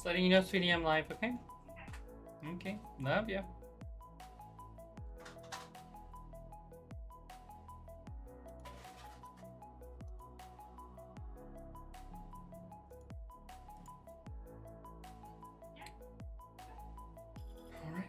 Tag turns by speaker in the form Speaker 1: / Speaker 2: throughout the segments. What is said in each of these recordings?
Speaker 1: Just letting you know, sweetie, I'm live, okay? Okay, love you. All right.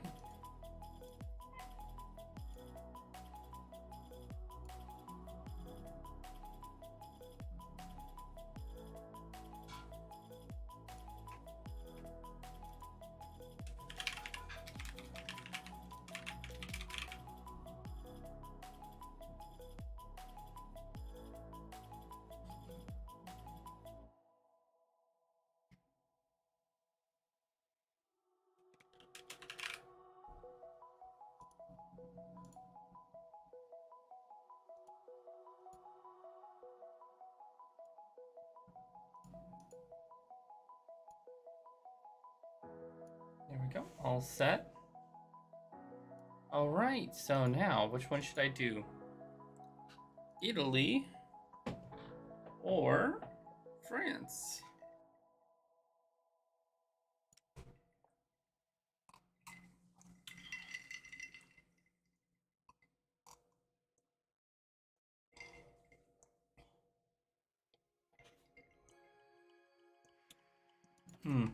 Speaker 1: There we go. All set. All right. So now, which one should I do? Italy or France? Hmm.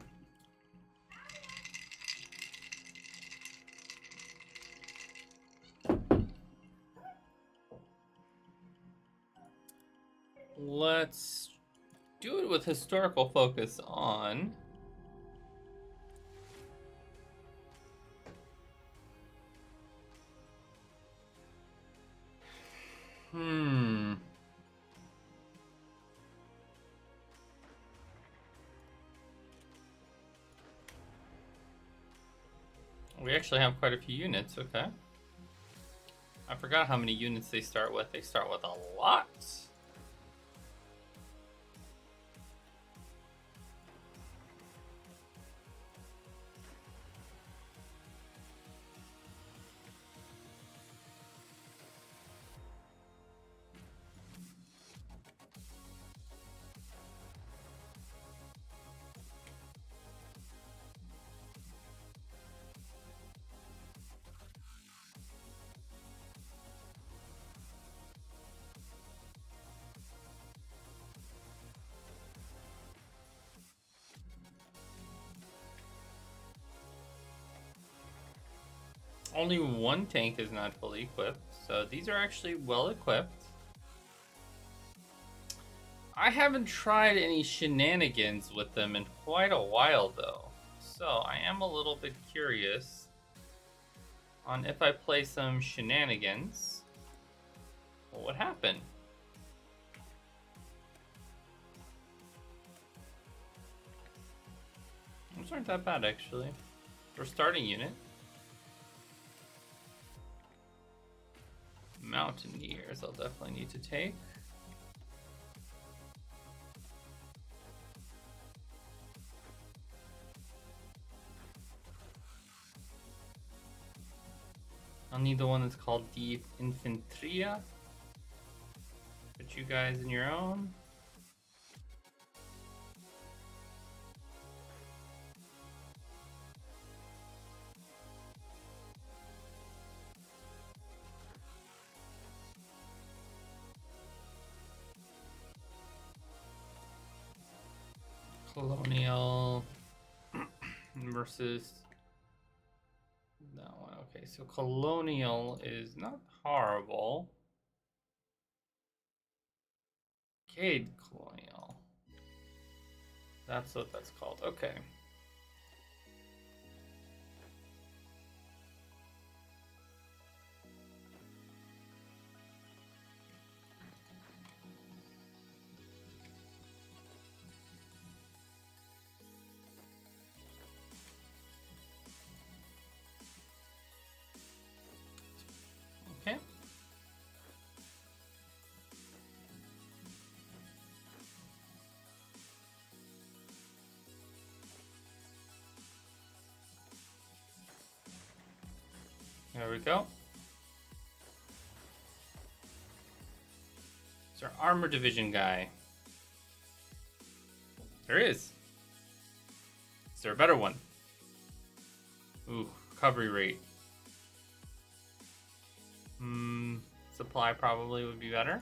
Speaker 1: Let's do it with historical focus on We actually have quite a few units, okay. I forgot how many units they start with. They start with a lot. Only one tank is not fully equipped, so these are actually well equipped. I haven't tried any shenanigans with them in quite a while though, so I am a little bit curious on if I play some shenanigans, what would happen? Those aren't that bad actually. For starting unit. Mountaineers I'll definitely need to take. I'll need the one that's called the Infanteria. Put you guys in your own. Colonial versus that one. Okay, so Colonial is not horrible. Cade Colonial. That's what that's called. Okay. Okay. There we go. It's our armor division guy. There is. Is there a better one? Ooh, recovery rate. Supply probably would be better.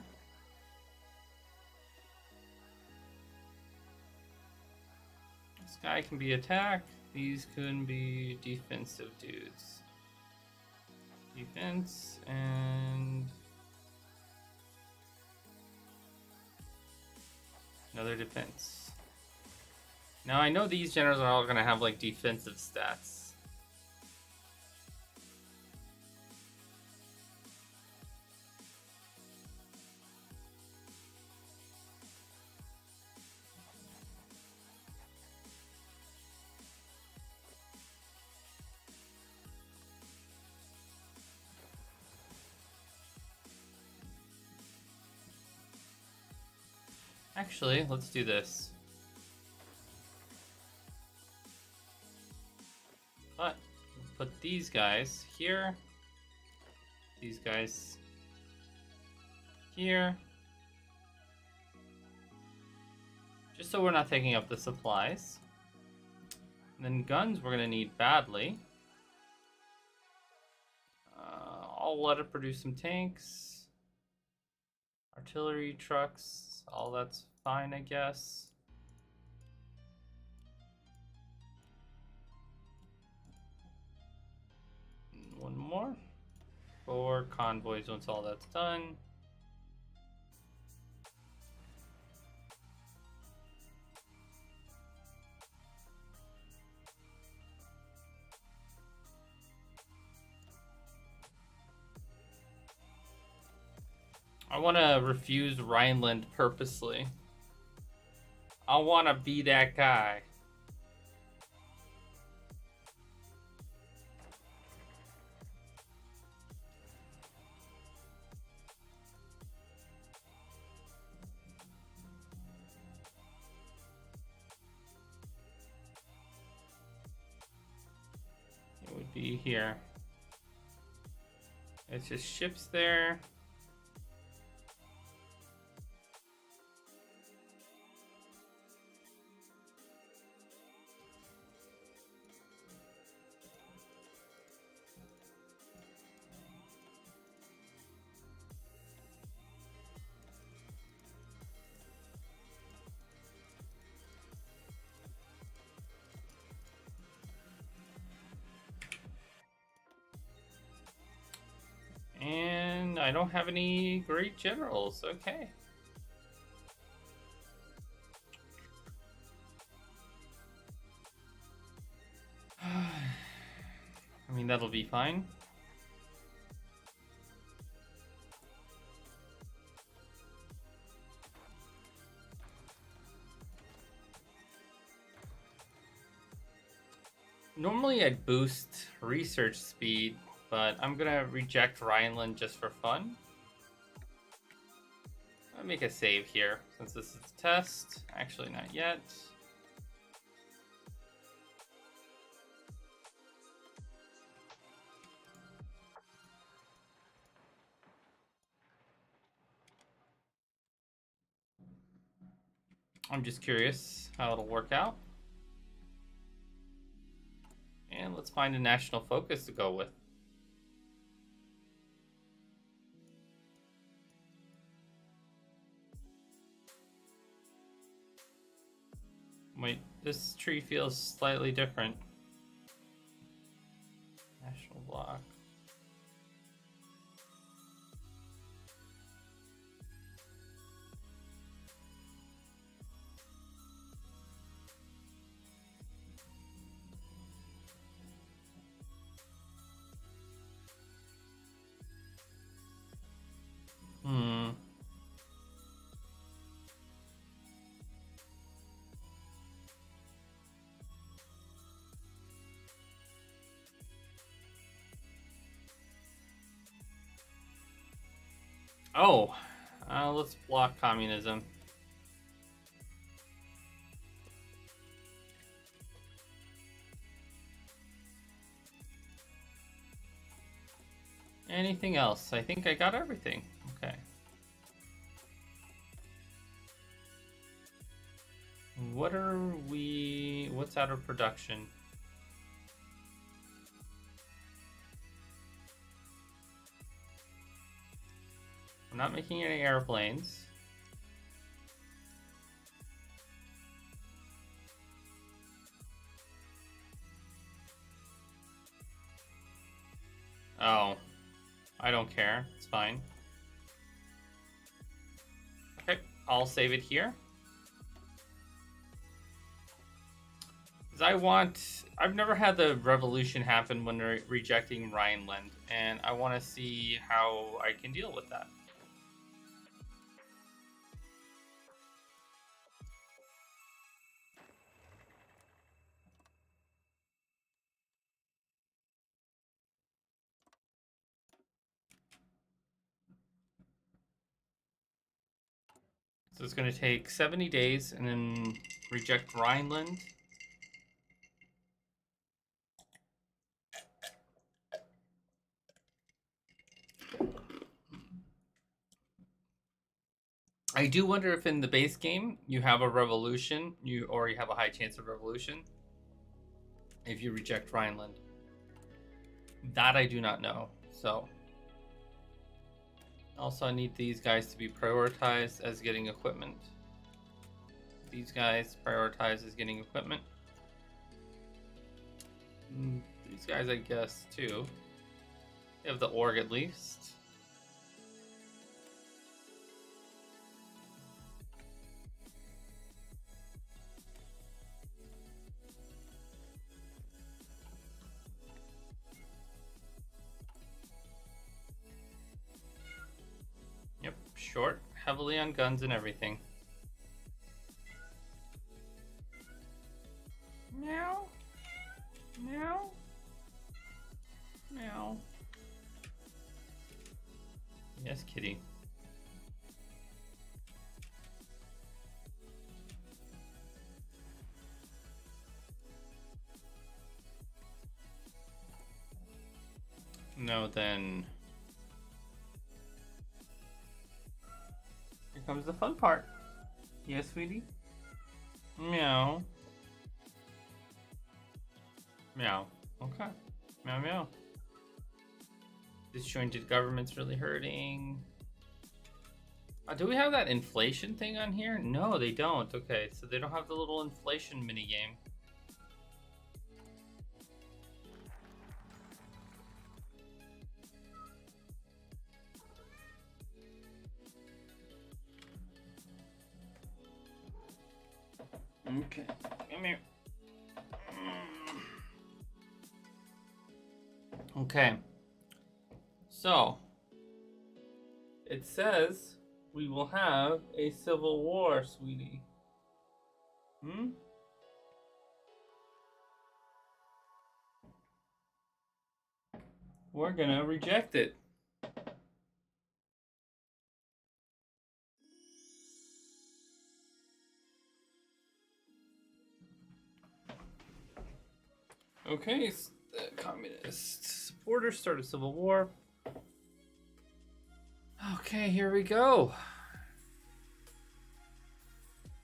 Speaker 1: This guy can be attack. These can be defensive dudes. Defense and another defense. Now I know these generals are all going to have like defensive stats. Actually, let's do this. But put these guys here. These guys here. Just so we're not taking up the supplies. And then guns we're going to need badly. I'll let it produce some tanks. Artillery, trucks, all that's fine, I guess. One more. 4 convoys once all that's done. I want to refuse Rhineland purposely. I want to be that guy. It would be here. It's just ships there. And I don't have any great generals. Okay. I mean, that'll be fine. Normally I'd boost research speed, but I'm gonna reject Rhineland just for fun. I'll make a save here since this is a test. Actually, not yet. I'm just curious how it'll work out. And let's find a national focus to go with. Wait, this tree feels slightly different. National block. Oh, let's block communism. Anything else? I think I got everything. Okay. What's out of production? We're not making any airplanes. Oh, I don't care. It's fine. Okay, I'll save it here. I've never had the revolution happen when they're rejecting Rhineland, and I want to see how I can deal with that. So it's going to take 70 days and then reject Rhineland. I do wonder if in the base game you have a revolution, you have a high chance of revolution if you reject Rhineland. That I do not know. So also I need these guys to be prioritized as getting equipment. These guys prioritize as getting equipment. These guys, I guess, too. They have the org at least. Yep, short, heavily on guns and everything. Meow. Meow. Meow. Yes, kitty. No, then. Here comes the fun part. Yes, sweetie? Meow. Meow. Okay. Meow, meow. Disjointed government's really hurting. Do we have that inflation thing on here? No, they don't. Okay, so they don't have the little inflation minigame. Okay, come here. Okay. So, it says we will have a civil war, sweetie. We're gonna reject it. Okay, the communist supporters start a civil war. Okay, here we go.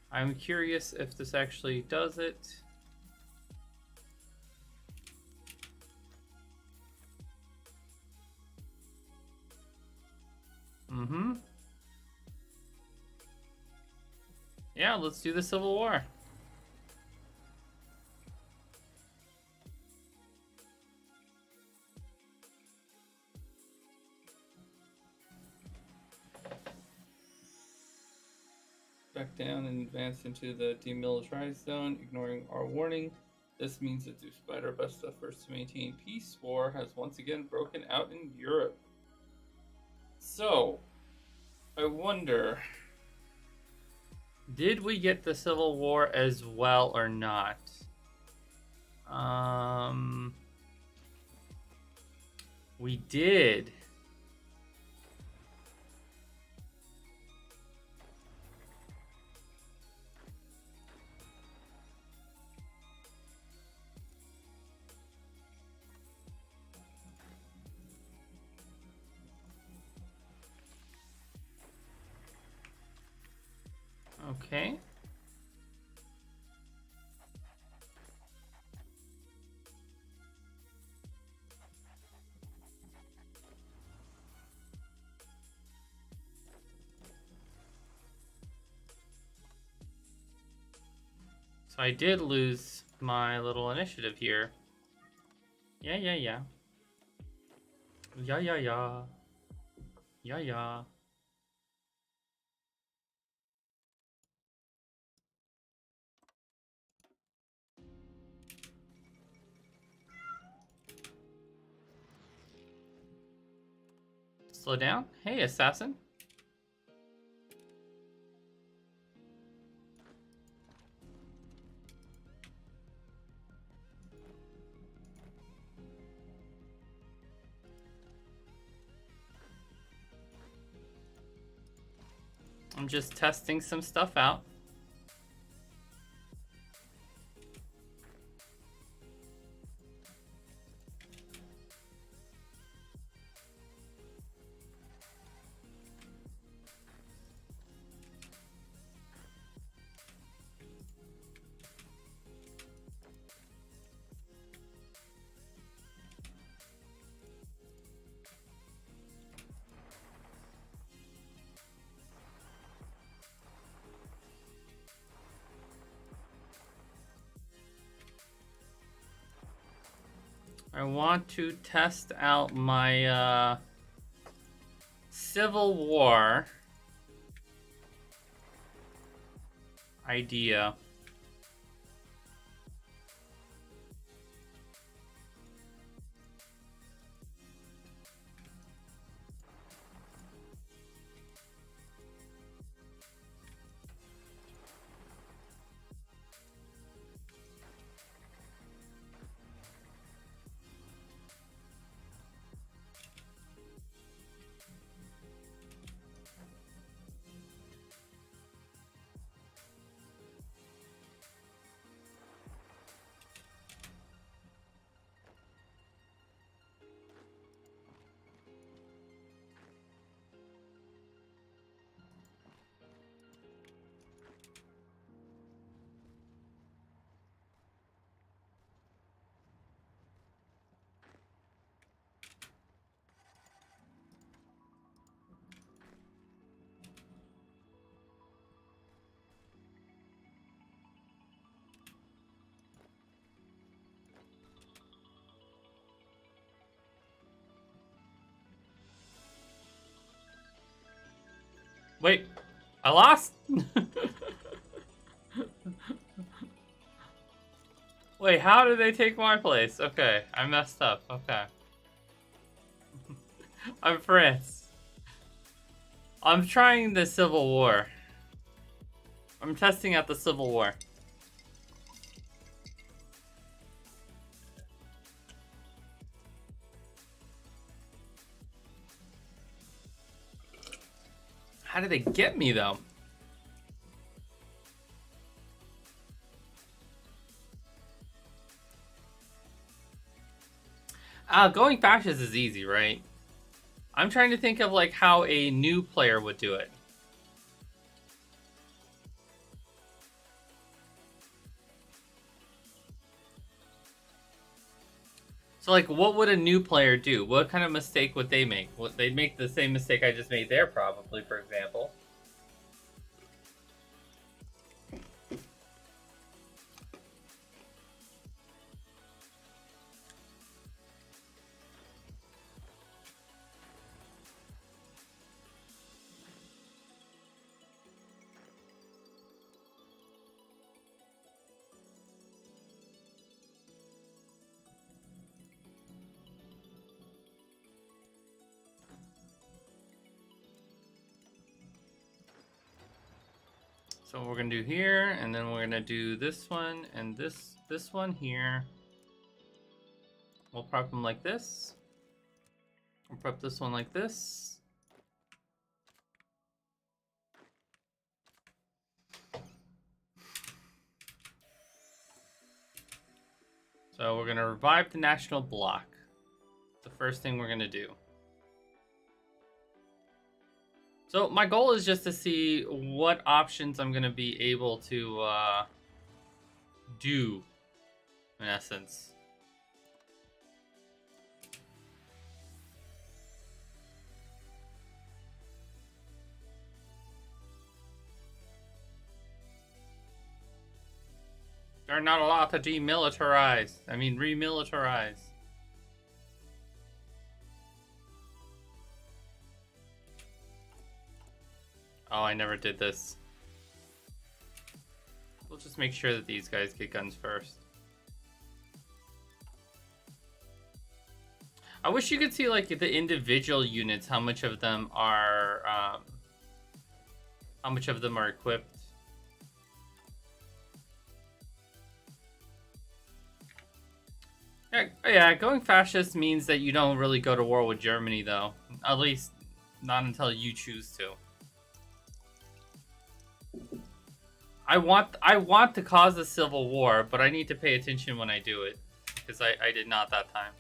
Speaker 1: I'm curious if this actually does it. Yeah, let's do the Civil War. Back down and advance into the demilitarized zone, ignoring our warning. This means that despite our best efforts to maintain peace, war has once again broken out in Europe. So, I wonder, did we get the Civil War as well or not? We did. Okay. So I did lose my little initiative here. Yeah. Yeah. Yeah. Slow down. Hey, assassin. I'm just testing some stuff out. I want to test out my Civil War idea. Wait, I lost? Wait, how did they take my place? Okay, I messed up. Okay. I'm France. I'm trying the Civil War. I'm testing out the Civil War. How did they get me, though? Going fascist is easy, right? I'm trying to think of like how a new player would do it. So like, what would a new player do? What kind of mistake would they make? They'd make the same mistake I just made there, probably, for example. So we're gonna do here, and then we're gonna do this one and this one here. We'll prep them like this. We'll prep this one like this. So we're gonna revive the national bloc. The first thing we're gonna do. So my goal is just to see what options I'm gonna be able to do, in essence. They're not allowed to demilitarize. I mean, remilitarize. Oh, I never did this. We'll just make sure that these guys get guns first. I wish you could see, like, the individual units, how much of them are equipped. Yeah, going fascist means that you don't really go to war with Germany, though. At least, not until you choose to. I want to cause a civil war, but I need to pay attention when I do it, because I did not that time.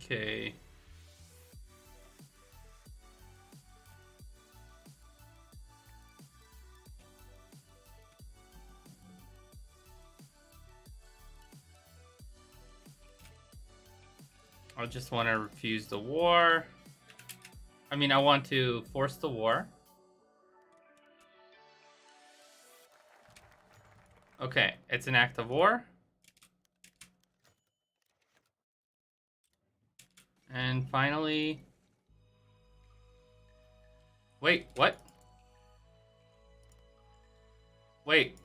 Speaker 1: Okay. I just want to refuse the war. I mean, I want to force the war. Okay, it's an act of war. And finally... Wait, what? Wait.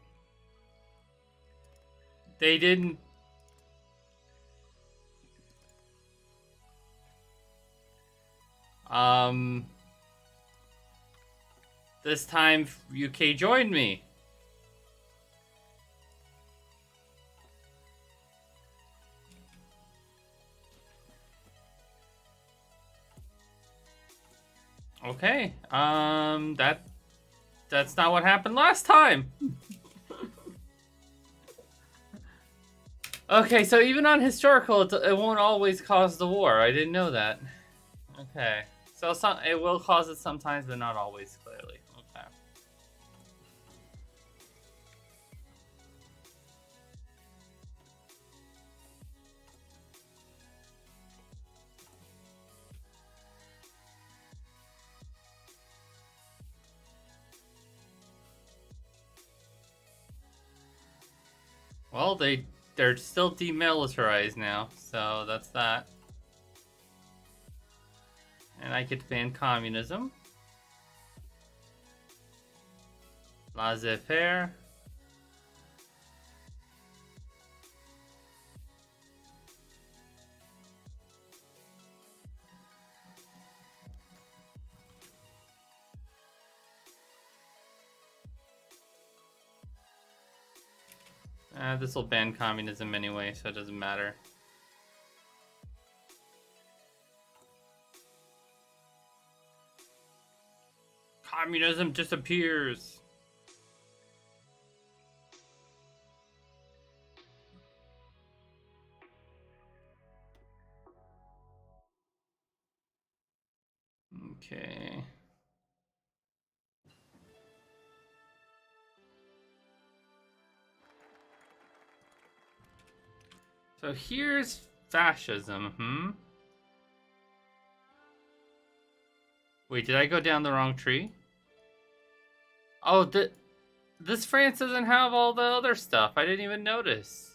Speaker 1: They didn't... This time, UK joined me. Okay, that's not what happened last time. Okay, so even on historical, it won't always cause the war. I didn't know that. Okay, so it will cause it sometimes, but not always, clearly. Okay. Well, they're still demilitarized now, so that's that. And I could ban communism. Laissez-faire. This will ban communism anyway, so it doesn't matter. Communism disappears. Okay. So here's fascism, Wait, did I go down the wrong tree? Oh, this France doesn't have all the other stuff. I didn't even notice.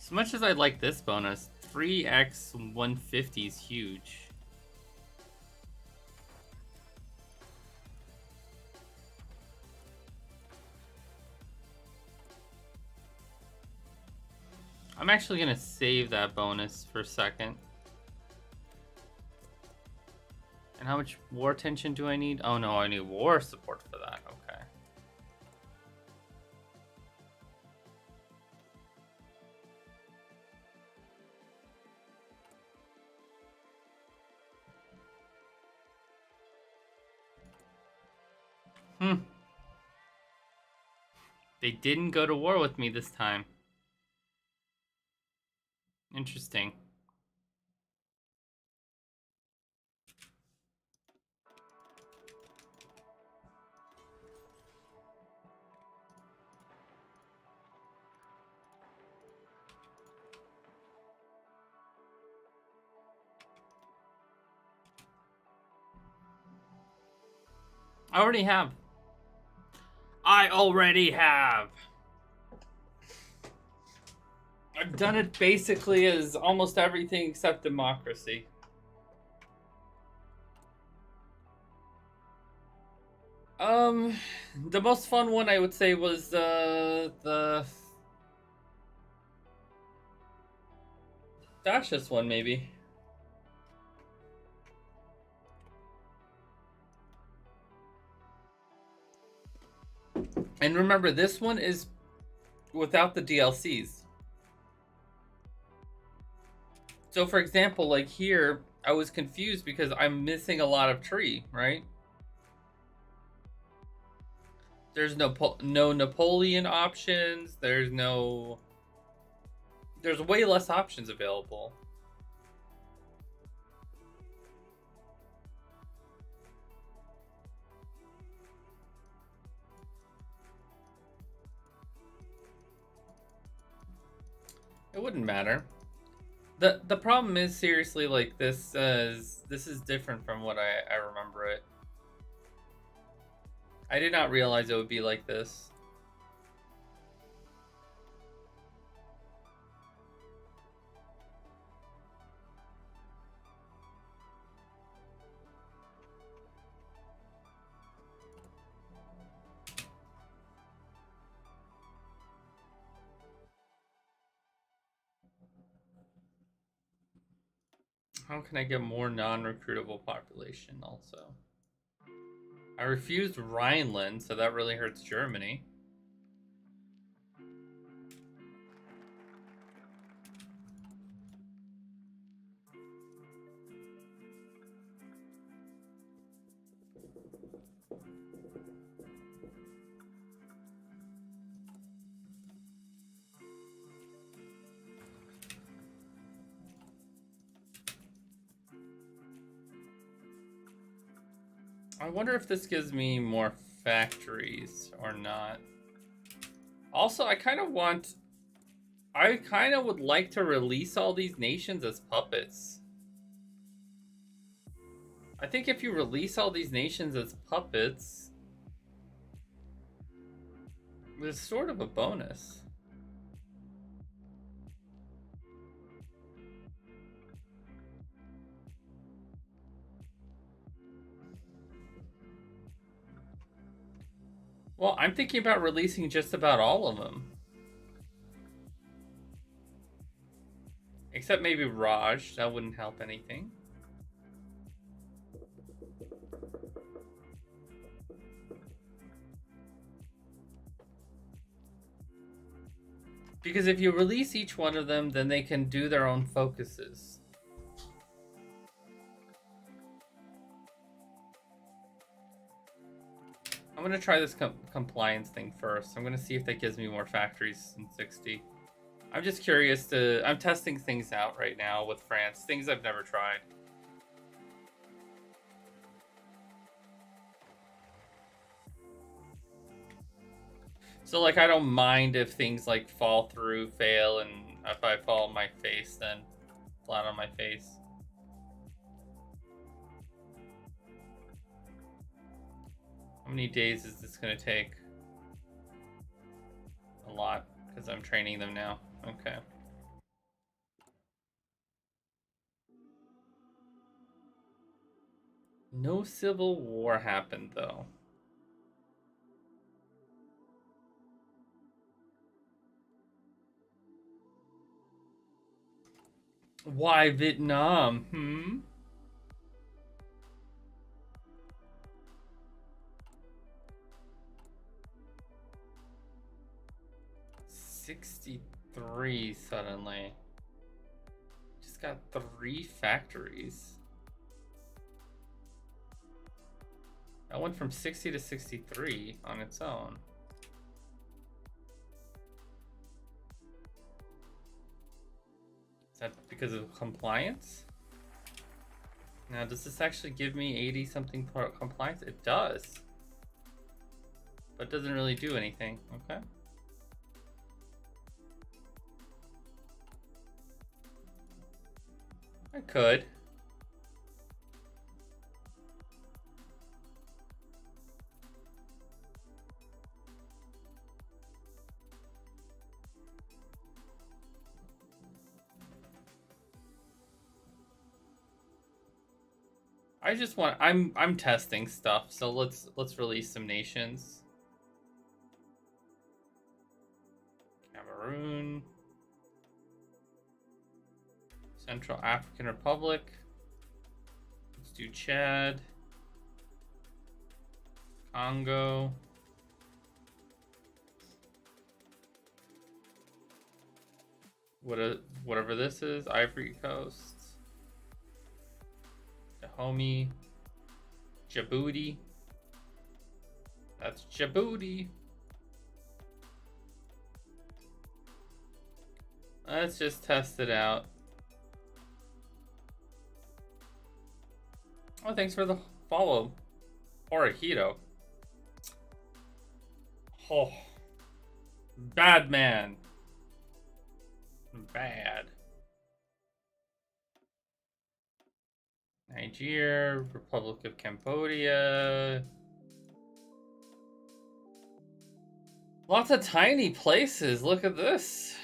Speaker 1: As much as I like this bonus, 3x 150 is huge. I'm actually going to save that bonus for a second. And how much war tension do I need? Oh no, I need war support for that. Okay. They didn't go to war with me this time. Interesting. I already have. I've done it basically as almost everything except democracy. The most fun one I would say was the fascist one, maybe. And remember, this one is without the DLCs. So, for example, like here, I was confused because I'm missing a lot of tree, right? There's no Napoleon options. There's way less options available. It wouldn't matter. The problem is, seriously, like this is different from what I remember it. I did not realize it would be like this. How can I get more non-recruitable population also? I refused Rhineland, so that really hurts Germany. I wonder if this gives me more factories or not. Also, I kind of would like to release all these nations as puppets. I think if you release all these nations as puppets, there's sort of a bonus. Well, I'm thinking about releasing just about all of them. Except maybe Raj. That wouldn't help anything. Because if you release each one of them, then they can do their own focuses. I'm going to try this compliance thing first. I'm going to see if that gives me more factories in 60. I'm just curious I'm testing things out right now with France. Things I've never tried. So, like, I don't mind if things, like, fall through, fail, and if I fall on my face, then flat on my face. How many days is this going to take? A lot, because I'm training them now. Okay. No civil war happened, though. Why Vietnam? 63 suddenly. Just got 3 factories. That went from 60 to 63 on its own. Is that because of compliance? Now, does this actually give me 80 something compliance? It does. But it doesn't really do anything. Okay. I could. I just want I'm testing stuff, so let's release some nations. Cameroon, Central African Republic. Let's do Chad, Congo. Whatever this is, Ivory Coast. Dahomey, Djibouti. That's Djibouti. Let's just test it out. Oh, thanks for the follow. Hoi4. Oh, bad man. Bad. Nigeria, Republic of Cambodia. Lots of tiny places. Look at this.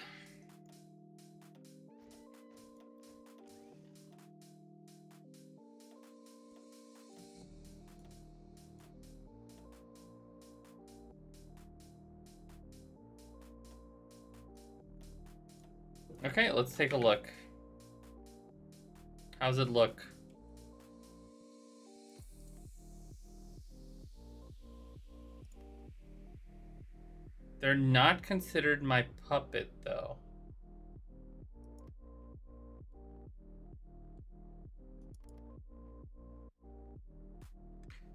Speaker 1: Okay, let's take a look. How's it look? They're not considered my puppet, though.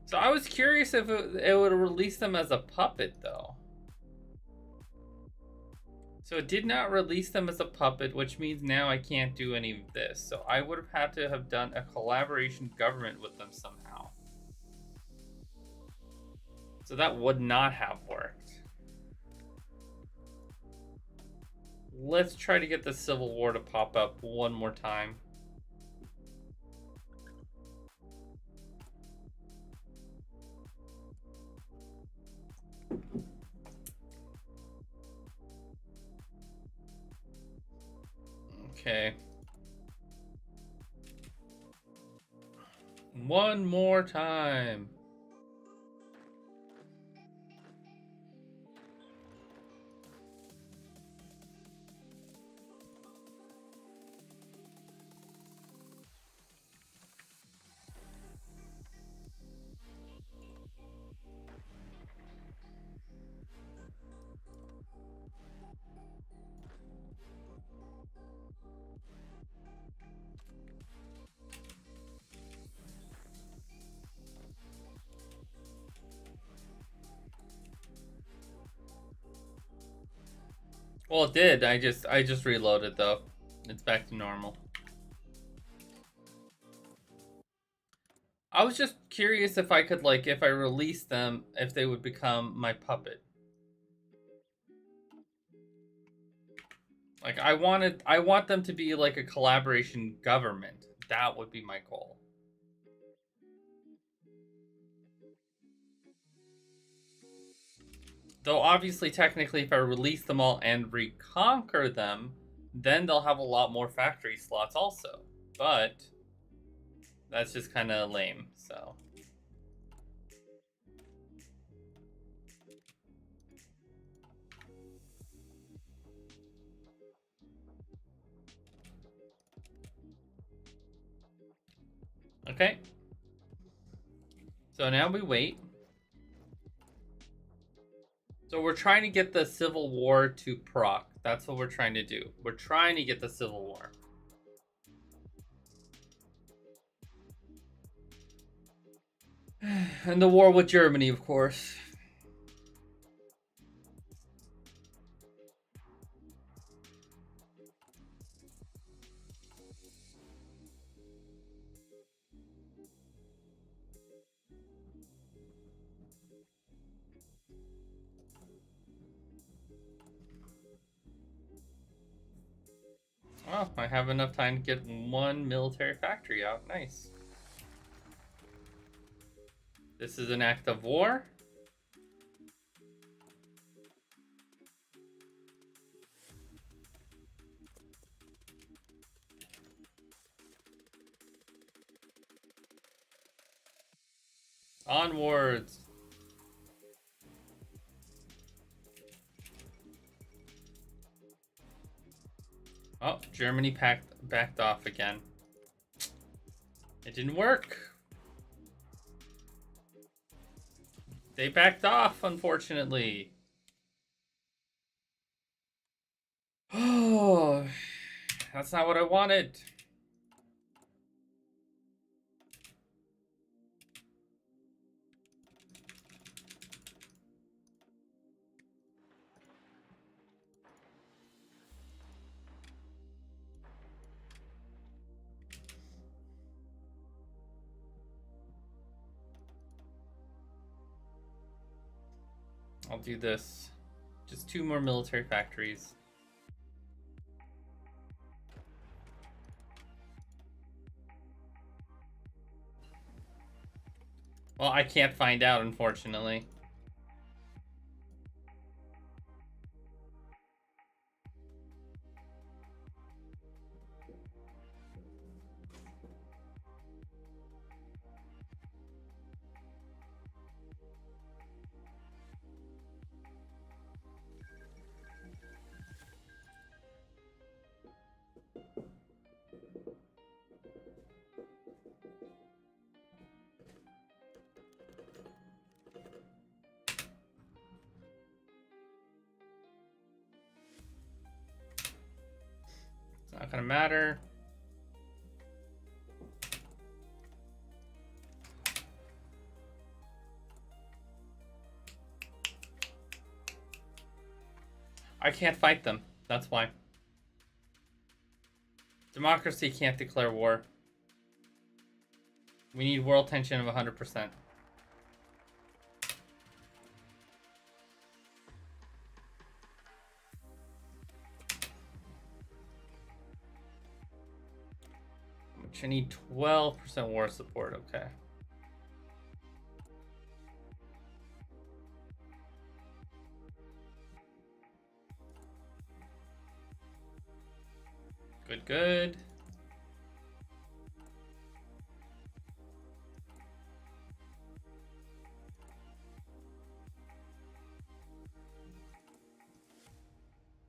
Speaker 1: So I was curious if it would release them as a puppet, though. So it did not release them as a puppet, which means now I can't do any of this. So I would have had to have done a collaboration government with them somehow. So that would not have worked. Let's try to get the Civil War to pop up one more time. Okay. One more time. Well, it did. I just reloaded though. It's back to normal. I was just curious if I could if I release them, if they would become my puppet. Like I want them to be like a collaboration government. That would be my goal. Though obviously, technically, if I release them all and reconquer them, then they'll have a lot more factory slots also. But that's just kind of lame, so. Okay. So now we wait. So we're trying to get the Civil War to proc. That's what we're trying to do. We're trying to get the Civil War. And the war with Germany, of course. Oh, I have enough time to get one military factory out. Nice. This is an act of war. Onwards. Oh, Germany backed off again. It didn't work. They backed off, unfortunately. Oh, that's not what I wanted. I'll do this. Just 2 more military factories. Well, I can't find out, unfortunately. It's not gonna matter. I can't fight them. That's why. Democracy can't declare war. We need world tension of 100%. Which I need 12% war support. Okay. Good, good.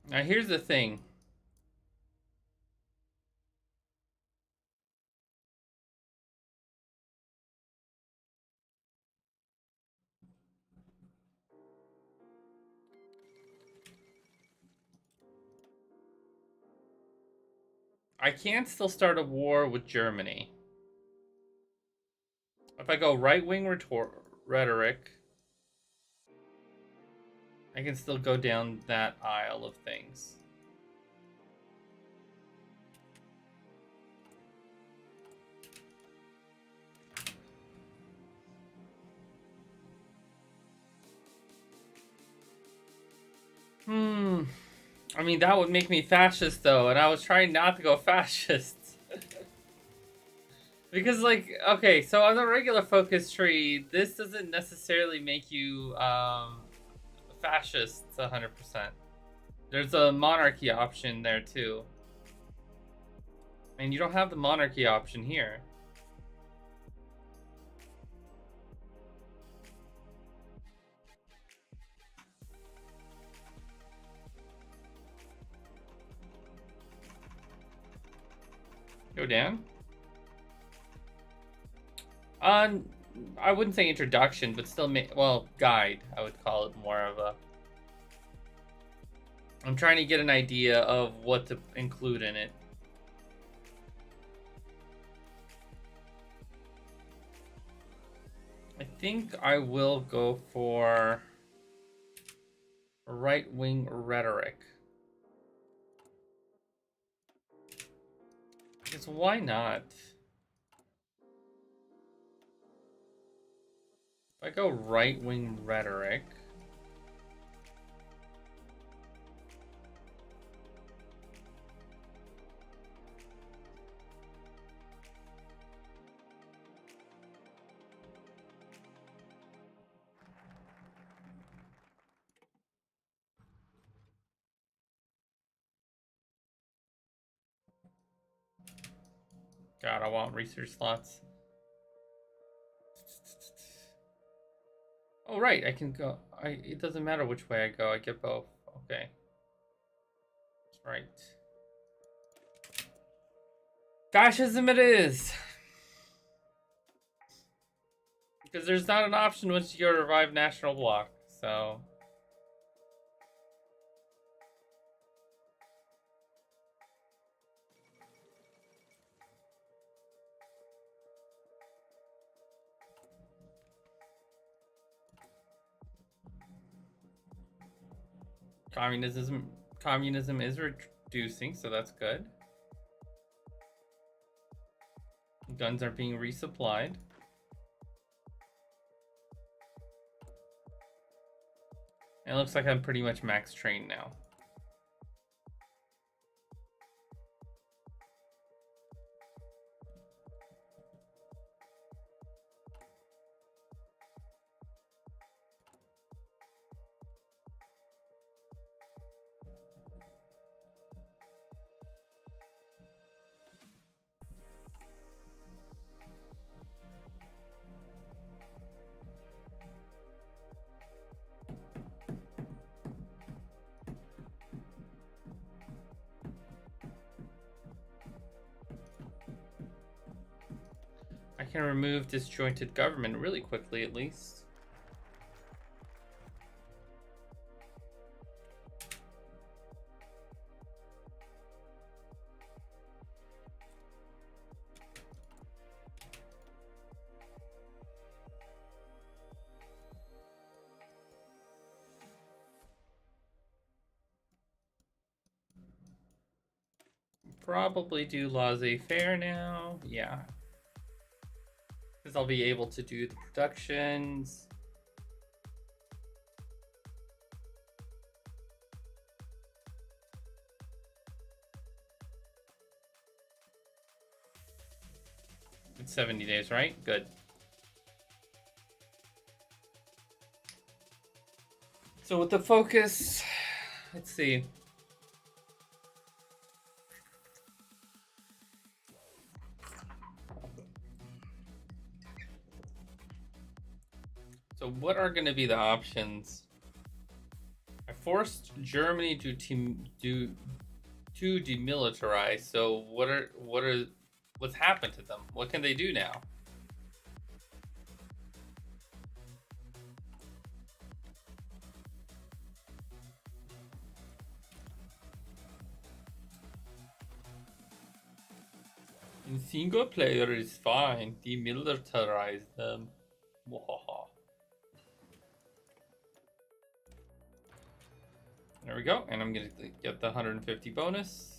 Speaker 1: Now here's the thing. I can still start a war with Germany. If I go right-wing rhetoric, I can still go down that aisle of things. I mean, that would make me fascist, though, and I was trying not to go fascist. Because, like, okay, so on the regular focus tree, this doesn't necessarily make you fascist 100%. There's a monarchy option there, too. And you don't have the monarchy option here. Go down. On, I wouldn't say introduction, but still, well, guide. I would call it more of a. I'm trying to get an idea of what to include in it. I think I will go for right-wing rhetoric. Because why not? If I go right-wing rhetoric. God, I want research slots. Oh, right, I can go. It doesn't matter which way I go. I get both. Okay. That's right. Fascism it is! Because there's not an option once you go to revive national bloc, so... Communism is reducing, so that's good. Guns are being resupplied. And it looks like I'm pretty much max trained now. I can remove disjointed government really quickly, at least. Probably do laissez-faire now. Yeah. Because I'll be able to do the productions. It's 70 days, right? Good. So with the focus, let's see. So what are going to be the options? I forced Germany to demilitarize. So what's happened to them? What can they do now? In single player is fine. Demilitarize them. There we go. And I'm going to get the 150 bonus.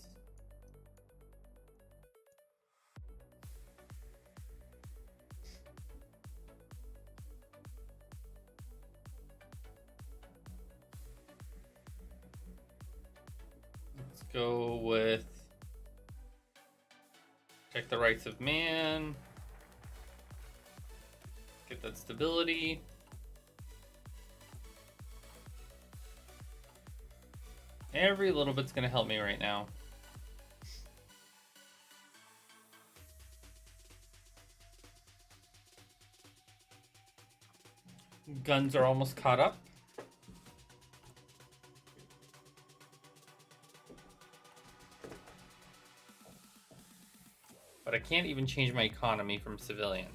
Speaker 1: Let's go with protect the rights of man. Get that stability. Every little bit's gonna help me right now. Guns are almost caught up. But I can't even change my economy from civilian.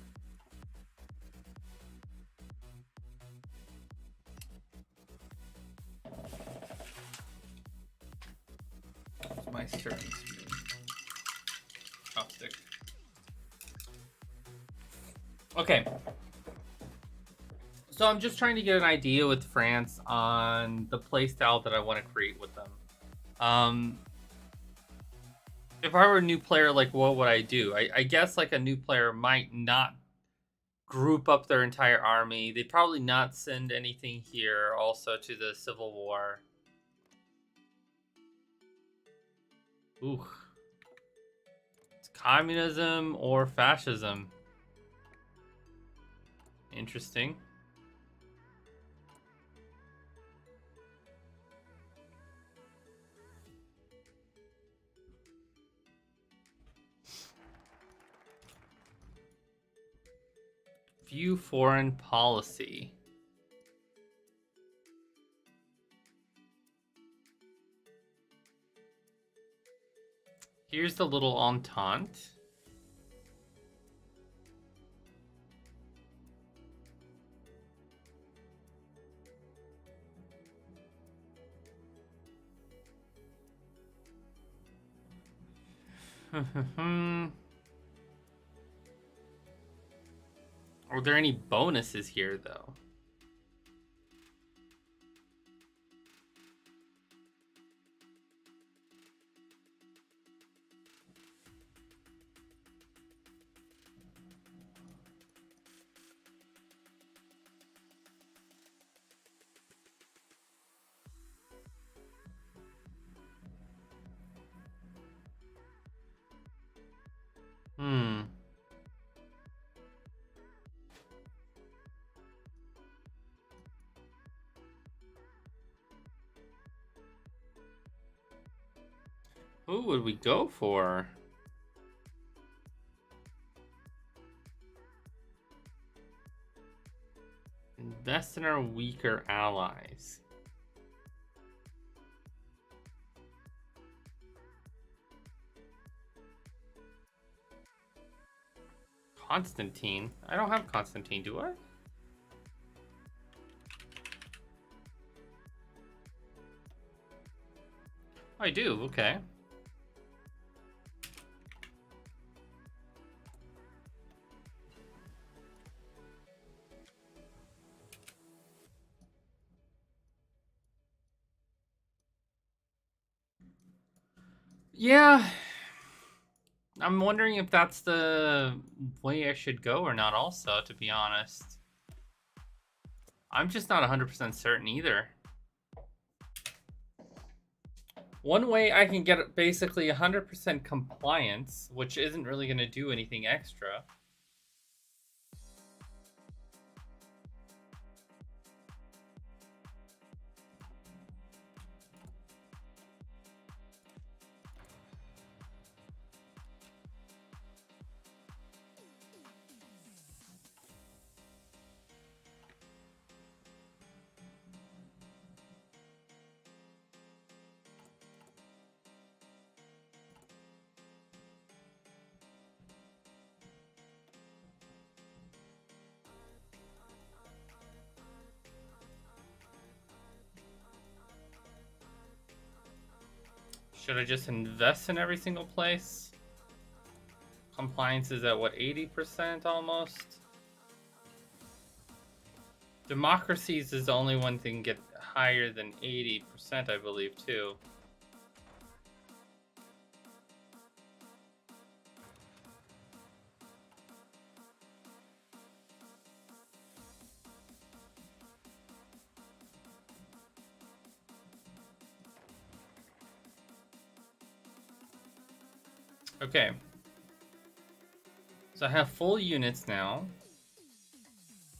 Speaker 1: Chopstick. Okay. So I'm just trying to get an idea with France on the playstyle that I want to create with them. If I were a new player, like, what would I do? I guess like a new player might not group up their entire army. They'd probably not send anything here also to the Civil War. Ooh. It's communism or fascism. Interesting. View foreign policy. Here's the little Entente. Are there any bonuses here, though? Who would we go for? Invest in our weaker allies. Constantine? I don't have Constantine, do I? I do, okay. Yeah. I'm wondering if that's the way I should go or not also, to be honest. I'm just not 100% certain either. One way I can get basically 100% compliance, which isn't really going to do anything extra. Should I just invest in every single place? Compliance is at what, 80% almost? Democracies is the only one thing get higher than 80%, I believe, too. Okay. So I have full units now.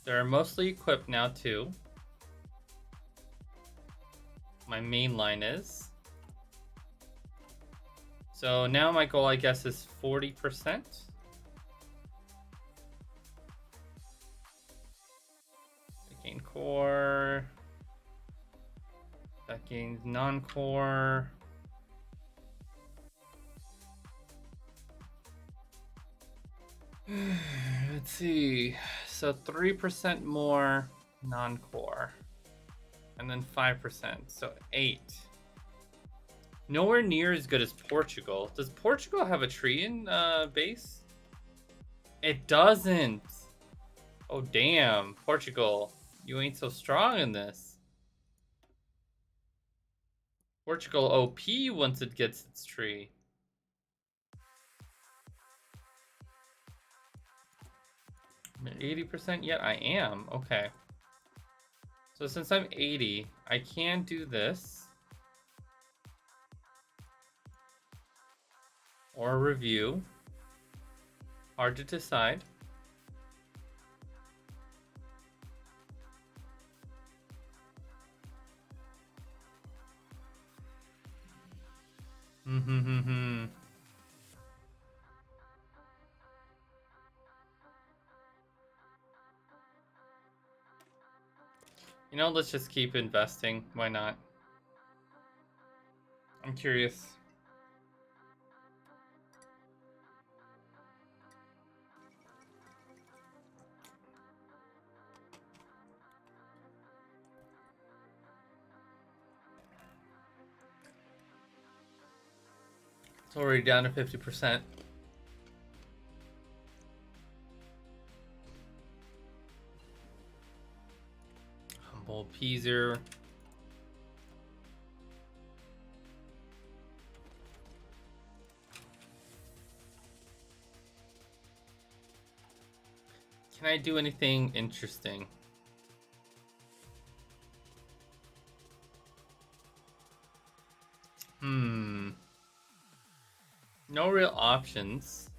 Speaker 1: They're mostly equipped now too. My main line is. So now my goal, I guess, is 40%. I gain core. That gains non-core. Let's see. So 3% more non-core. And then 5%. So 8. Nowhere near as good as Portugal. Does Portugal have a tree in base? It doesn't. Oh, damn. Portugal, you ain't so strong in this. Portugal OP once it gets its tree. I'm at 80% yet? I am. Okay. So since I'm 80, I can do this. Or review. Hard to decide. You know, let's just keep investing. Why not? I'm curious. It's already down to 50%. Humble Peaser. Can I do anything interesting? No real options.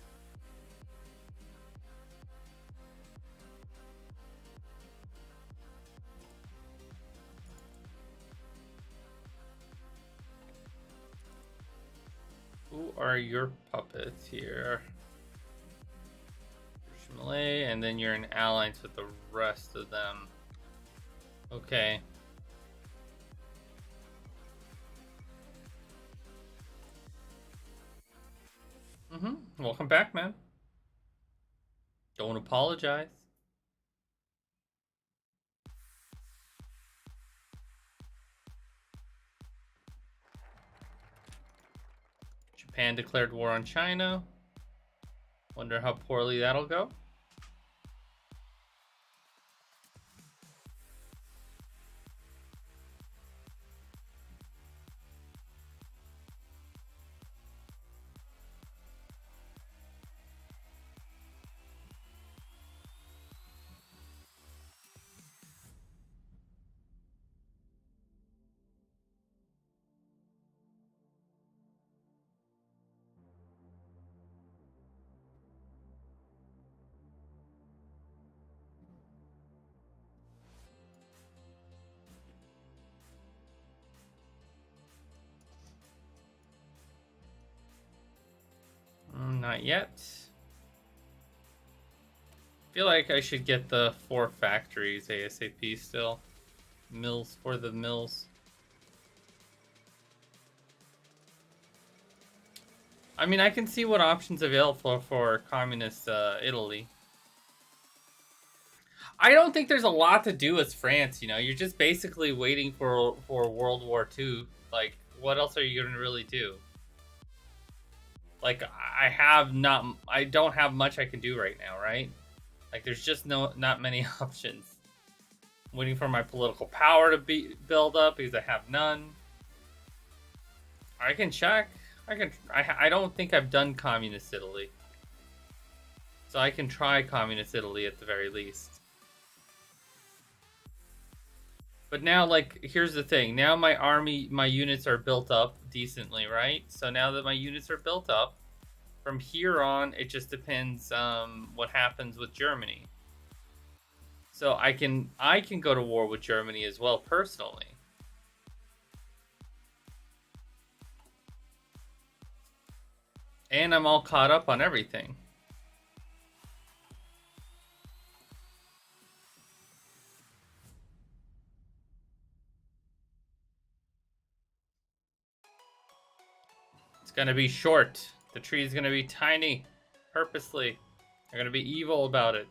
Speaker 1: Who are your puppets here? Malay, and then you're in alliance with the rest of them. Okay. Welcome back, man. Don't apologize. Japan declared war on China. Wonder how poorly that'll go. Not yet. Feel like I should get the 4 factories ASAP still. Mills for the mills. I mean, I can see what options available for communist Italy. I don't think there's a lot to do as France, you know. You're just basically waiting for World War II. Like, what else are you going to really do? Like, I don't have much I can do right now, right? Like, there's just not many options. I'm waiting for my political power to build up because I have none. I can check. I don't think I've done communist Italy. So I can try communist Italy at the very least. But now, like, here's the thing. Now my units are built up decently, right? So now that my units are built up, from here on, it just depends what happens with Germany. So I can go to war with Germany as well, personally. And I'm all caught up on everything. It's gonna be short. The tree is gonna be tiny, purposely. They're gonna be evil about it.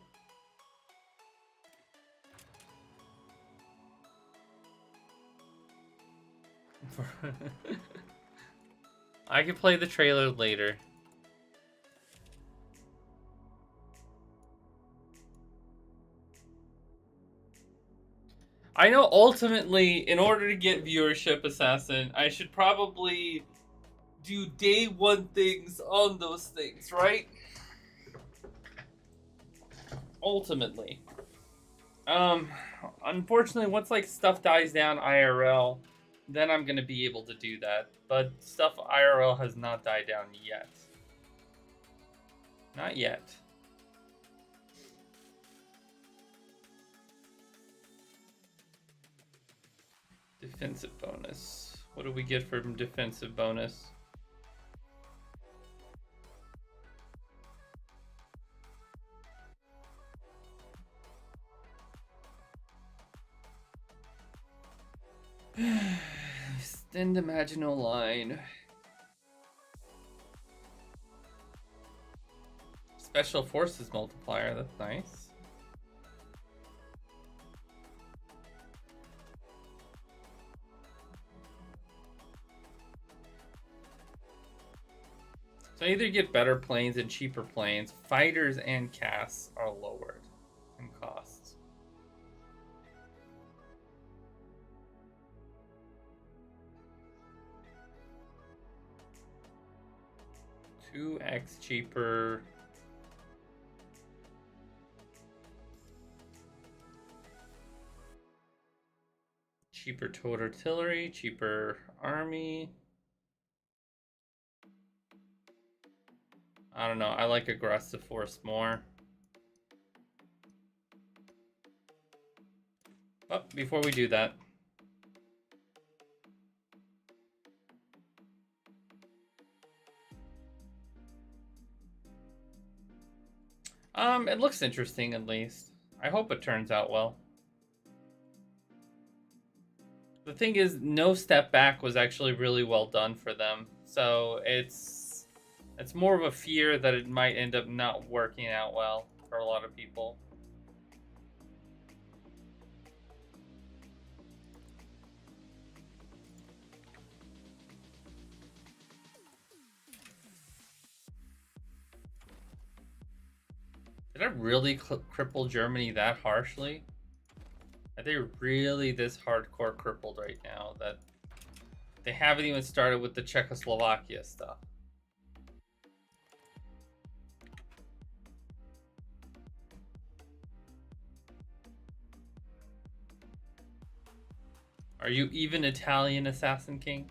Speaker 1: I can play the trailer later. I know ultimately, in order to get viewership, Assassin, I should probably do day one things on those things, right? Ultimately. Um, Unfortunately, once like stuff dies down IRL, then I'm gonna be able to do that. But stuff IRL has not died down yet. Not yet. Defensive bonus. What do we get from defensive bonus? Extend imaginal line. Special forces multiplier, that's nice. So I either get better planes and cheaper planes. Fighters and casts are lowered in costs. Two X cheaper. Cheaper towed artillery, cheaper army. I don't know. I like aggressive force more. Oh, before we do that. It looks interesting at least. I hope it turns out well. The thing is, no step back was actually really well done for them. So it's more of a fear that it might end up not working out well for a lot of people. Did I really cripple Germany that harshly? Are they really this hardcore crippled right now that they haven't even started with the Czechoslovakia stuff? Are you even Italian, Assassin King?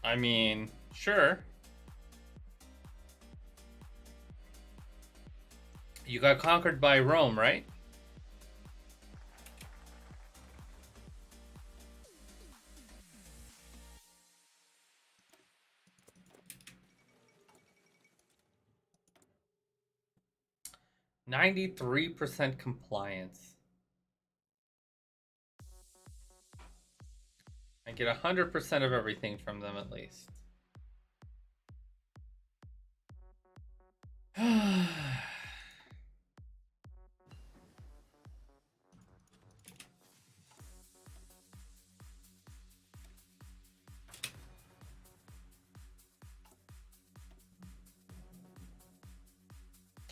Speaker 1: I mean, sure. You got conquered by Rome, right? %93 compliance. I get 100% of everything from them at least.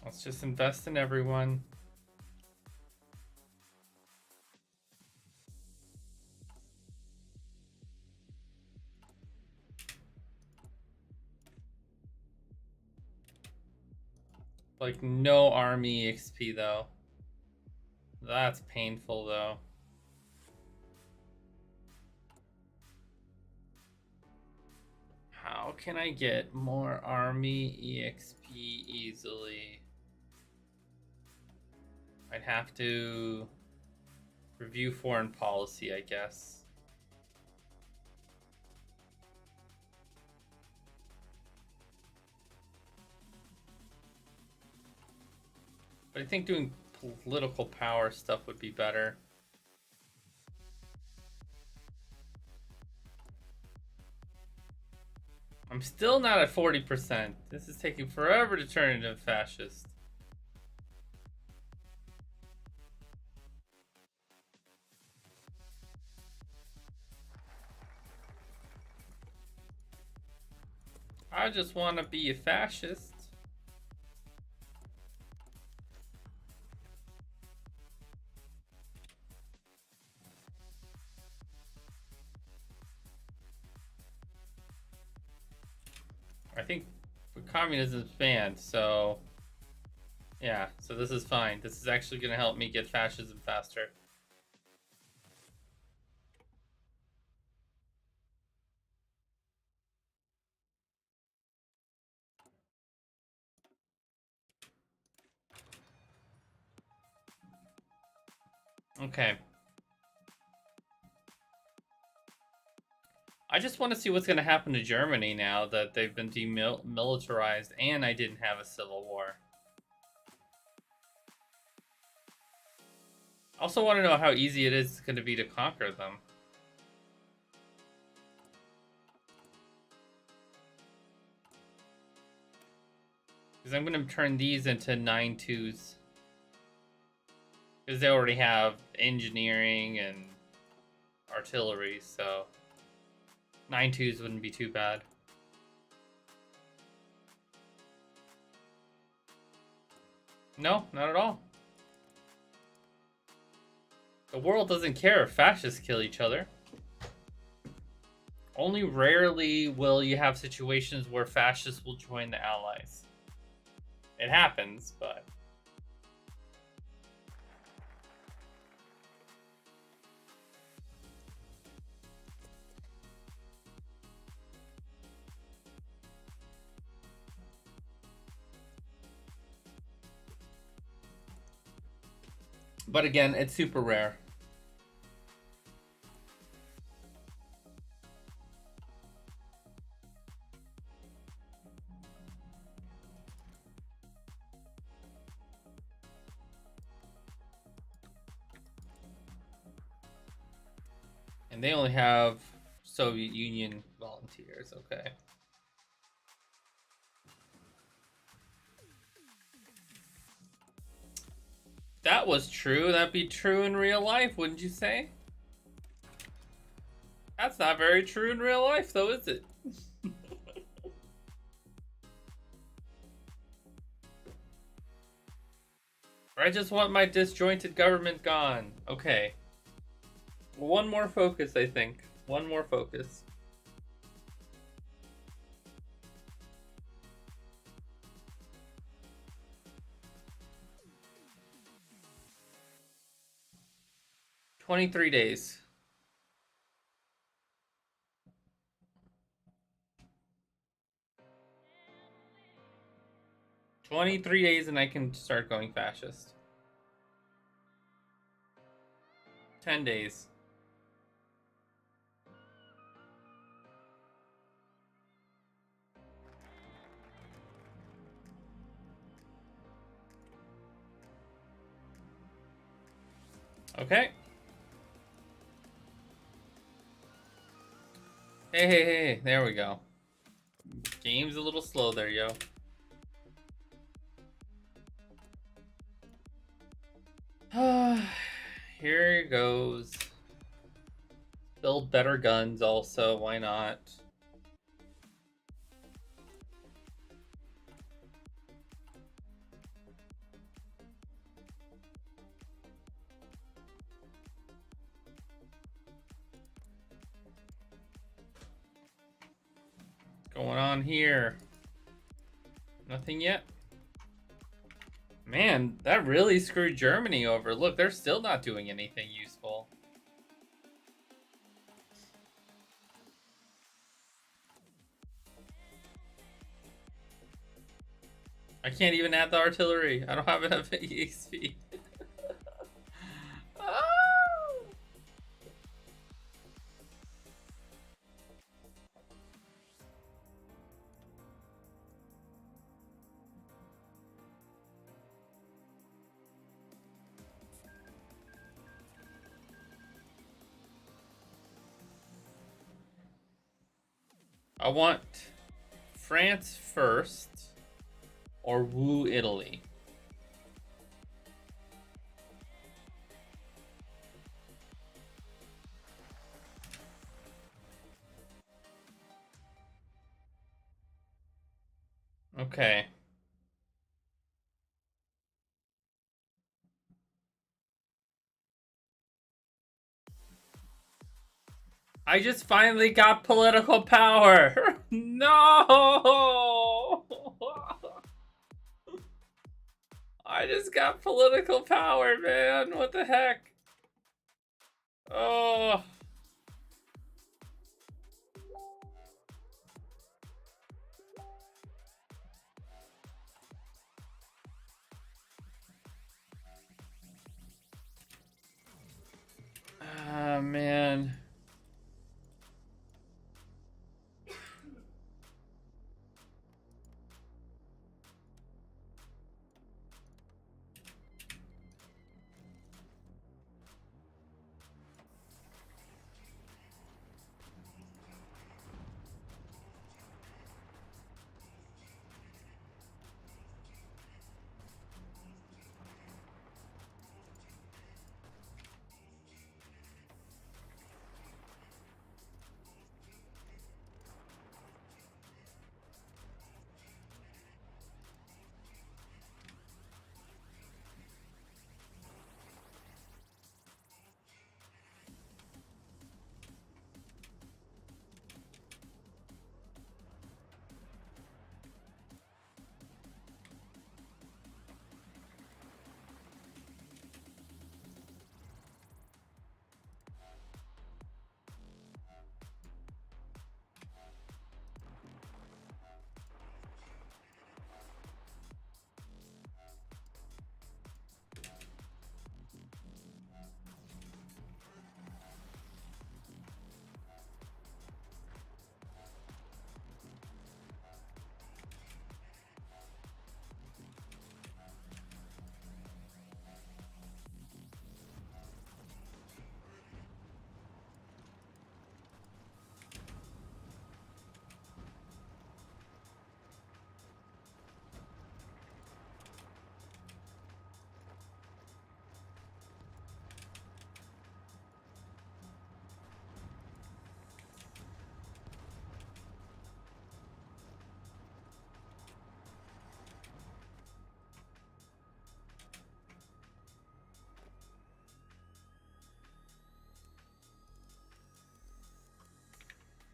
Speaker 1: Let's just invest in everyone. Like, no army XP, though. That's painful, though. How can I get more army EXP easily? I'd have to review foreign policy, I guess. But I think doing political power stuff would be better. I'm still not at 40%. This is taking forever to turn into a fascist. I just want to be a fascist. I think communism is banned, so yeah, so this is fine. This is actually going to help me get fascism faster. Okay. I just want to see what's going to happen to Germany now that they've been demilitarized and I didn't have a civil war. I also want to know how easy it is going to be to conquer them. Because I'm going to turn these into 9-2s. Because they already have engineering and artillery, so 9-2s wouldn't be too bad. No, not at all. The world doesn't care if fascists kill each other. Only rarely will you have situations where fascists will join the Allies. It happens, but... But again, it's super rare. And they only have Soviet Union volunteers, okay. That was true. That'd be true in real life, wouldn't you say? That's not very true in real life, though, is it? I just want my disjointed government gone. Okay. One more focus, I think. One more focus. "23 days. 23 days and I can start going fascist. 10 days. Okay. Hey, there we go. Game's a little slow there, yo. Here it goes. Build better guns also, why not? What's going on here? Nothing yet? Man, that really screwed Germany over. Look, they're still not doing anything useful. I can't even add the artillery. I don't have enough EXP. Oh! I want France first or woo Italy. Okay. I just finally got political power. No! I just got political power, man. What the heck? Oh. Ah, man.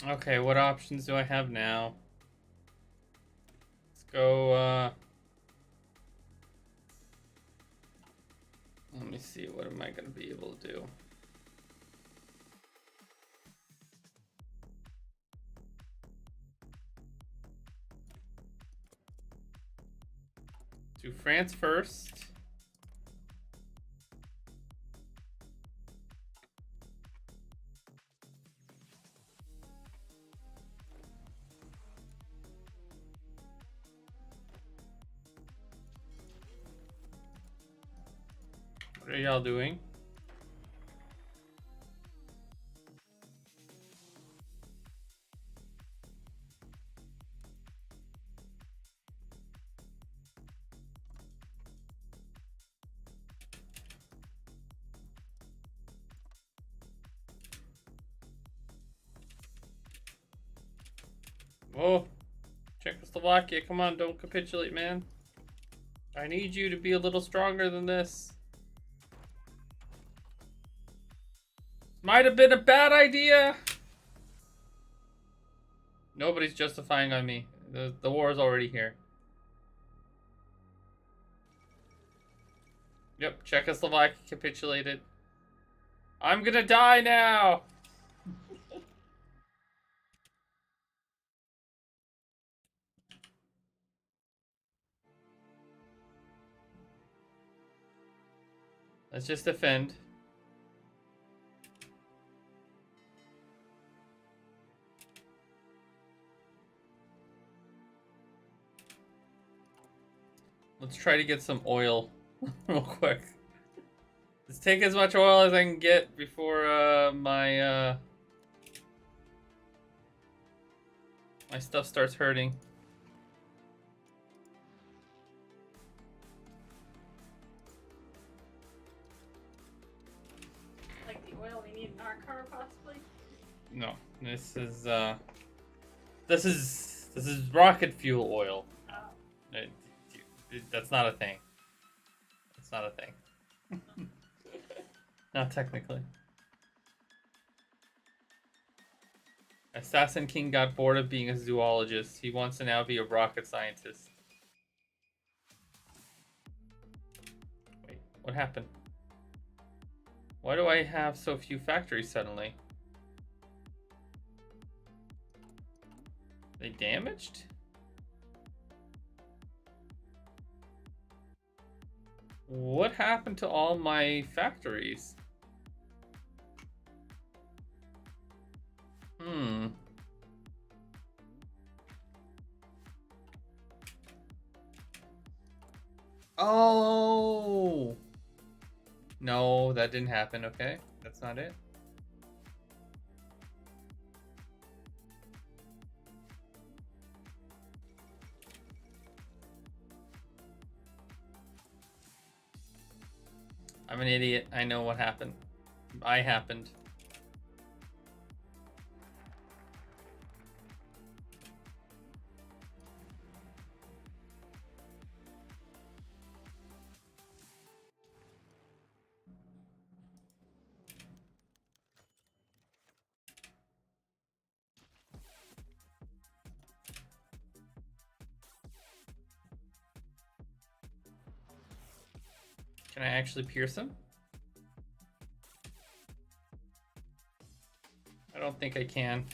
Speaker 1: Okay, what options do I have now? Let's go, let me see, what am I gonna be able to do? Do France first. What are y'all doing? Oh, Czechoslovakia, come on, don't capitulate, man. I need you to be a little stronger than this. Might have been a bad idea. Nobody's justifying on me. The war is already here. Yep, Czechoslovakia capitulated. I'm gonna die now. Let's just defend. Let's try to get some oil real quick. Let's take as much oil as I can get before my My stuff starts hurting.
Speaker 2: Like the oil we need in our car, possibly?
Speaker 1: No, this is rocket fuel oil.
Speaker 2: Oh.
Speaker 1: That's not a thing. It's not a thing. Not technically. Assassin King got bored of being a zoologist. He wants to now be a rocket scientist. Wait, what happened? Why do I have so few factories suddenly? They damaged? What happened to all my factories? Oh! No, that didn't happen, okay? That's not it. I'm an idiot. I know what happened. I happened. Can I actually pierce him? I don't think I can.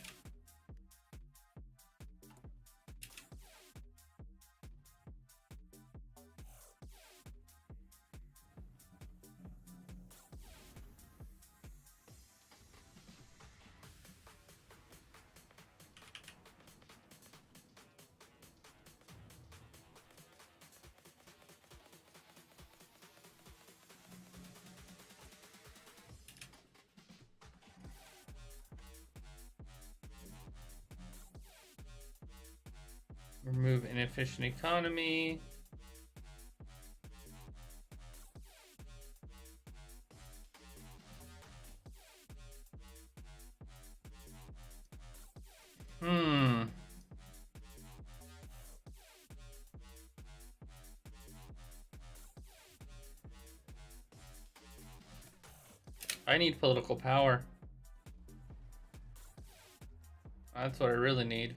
Speaker 1: Remove inefficient economy. I need political power. That's what I really need.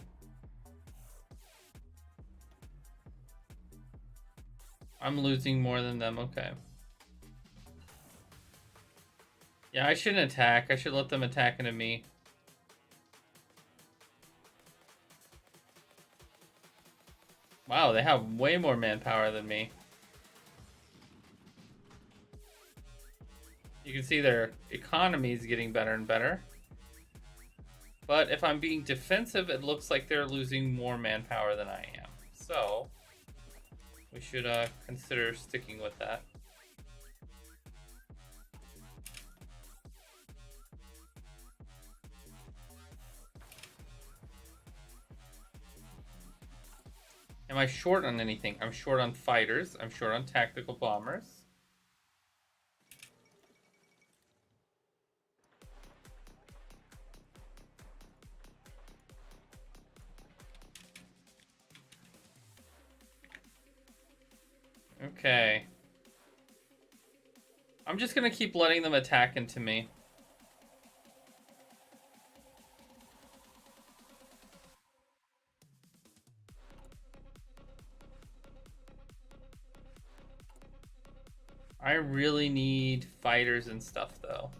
Speaker 1: I'm losing more than them, okay. Yeah, I shouldn't attack. I should let them attack into me. Wow, they have way more manpower than me. You can see their economy is getting better and better. But if I'm being defensive, it looks like they're losing more manpower than I am. So, we should consider sticking with that. Am I short on anything? I'm short on fighters. I'm short on tactical bombers. Okay. I'm just gonna keep letting them attack into me. I really need fighters and stuff, though.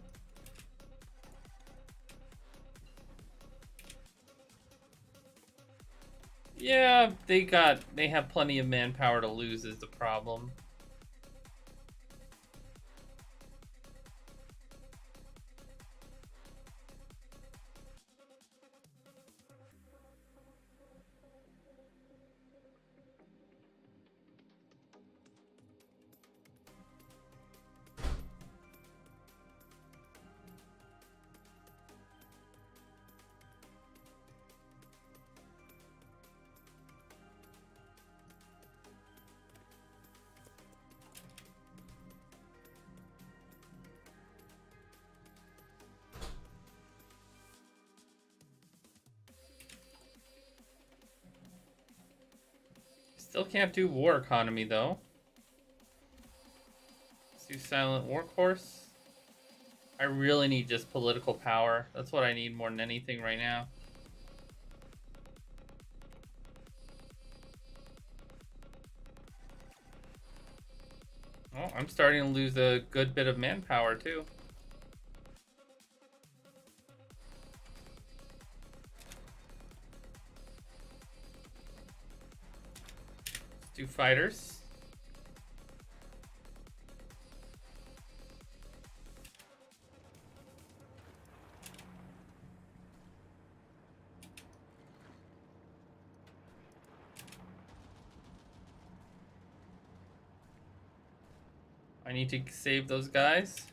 Speaker 1: Yeah, they have plenty of manpower to lose is the problem. Still can't do war economy though. Let's do silent workforce. I really need just political power. That's what I need more than anything right now. Oh, I'm starting to lose a good bit of manpower too. Let's do fighters. I need to save those guys.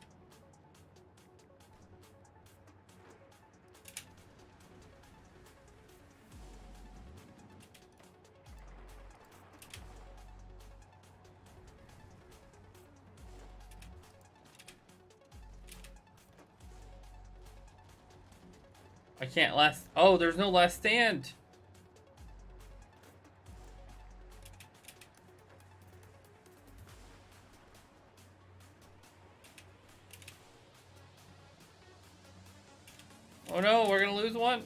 Speaker 1: I can't last. Oh, there's no last stand. Oh no, we're gonna lose one.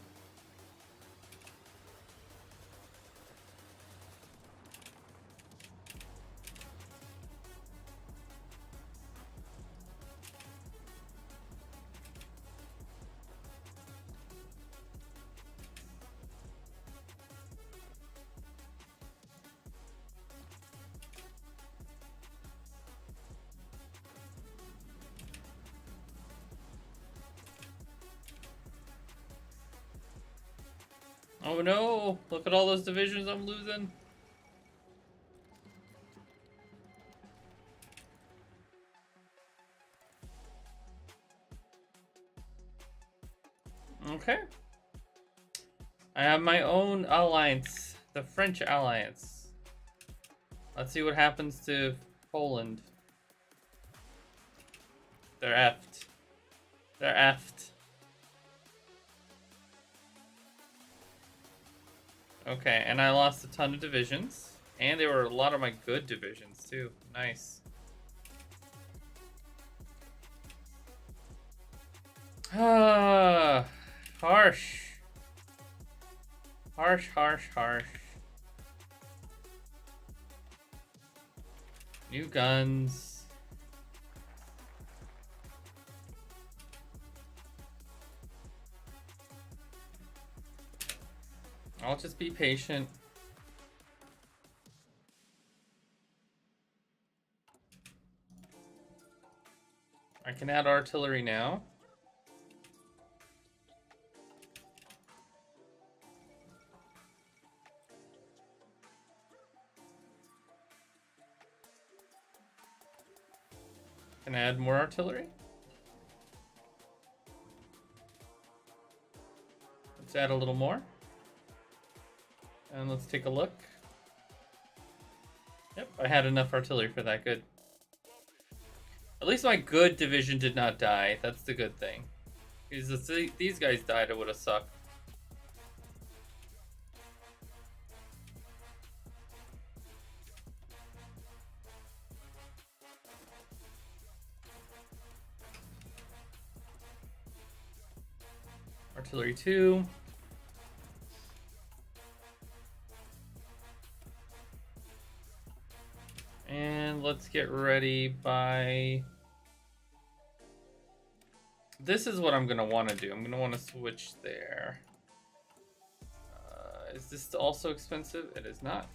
Speaker 1: Oh no, look at all those divisions I'm losing. Okay. I have my own alliance, the French alliance. Let's see what happens to Poland. They're effed. They're effed. Okay, and I lost a ton of divisions. And they were a lot of my good divisions, too. Nice. Ah, harsh. Harsh, harsh, harsh. New guns. I'll just be patient. I can add artillery now. Can I add more artillery? Let's add a little more. And let's take a look. Yep, I had enough artillery for that. Good. At least my good division did not die. That's the good thing. Because if these guys died, it would have sucked. Artillery 2. And let's get ready by... This is what I'm going to want to do. I'm going to want to switch there. Is this also expensive? It is not.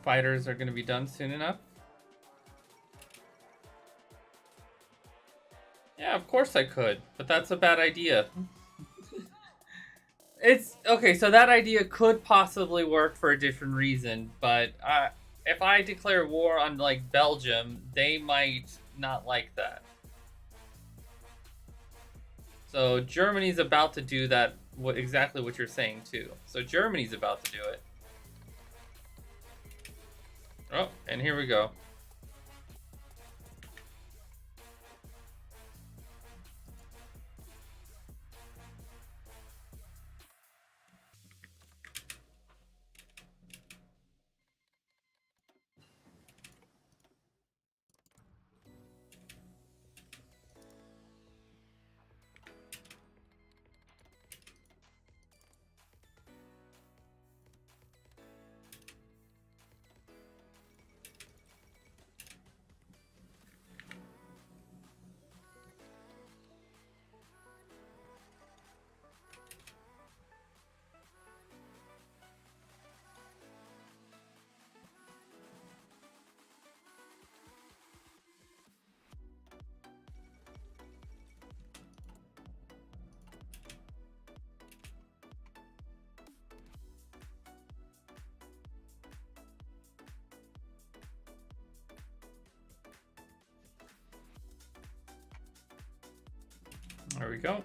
Speaker 1: Fighters are going to be done soon enough. Yeah, of course I could, but that's a bad idea. It's okay, so that idea could possibly work for a different reason, but if I declare war on like Belgium, they might not like that. So Germany's about to do that, exactly what you're saying too. So Germany's about to do it. And here we go. There we go.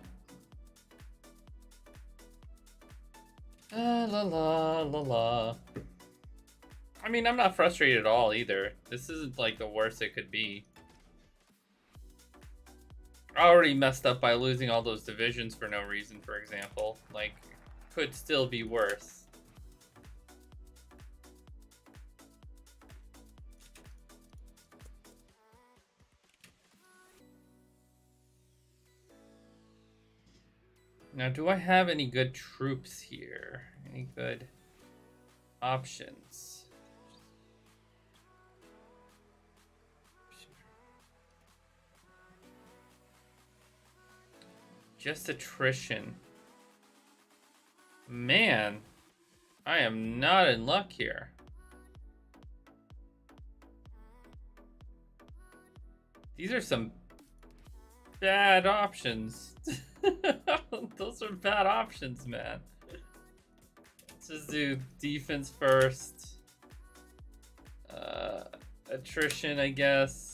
Speaker 1: La la la la. I mean, I'm not frustrated at all either. This isn't like the worst it could be. I already messed up by losing all those divisions for no reason, for example. Like, could still be worse. Now, do I have any good troops here? Any good options? Just attrition. Man, I am not in luck here. These are some bad options. Those are bad options, man. Let's just do defense first. Attrition, I guess.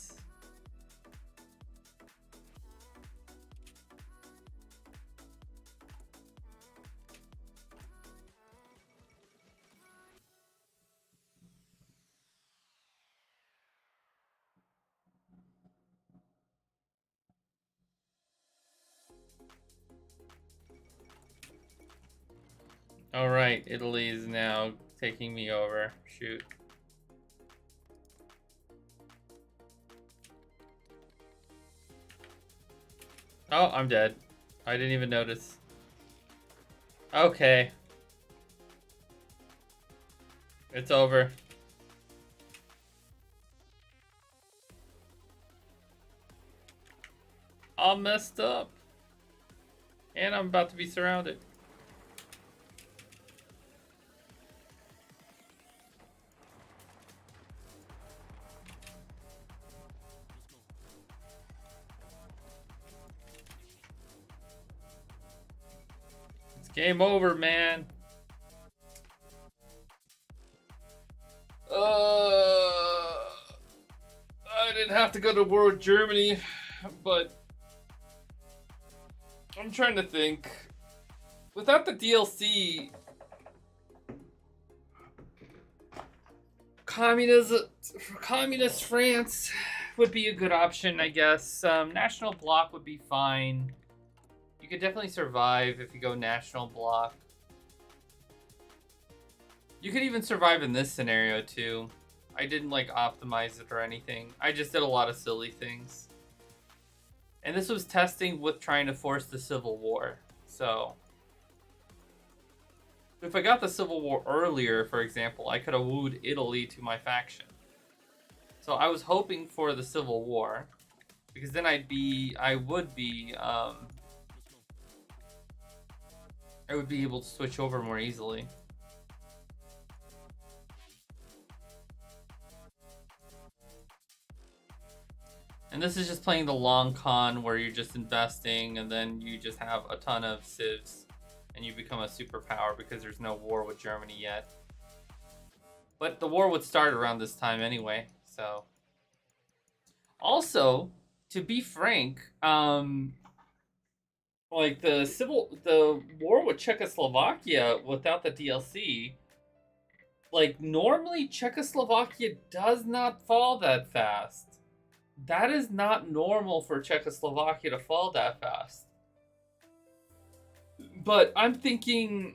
Speaker 1: All right, Italy is now taking me over. Shoot. Oh, I'm dead. I didn't even notice. Okay. It's over. All messed up. And I'm about to be surrounded. It's game over, man. I didn't have to go to war with Germany, but I'm trying to think. Without the DLC, communist France would be a good option, I guess. National bloc would be fine. You could definitely survive if you go national bloc. You could even survive in this scenario too. I didn't like optimize it or anything. I just did a lot of silly things. And this was testing with trying to force the Civil War. So if I got the Civil War earlier, for example, I could have wooed Italy to my faction. So I was hoping for the Civil War, because then I would be able to switch over more easily. And this is just playing the long con where you're just investing and then you just have a ton of civs and you become a superpower because there's no war with Germany yet. But the war would start around this time anyway, so. Also, to be frank, like the war with Czechoslovakia without the DLC Like, normally Czechoslovakia does not fall that fast. That is not normal for Czechoslovakia to fall that fast. But I'm thinking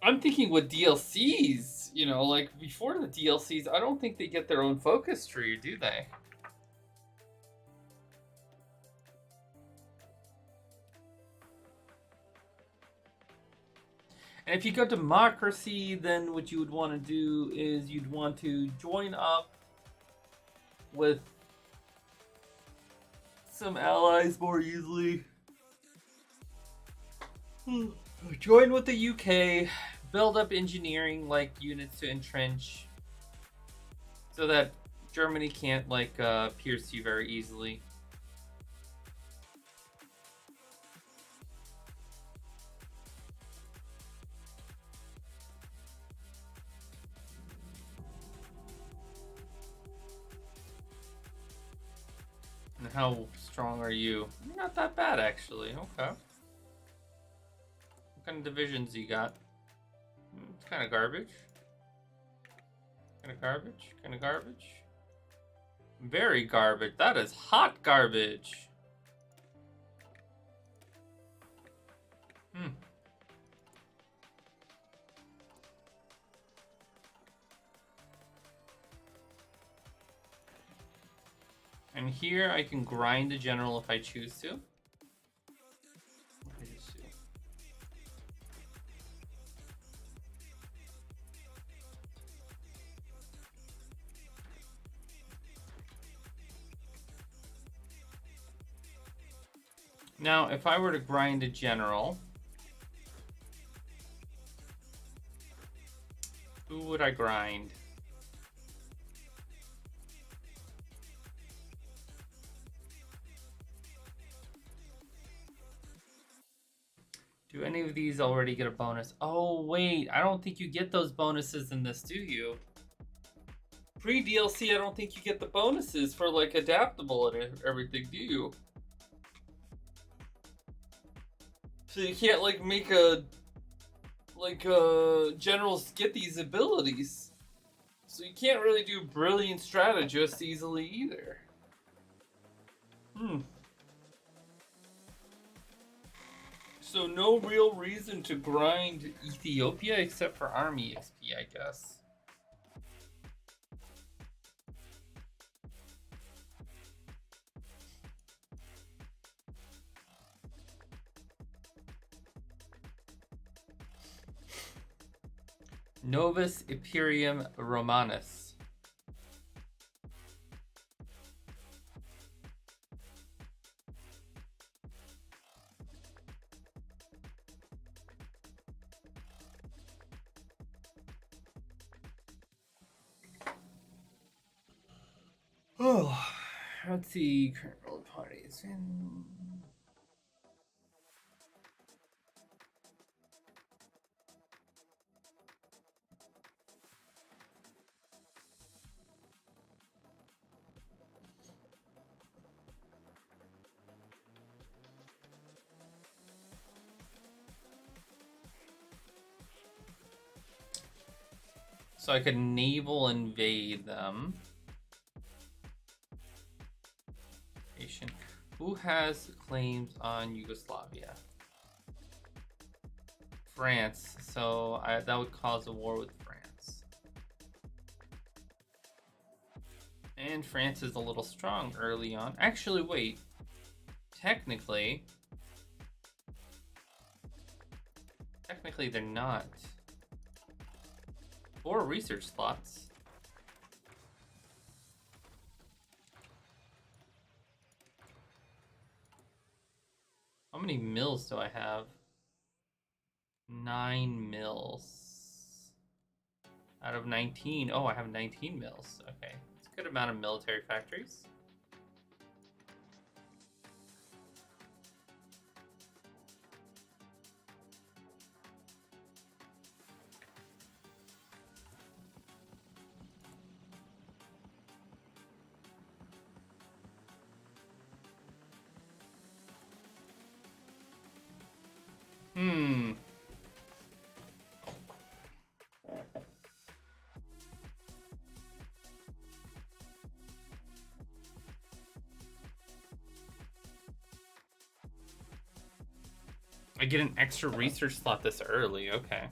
Speaker 1: with DLCs, you know, like before the DLCs, I don't think they get their own focus tree, do they? And if you go democracy, then what you would want to do is you'd want to join up with some allies more easily. Join with the UK, build up engineering like units to entrench so that Germany can't like pierce you very easily. And how strong are you? You're not that bad, actually. Okay. What kind of divisions you got? It's kind of garbage. Kind of garbage. Kind of garbage. Very garbage. That is hot garbage. And here I can grind a general if I choose to. Now, if I were to grind a general, who would I grind? Do any of these already get a bonus? Oh, wait. I don't think you get those bonuses in this, do you? Pre-DLC, I don't think you get the bonuses for, like, adaptable and everything, do you? So you can't, like, make generals get these abilities. So you can't really do brilliant strategists easily either. So no real reason to grind Ethiopia except for army XP, I guess. Novus Imperium Romanus. Oh, let's see. Current world parties. So I could naval invade them. Who has claims on Yugoslavia? France. So that would cause a war with France. And France is a little strong early on. Actually, wait. Technically, they're not. 4 research slots. How many mills do I have? 9 mills. Out of 19. Oh, I have 19 mills. Okay. It's a good amount of military factories. I get an extra research slot this early. Okay.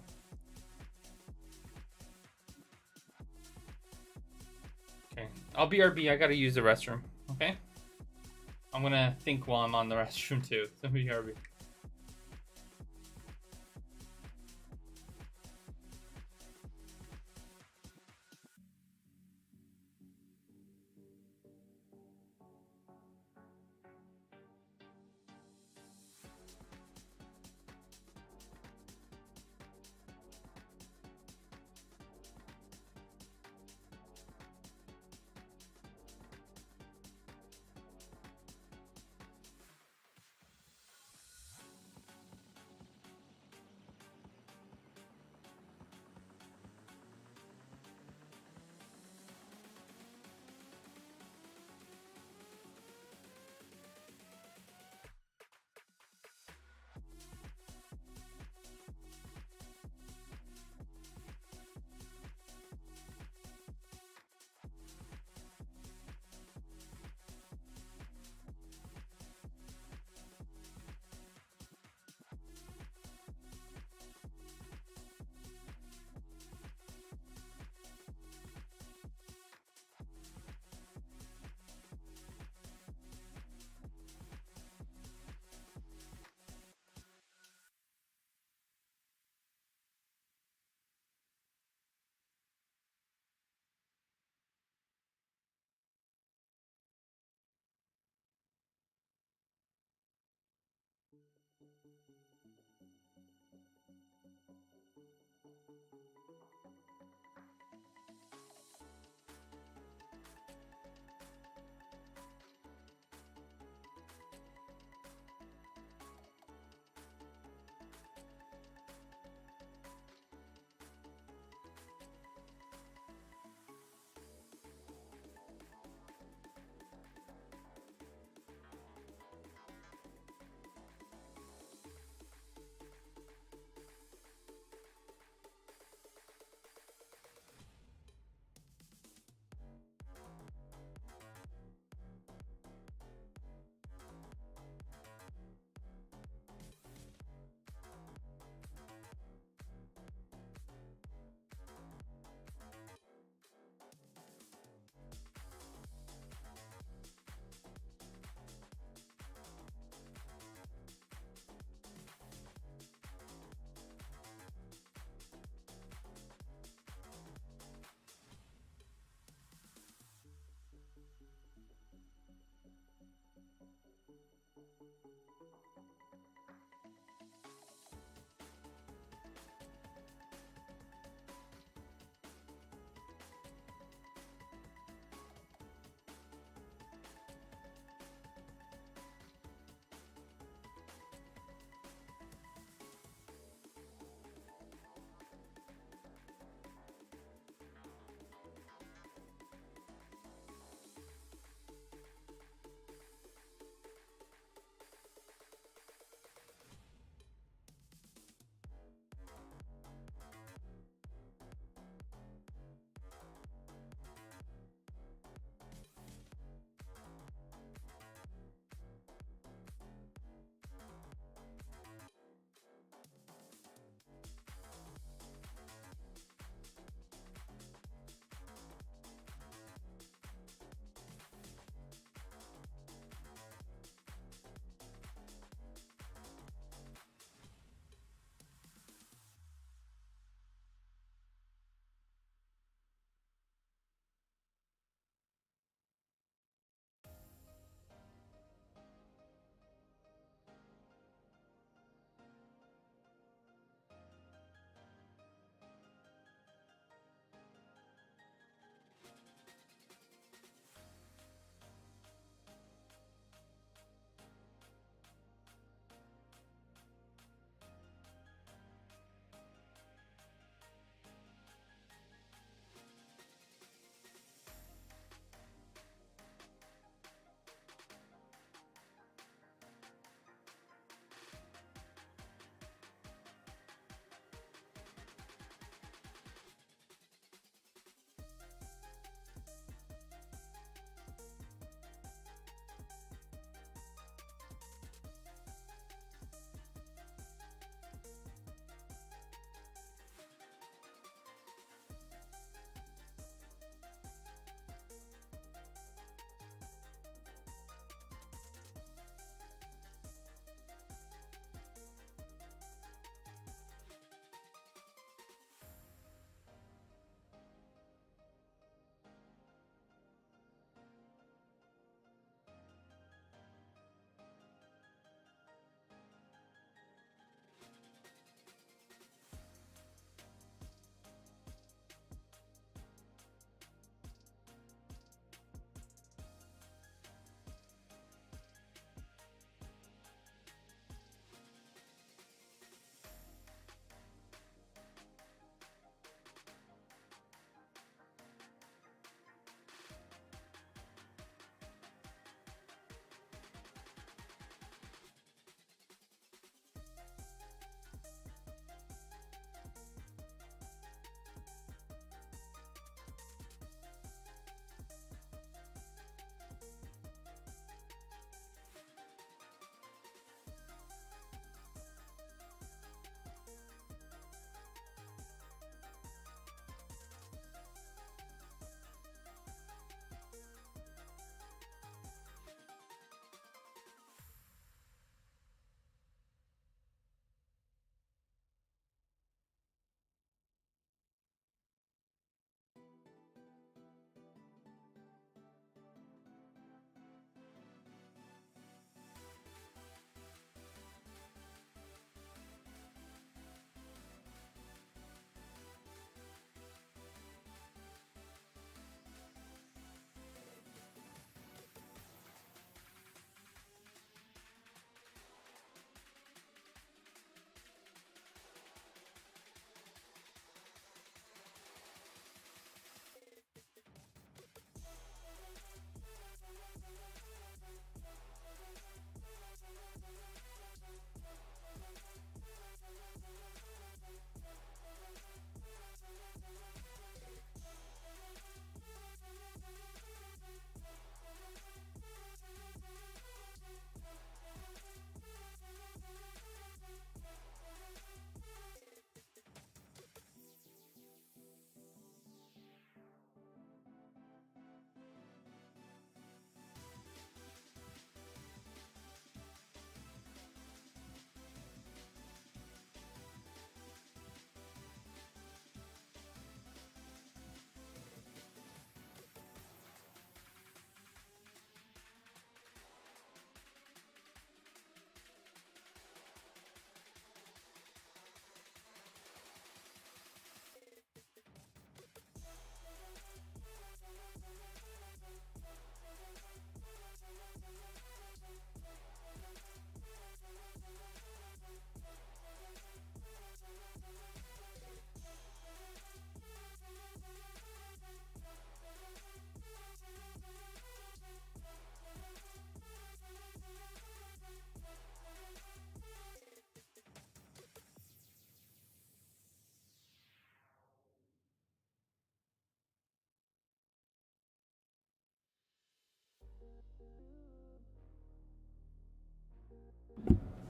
Speaker 1: Okay. I'll BRB. I gotta use the restroom. Okay. I'm gonna think while I'm on the restroom too. So BRB.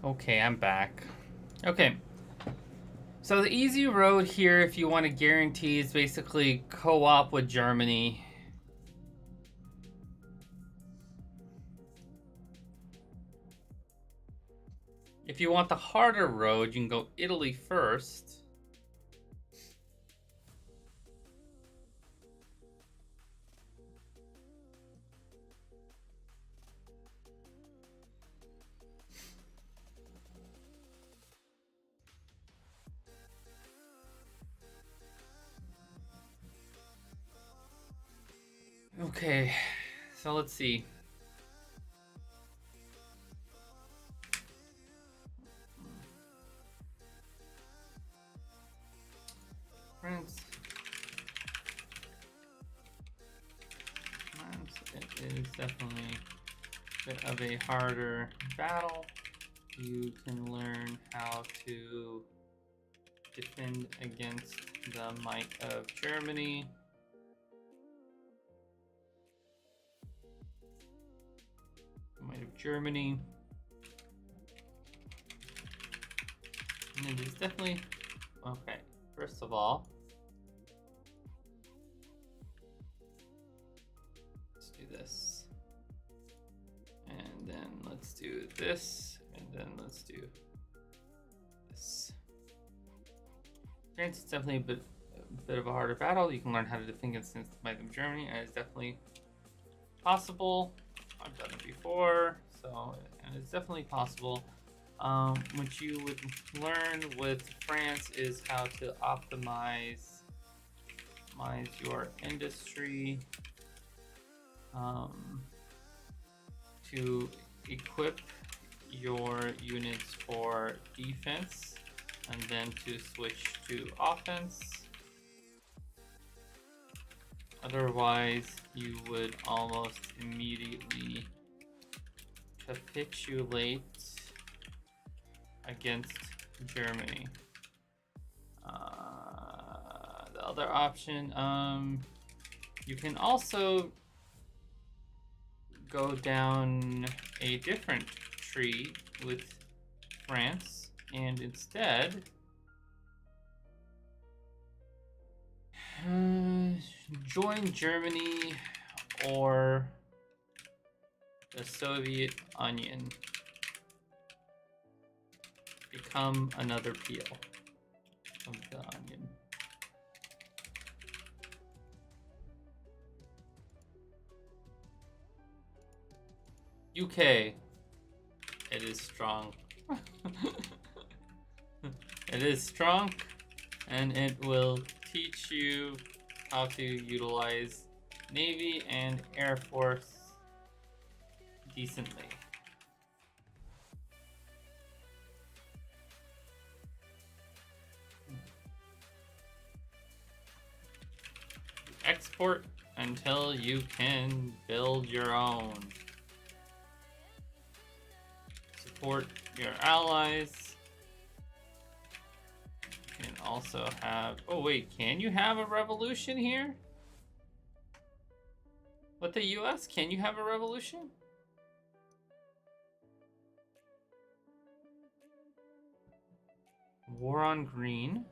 Speaker 1: Okay, I'm back. Okay. So the easy road here, if you want to guarantee, is basically co-op with Germany. If you want the harder road, you can go Italy first. Okay, so let's see. France. It is definitely a bit of a harder battle. You can learn how to defend against the might of Germany. The might of Germany. And it is definitely... Okay, first of all, let's do this. And then let's do this. And then let's do this. France is definitely a bit of a harder battle. You can learn how to defend against the might of Germany, and it's definitely possible. I've done it before, so and it's definitely possible. What you would learn with France is how to optimize your industry, to equip your units for defense, and then to switch to offense. Otherwise, you would almost immediately capitulate against Germany. The other option, you can also go down a different tree with France and instead join Germany or the Soviet Union. Become another peel of the onion. UK. It is strong. It is strong, and it will teach you how to utilize Navy and Air Force decently. Export until you can build your own. Support your allies. You can also have... Oh wait, can you have a revolution here? With the US, can you have a revolution? War on green.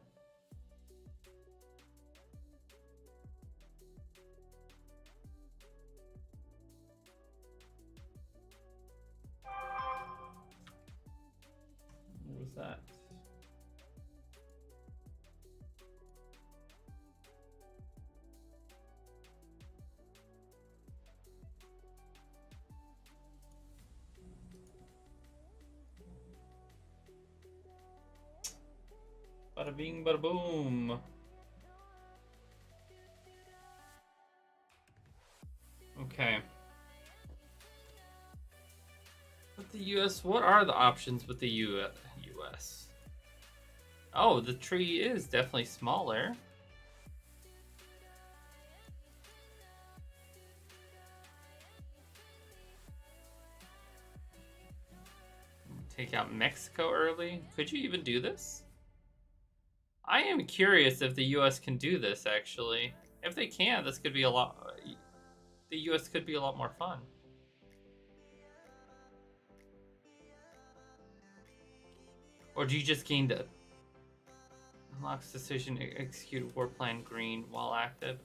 Speaker 1: What was that? Bada bing, bada boom. Okay. With the US, what are the options with the US? Oh, the tree is definitely smaller. Take out Mexico early. Could you even do this? I am curious if the US can do this, actually. If they can, this could be a lot... The US could be a lot more fun. Or do you just gain the unlocks decision execute war plan green while active?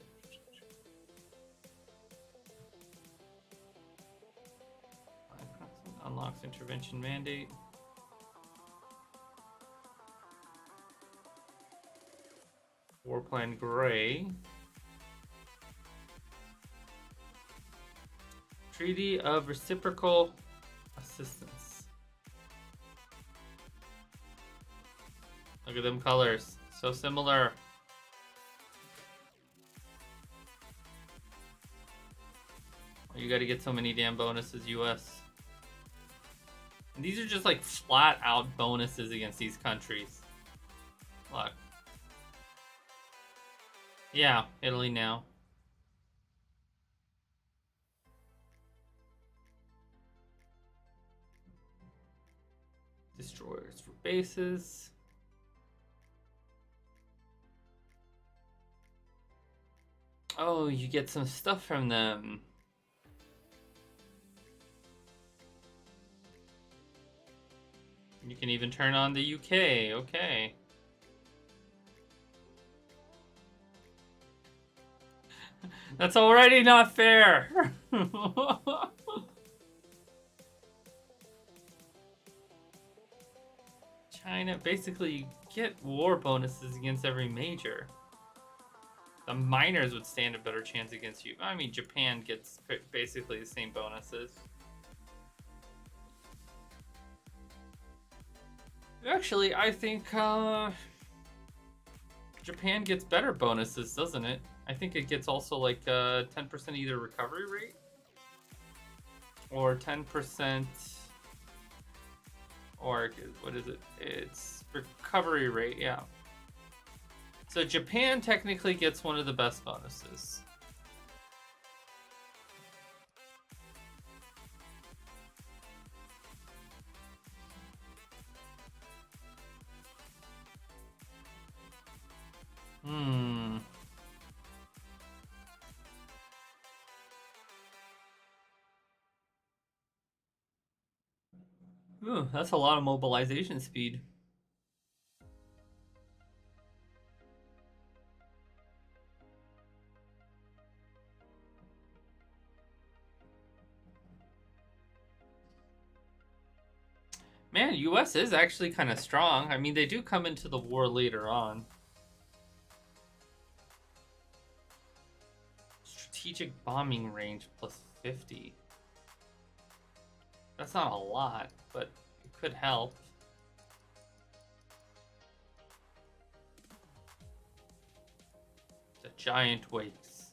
Speaker 1: Unlocks intervention mandate. War plan gray. Treaty of reciprocal assistance. Look at them colors. So similar. Oh, you gotta get so many damn bonuses, US. And these are just like flat out bonuses against these countries. Look. Yeah, Italy now. Destroyers for bases. Oh, you get some stuff from them. You can even turn on the UK. Okay. That's already not fair. China, basically, you get war bonuses against every major. The minors would stand a better chance against you. I mean, Japan gets basically the same bonuses. Actually, I think Japan gets better bonuses, doesn't it? I think it gets also like 10% either recovery rate or 10%, or what is it? It's recovery rate, yeah. So Japan technically gets one of the best bonuses. Ooh, that's a lot of mobilization speed. Man, US is actually kind of strong. I mean, they do come into the war later on. Strategic bombing range plus 50. That's not a lot, but it could help. The giant wakes.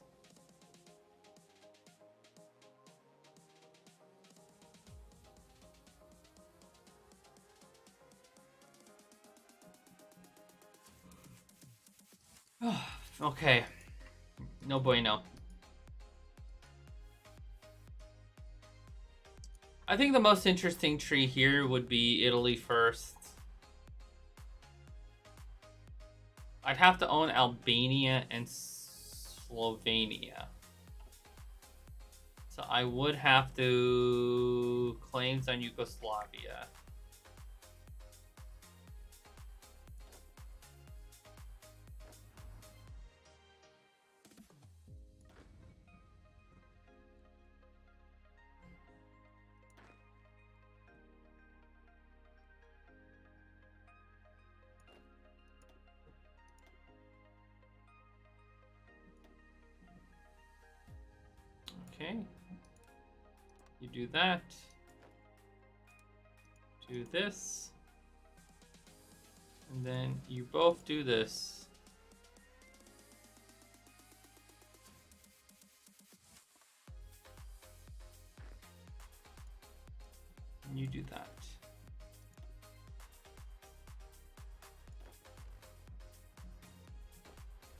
Speaker 1: Okay. No bueno. I think the most interesting tree here would be Italy first. I'd have to own Albania and Slovenia. So I would have to claims on Yugoslavia. Okay. You do that. Do this. And then you both do this. And you do that.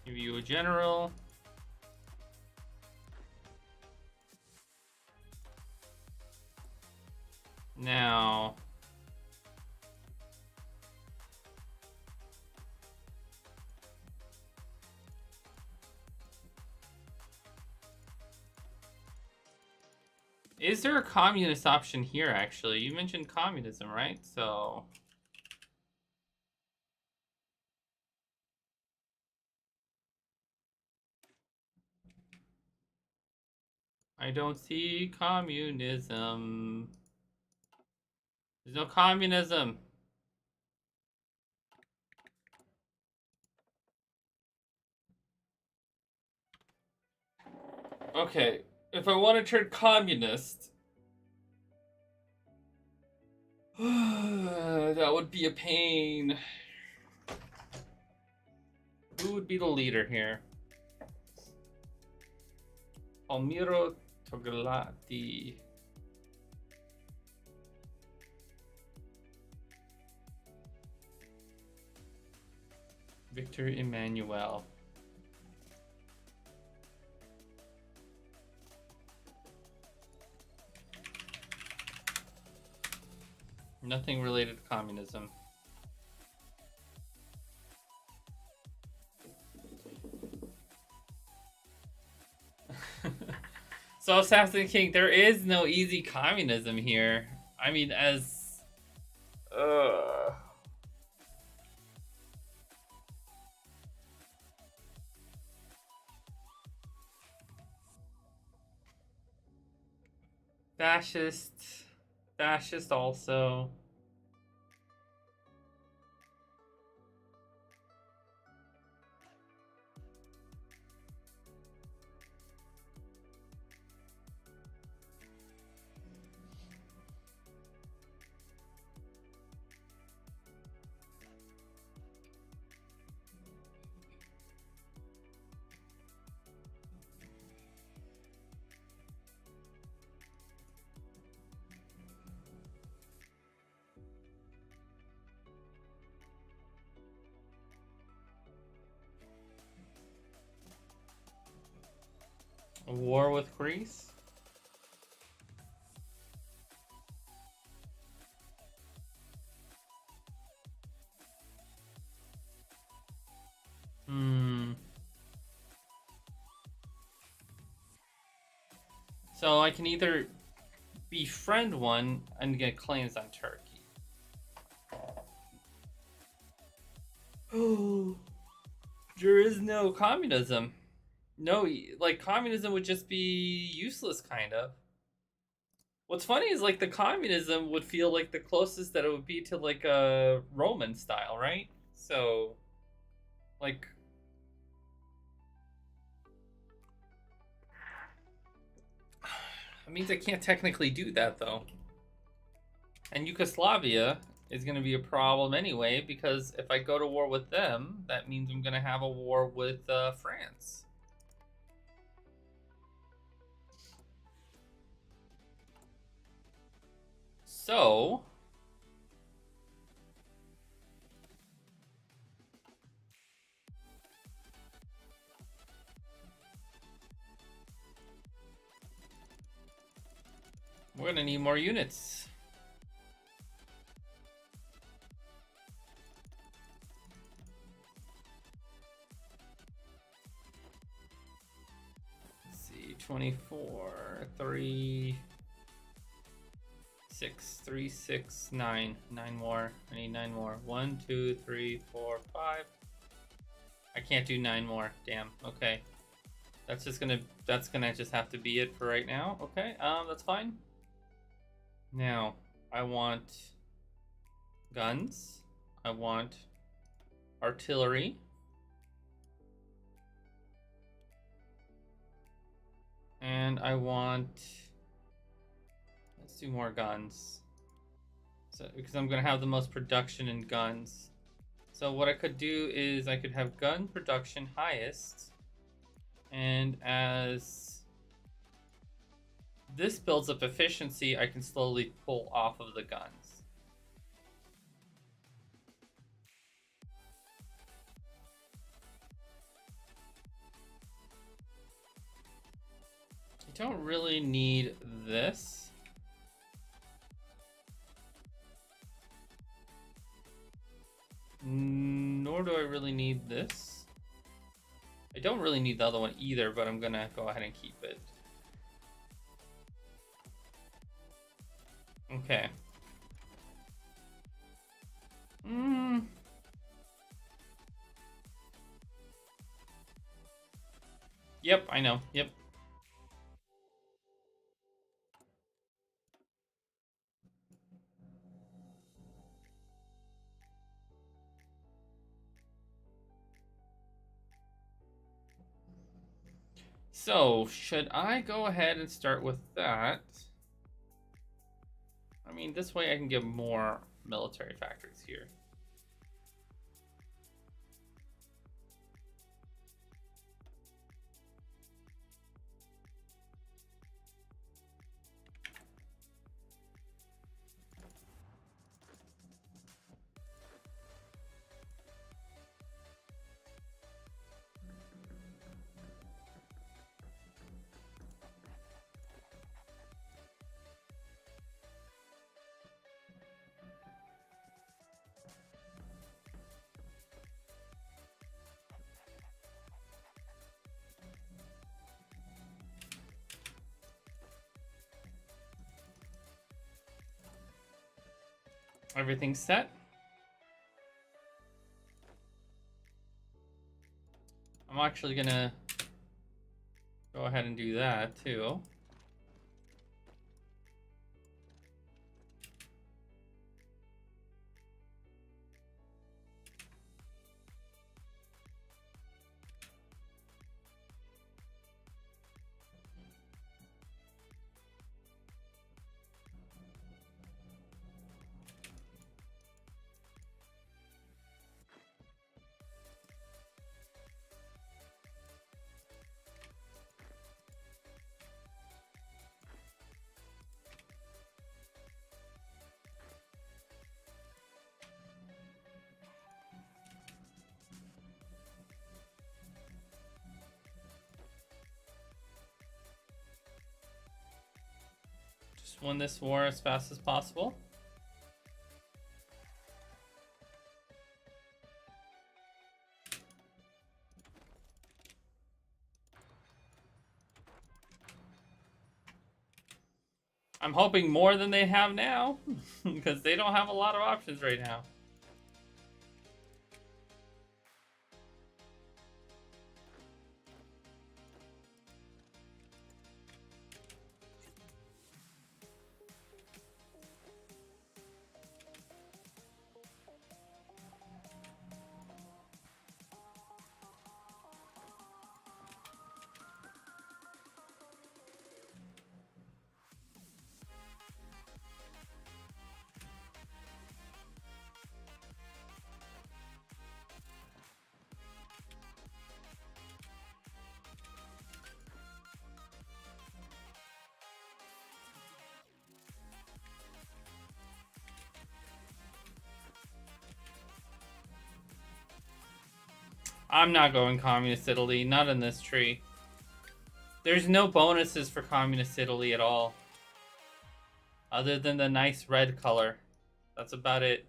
Speaker 1: Give you a general. Now, is there a communist option here, actually? You mentioned communism, right? So, I don't see communism. There's no communism. Okay, if I want to turn communist, that would be a pain. Who would be the leader here? Almiro Toglati. Victor Emmanuel. Nothing related to communism. So, Assassin King, there is no easy communism here. I mean, as... Fascist. Fascist also. A war with Greece? So I can either befriend one and get claims on Turkey. Oh, there is no communism. No, like communism would just be useless, kind of. What's funny is like the communism would feel like the closest that it would be to like a Roman style, right? So, like, it means I can't technically do that though. And Yugoslavia is going to be a problem anyway because if I go to war with them, that means I'm going to have a war with France. So, we're going to need more units. Let's see, 24, 3, 6, 3, 6, 9. 9 more. I need 9 more. 1, 2, 3, 4, 5. I can't do 9 more. Damn. Okay. That's gonna just have to be it for right now. Okay, that's fine. Now, I want guns. I want artillery. And I want... Let's do more guns. So, because I'm gonna have the most production in guns. So what I could do is I could have gun production highest. And as this builds up efficiency, I can slowly pull off of the guns. I don't really need this. Nor do I really need this. I don't really need the other one either, but I'm gonna go ahead and keep it. Okay. Yep, I know. Yep. So, should I go ahead and start with that? I mean, this way I can get more military factories here. Everything's set. I'm actually gonna go ahead and do that too. Just win this war as fast as possible. I'm hoping more than they have now, because they don't have a lot of options right now. I'm not going Communist Italy, not in this tree. There's no bonuses for Communist Italy at all. Other than the nice red color. That's about it.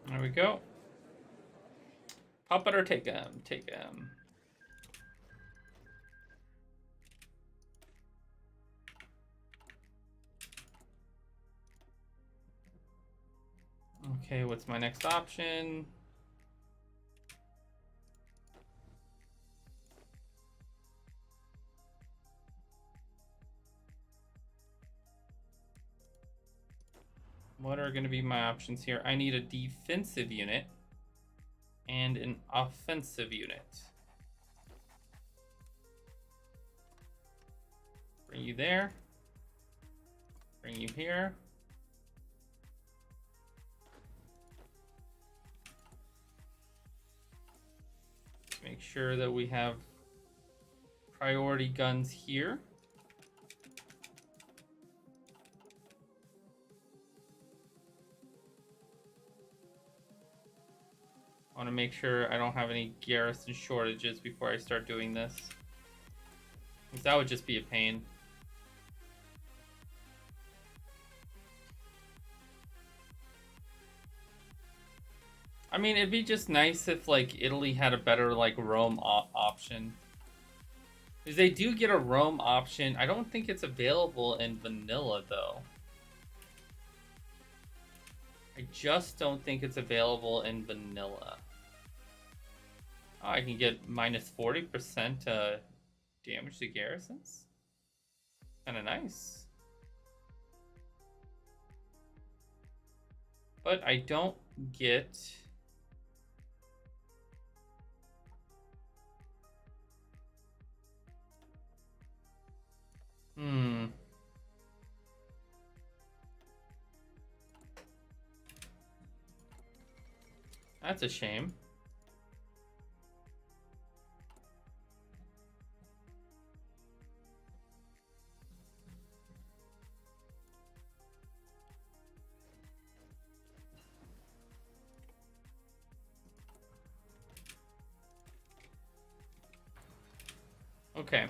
Speaker 1: There we go. Pop it or take him. Take him. Okay, what's my next option? What are going to be my options here? I need a defensive unit and an offensive unit. Bring you there. Bring you here. Make sure that we have priority guns here. I want to make sure I don't have any garrison shortages before I start doing this, because that would just be a pain. I mean, it'd be just nice if, like, Italy had a better, like, Rome option. Because they do get a Rome option. I don't think it's available in vanilla, though. I just don't think it's available in vanilla. Oh, I can get minus 40% damage to garrisons. Kind of nice. But I don't get... That's a shame. Okay.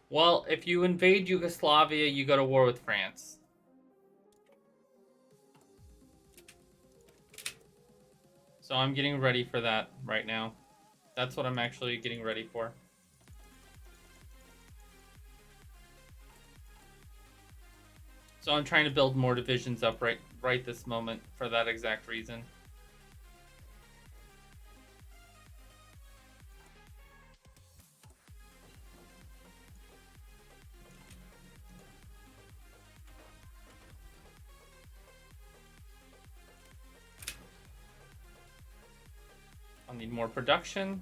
Speaker 1: Well, if you invade Yugoslavia, you go to war with France. So I'm getting ready for that right now. That's what I'm actually getting ready for. So I'm trying to build more divisions up right this moment for that exact reason. I'll need more production.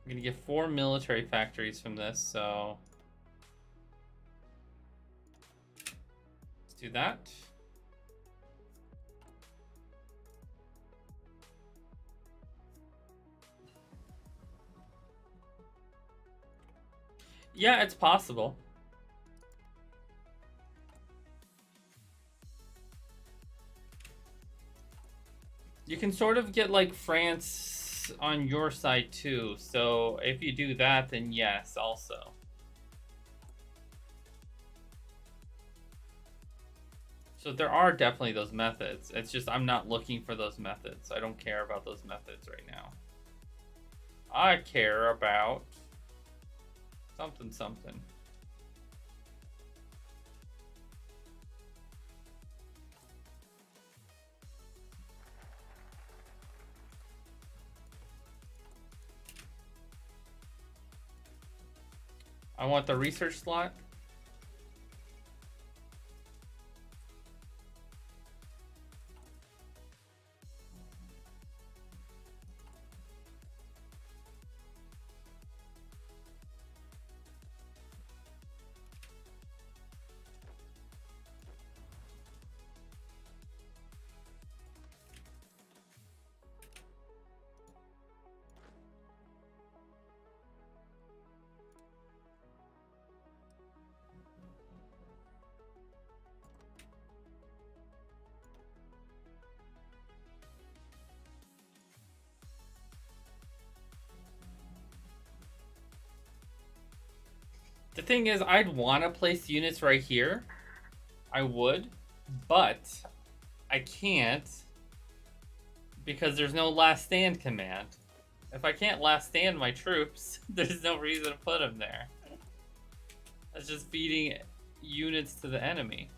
Speaker 1: I'm gonna get 4 military factories from this, so let's do that. Yeah, it's possible. You can sort of get like France on your side too, so if you do that, then yes, also. So there are definitely those methods. It's just I'm not looking for those methods. I don't care about those methods right now. I care about something something. I want the research slot. The thing is, I'd want to place units right here. I would, but I can't because there's no last stand command. If I can't last stand my troops, there's no reason to put them there. That's just feeding units to the enemy.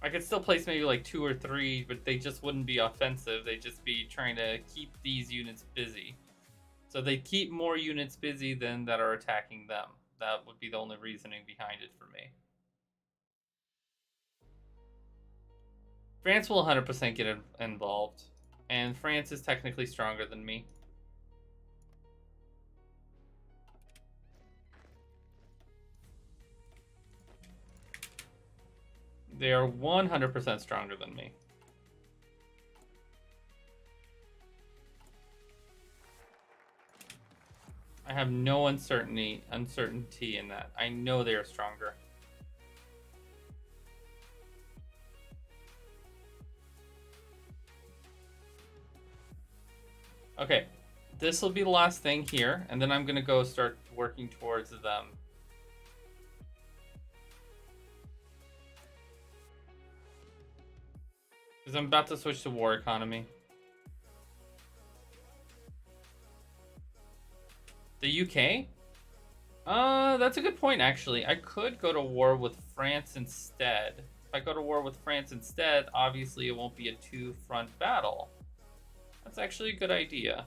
Speaker 1: I could still place maybe like 2 or 3, but they just wouldn't be offensive. They'd just be trying to keep these units busy. So they keep more units busy than that are attacking them. That would be the only reasoning behind it for me. France will 100% get involved, and France is technically stronger than me. They are 100% stronger than me. I have no uncertainty in that. I know they are stronger. Okay, this will be the last thing here, and then I'm gonna go start working towards them. Because I'm about to switch to war economy. The UK? That's a good point, actually. I could go to war with France instead. If I go to war with France instead, obviously it won't be a two-front battle. That's actually a good idea.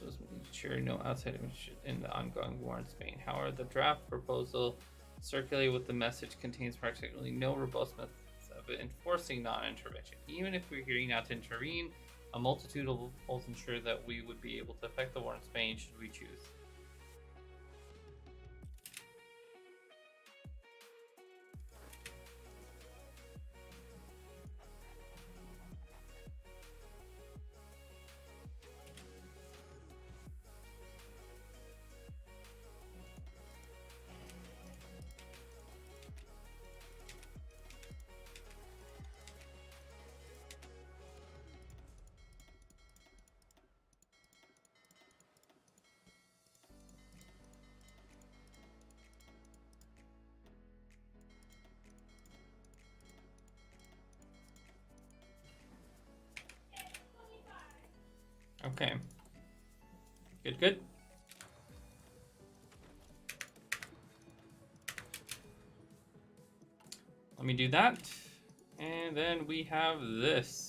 Speaker 1: Was sure no outside in the ongoing war in Spain. However, the draft proposal circulated with the message contains practically no robust methods of enforcing non-intervention. Even if we agree not to intervene, a multitude of loopholes ensure that we would be able to affect the war in Spain should we choose. Okay. Good, good. Let me do that. And then we have this.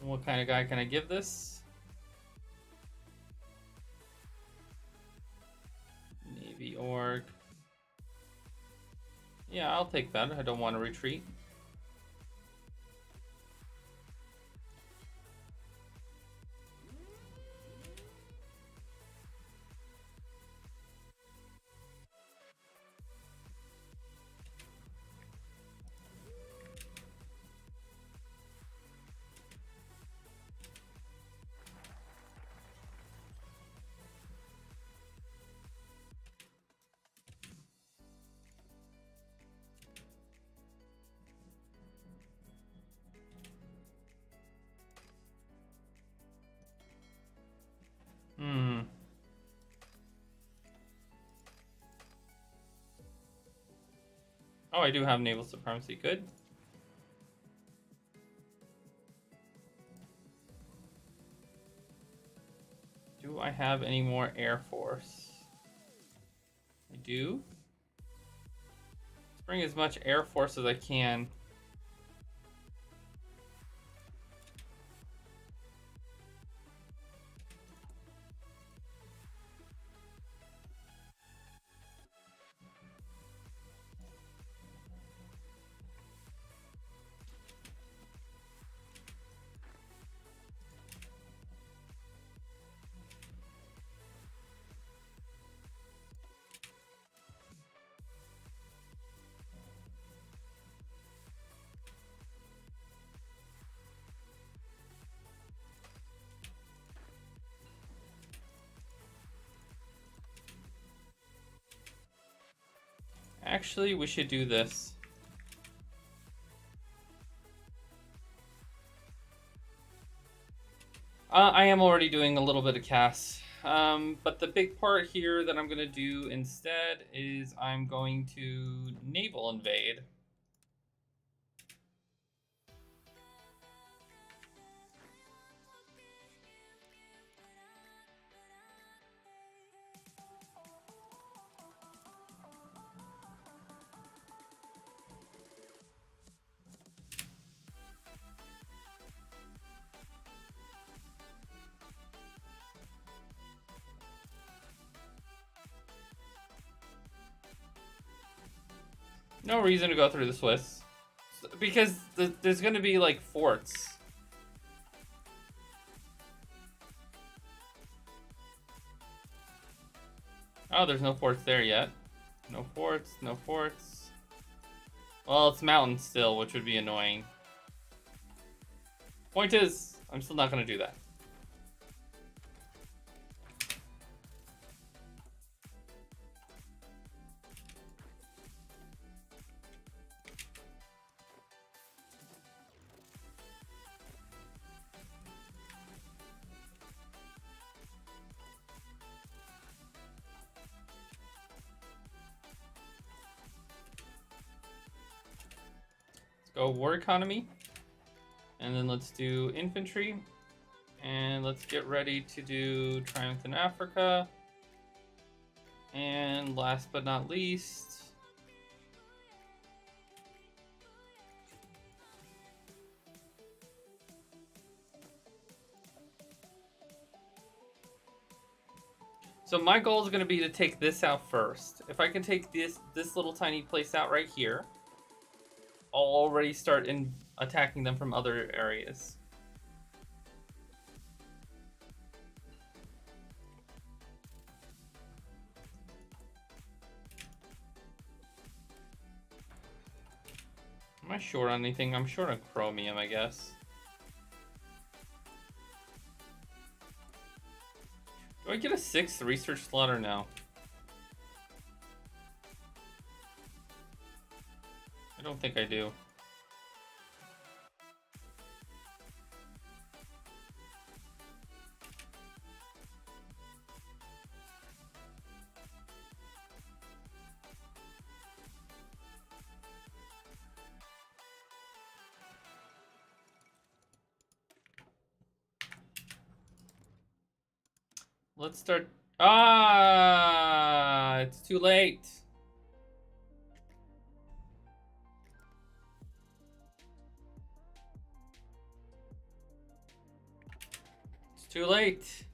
Speaker 1: What kind of guy can I give this? Navy org. Yeah, I'll take that. I don't want to retreat. Oh, I do have naval supremacy. Good. Do I have any more Air Force? I do. Let's bring as much Air Force as I can. Actually, we should do this. I am already doing a little bit of cast. But the big part here that I'm going to do instead is I'm going to naval invade. No reason to go through the Swiss. Because there's going to be, like, forts. Oh, there's no forts there yet. No forts, no forts. Well, it's mountains still, which would be annoying. Point is, I'm still not going to do that. Go war economy, and then let's do infantry, and let's get ready to do triumph in Africa, and last but not least, so my goal is going to be to take this out first. If I can take this little tiny place out right here, I'll already start attacking them from other areas. Am I short on anything? I'm short on chromium, I guess. Do I get a 6th research slot or no? I don't think I do. Let's start. Ah, it's too late. It's too late.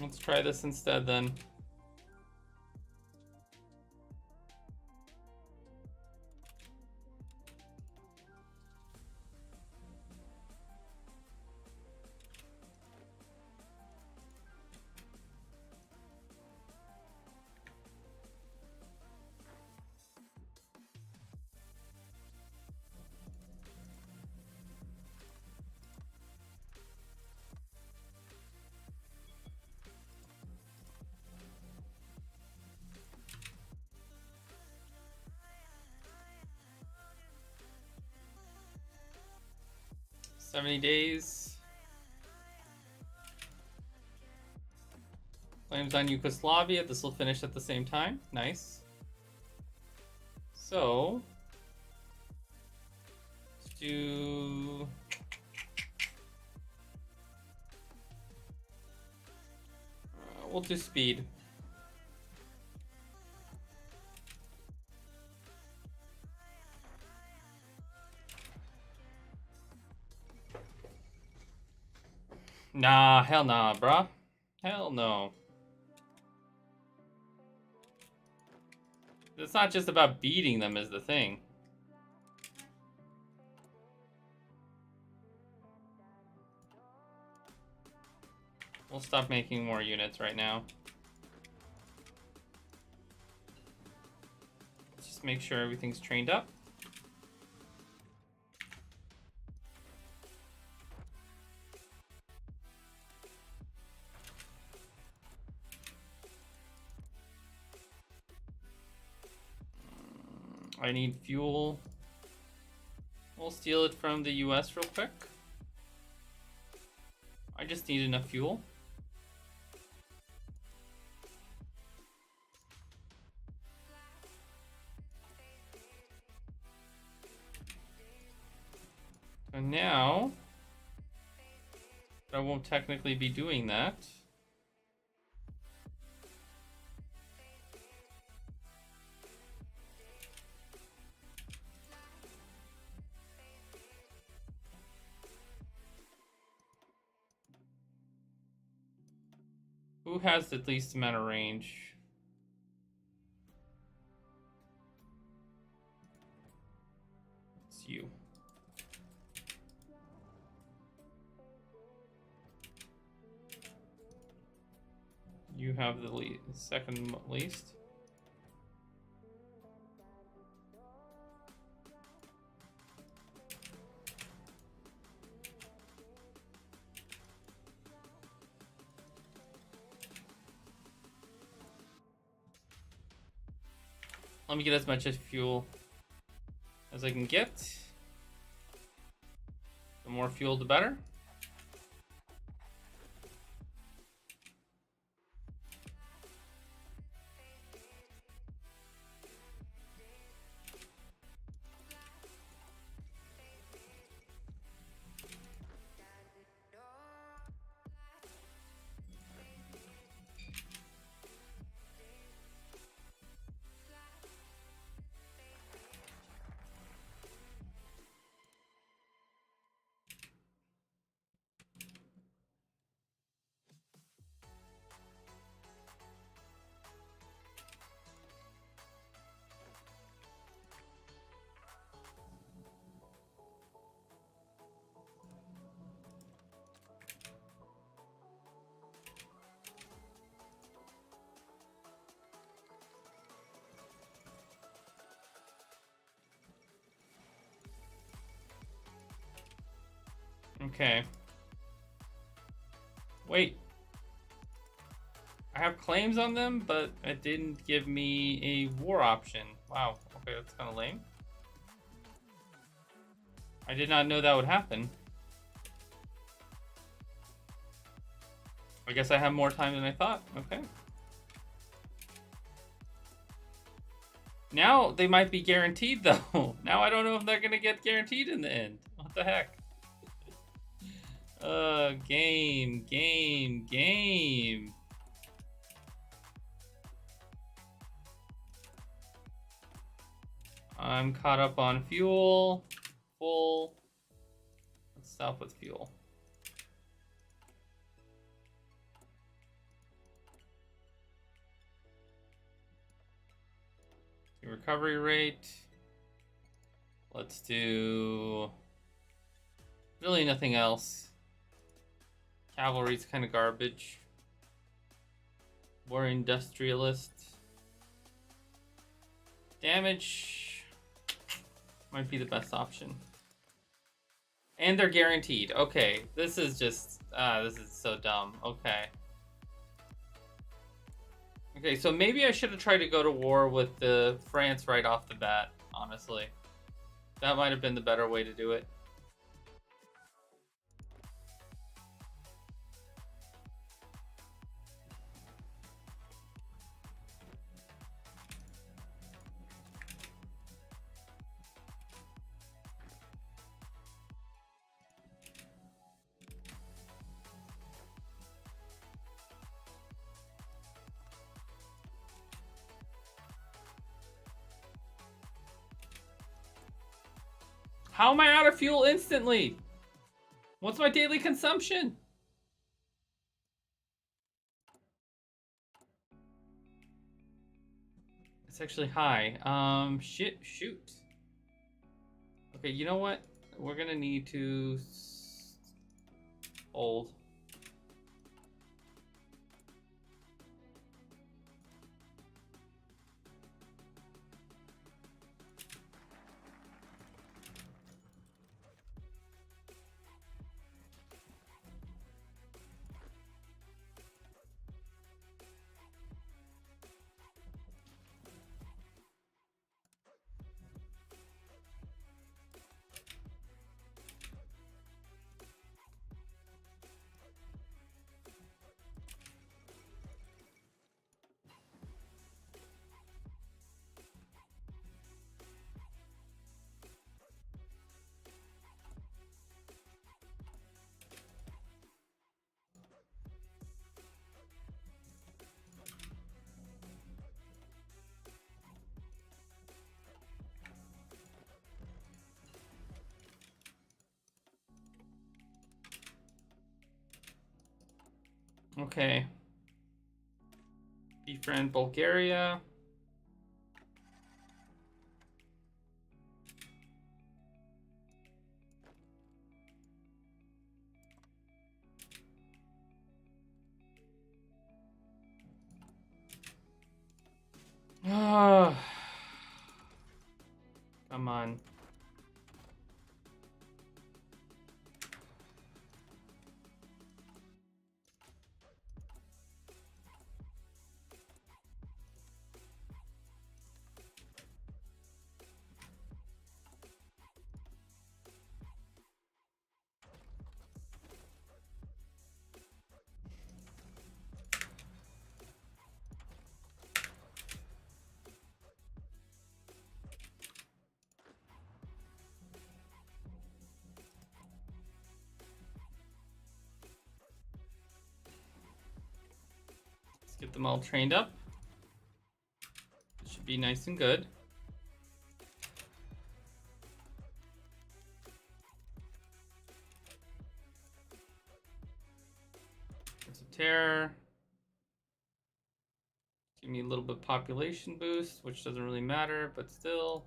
Speaker 1: Let's try this instead then. 70 days. Claims on Yugoslavia. This will finish at the same time. Nice. So, let's do... we'll do speed. Nah, hell nah, bruh. Hell no. It's not just about beating them is the thing. We'll stop making more units right now. Let's just make sure everything's trained up. I need fuel. We'll steal it from the US real quick. I just need enough fuel. So now, I won't technically be doing that. Who has the least amount of range? It's you. You have the second least. Let me get as much as fuel as I can get. The more fuel, the better. Okay. Wait. I have claims on them, but it didn't give me a war option. Wow. Okay, that's kind of lame. I did not know that would happen. I guess I have more time than I thought. Okay. Now they might be guaranteed, though. Now I don't know if they're going to get guaranteed in the end. What the heck? Game. I'm caught up on fuel. Full. Let's stop with fuel. The recovery rate. Let's do really nothing else. Cavalry's kind of garbage. War industrialist. Damage might be the best option. And they're guaranteed. Okay, this is just this is so dumb. Okay. Okay, so maybe I should have tried to go to war with the France right off the bat, honestly. That might have been the better way to do it. How am I out of fuel instantly? What's my daily consumption? It's actually high. Shoot. Okay, you know what? We're gonna need to hold. Okay. Befriend Bulgaria. Ah, come on. Let's get them all trained up. It should be nice and good. It's a terror. Give me a little bit population boost, which doesn't really matter, but still.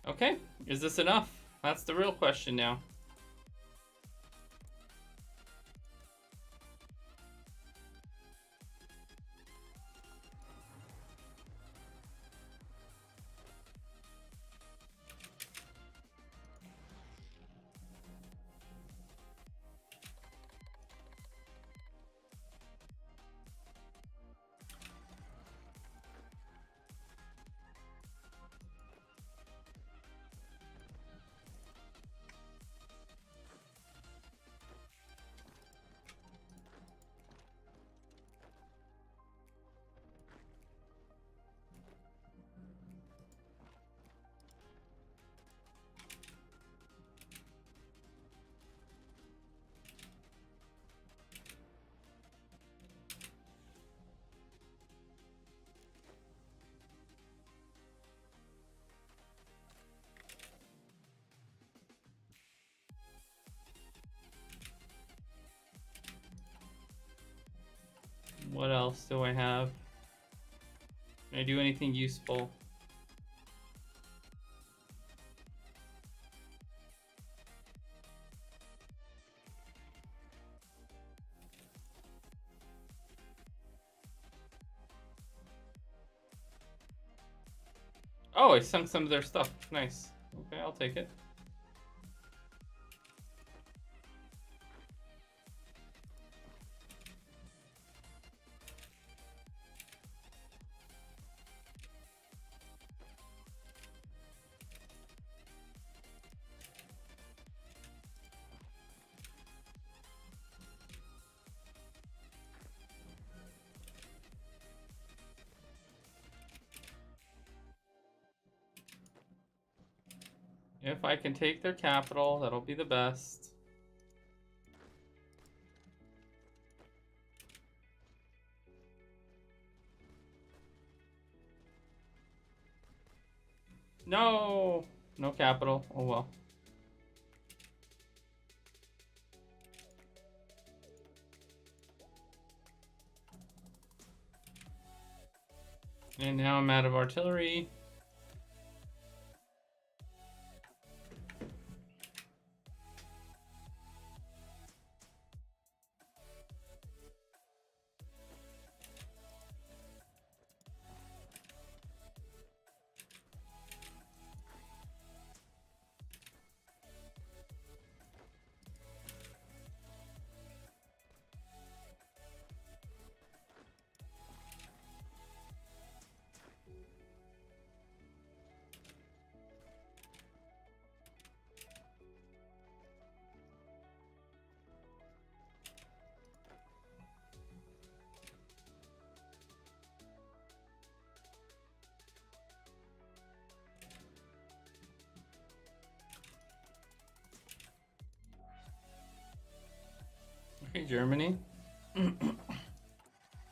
Speaker 1: Okay, is this enough? That's the real question now. What else do I have? Can I do anything useful? Oh, I sunk some of their stuff. Nice. Okay, I'll take it. If I can take their capital, that'll be the best. No! No capital. Oh well. And now I'm out of artillery. Okay, Germany.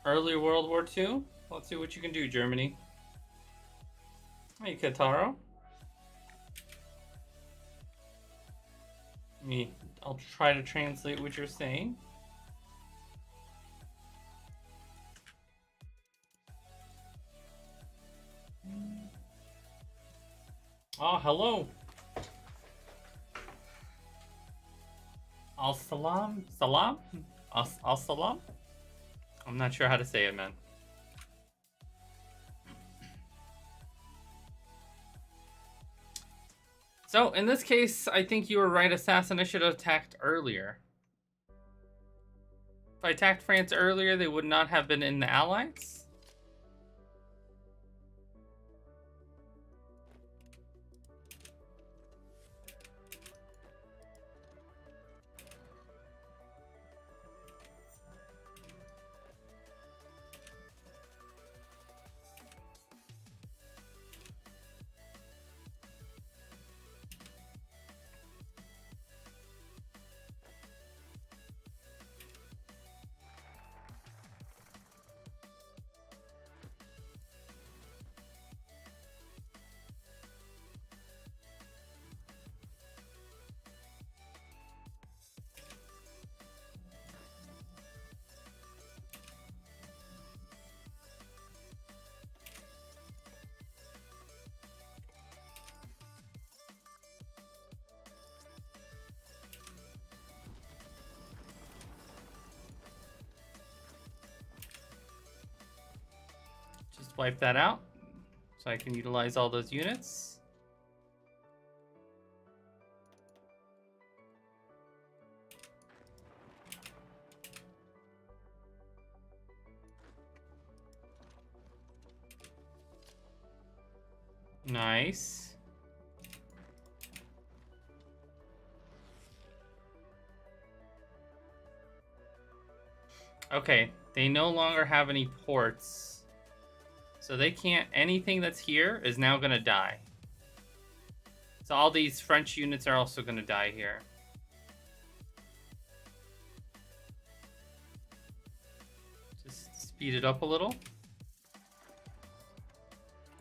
Speaker 1: Early World War II. Let's see what you can do, Germany. Hey, Kataro. I'll try to translate what you're saying. Oh, hello. Al-Salam? Salam? Al-Salam? I'm not sure how to say it, man. So, in this case, I think you were right, Assassin. I should have attacked earlier. If I attacked France earlier, they would not have been in the Allies. Just wipe that out so I can utilize all those units. Nice. Okay, they no longer have any ports. So they can't, anything that's here is now gonna die. So all these French units are also gonna die here. Just speed it up a little.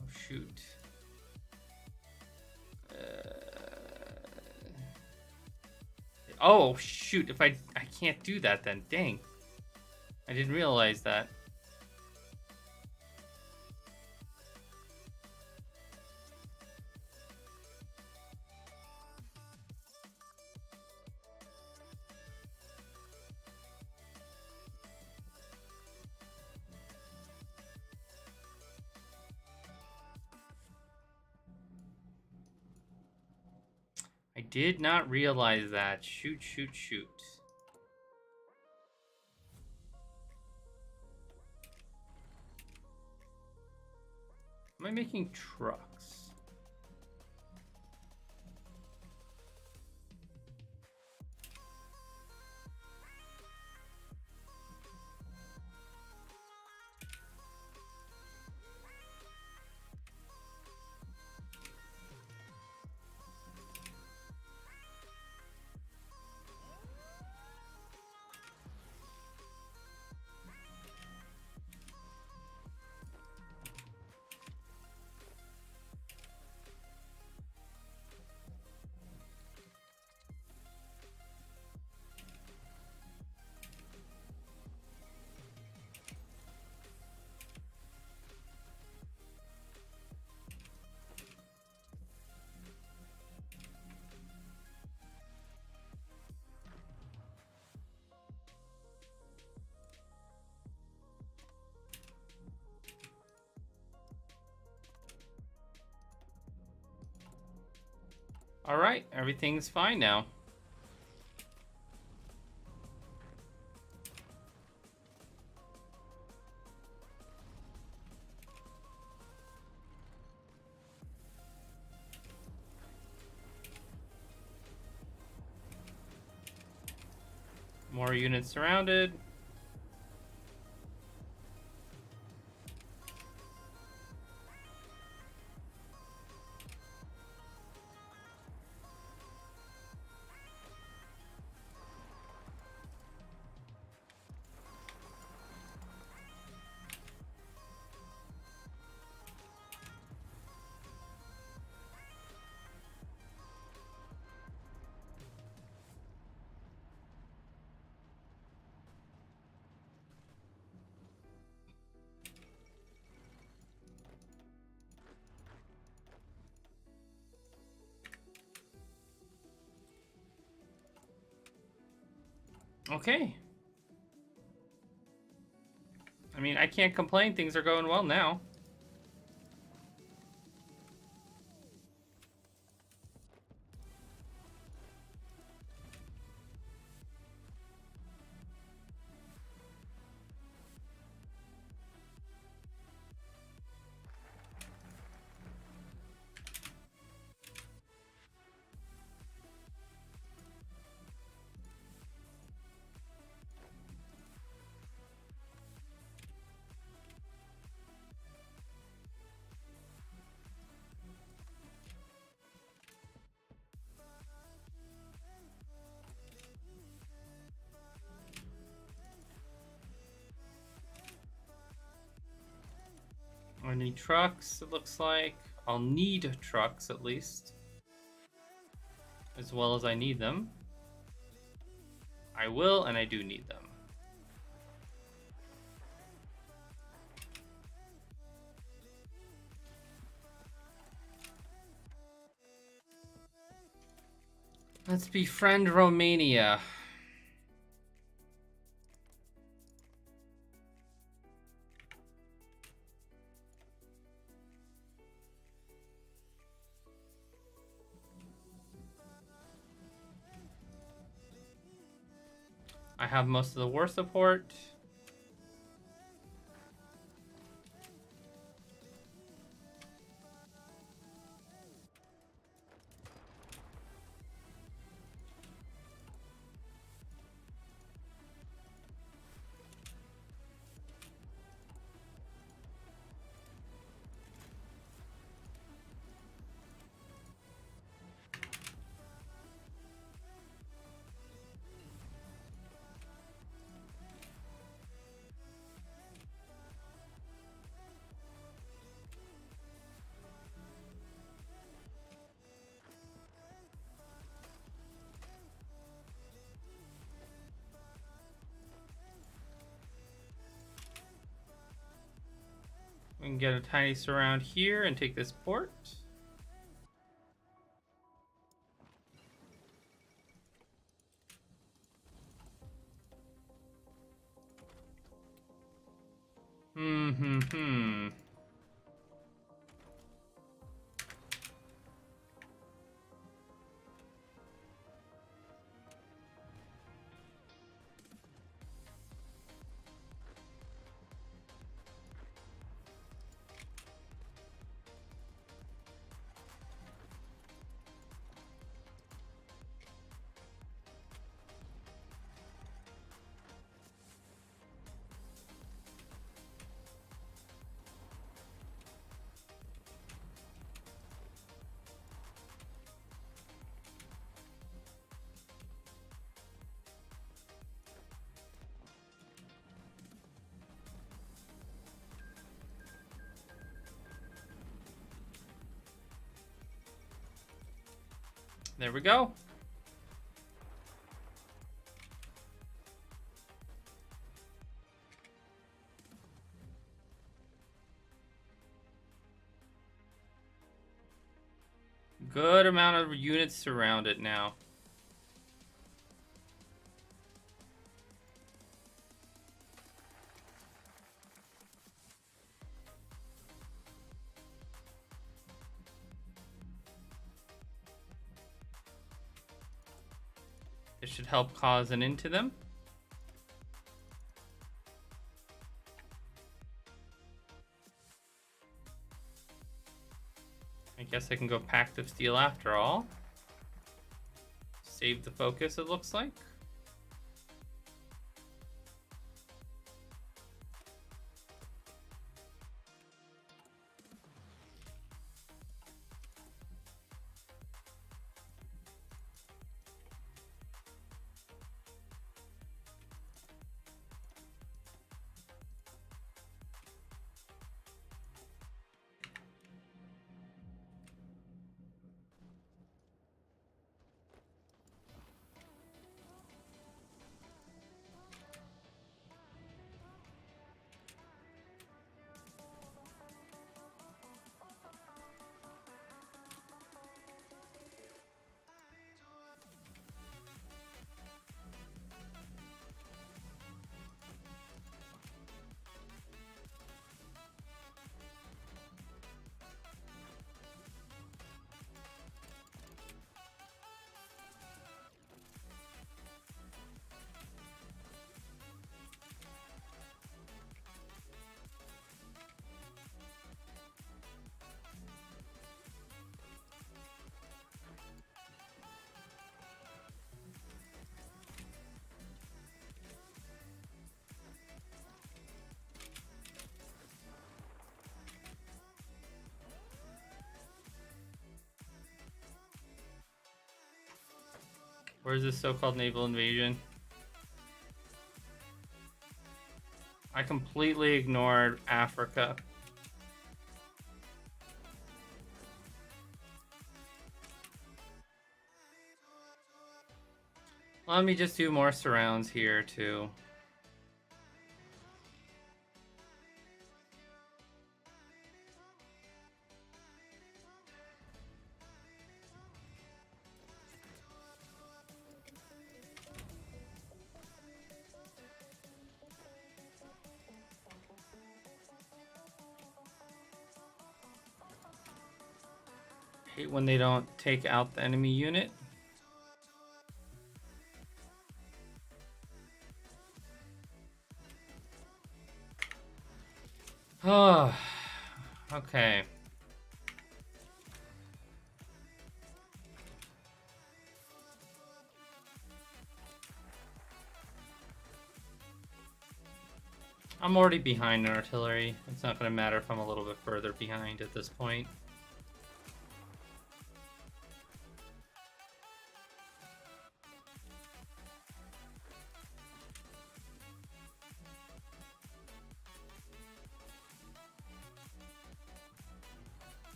Speaker 1: Oh, shoot. Oh, shoot, if I can't do that then, dang. I didn't realize that. I did not realize that. Shoot, shoot, shoot. Am I making trucks? Alright, everything's fine now. More units surrounded. Okay. I mean, I can't complain. Things are going well now. I need trucks, it looks like. I'll need trucks, at least. As well as I need them. I will, and I do need them. Let's befriend Romania. I have most of the war support. We can get a tiny surround here and take this port. Hmm. There we go. Good amount of units surround it now. This should help cause an end to them. I guess I can go Pact of Steel after all. Save the focus, it looks like. Where's this so-called naval invasion? I completely ignored Africa. Let me just do more surrounds here too. Hate when they don't take out the enemy unit. Oh, okay. I'm already behind in artillery. It's not going to matter if I'm a little bit further behind at this point.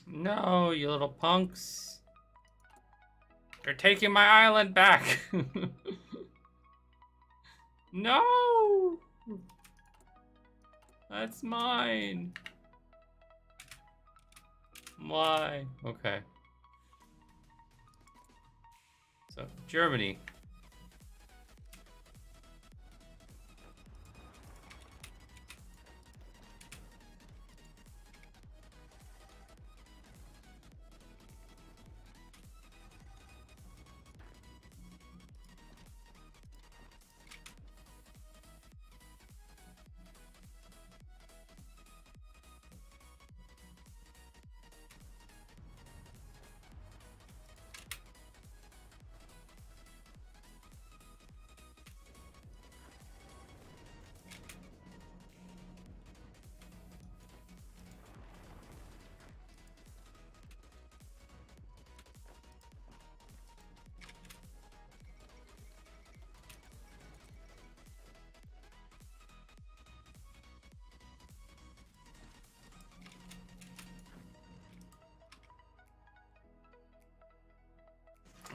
Speaker 1: No, you little punks. You're taking my island back. No! That's mine. Why? Okay. So, Germany.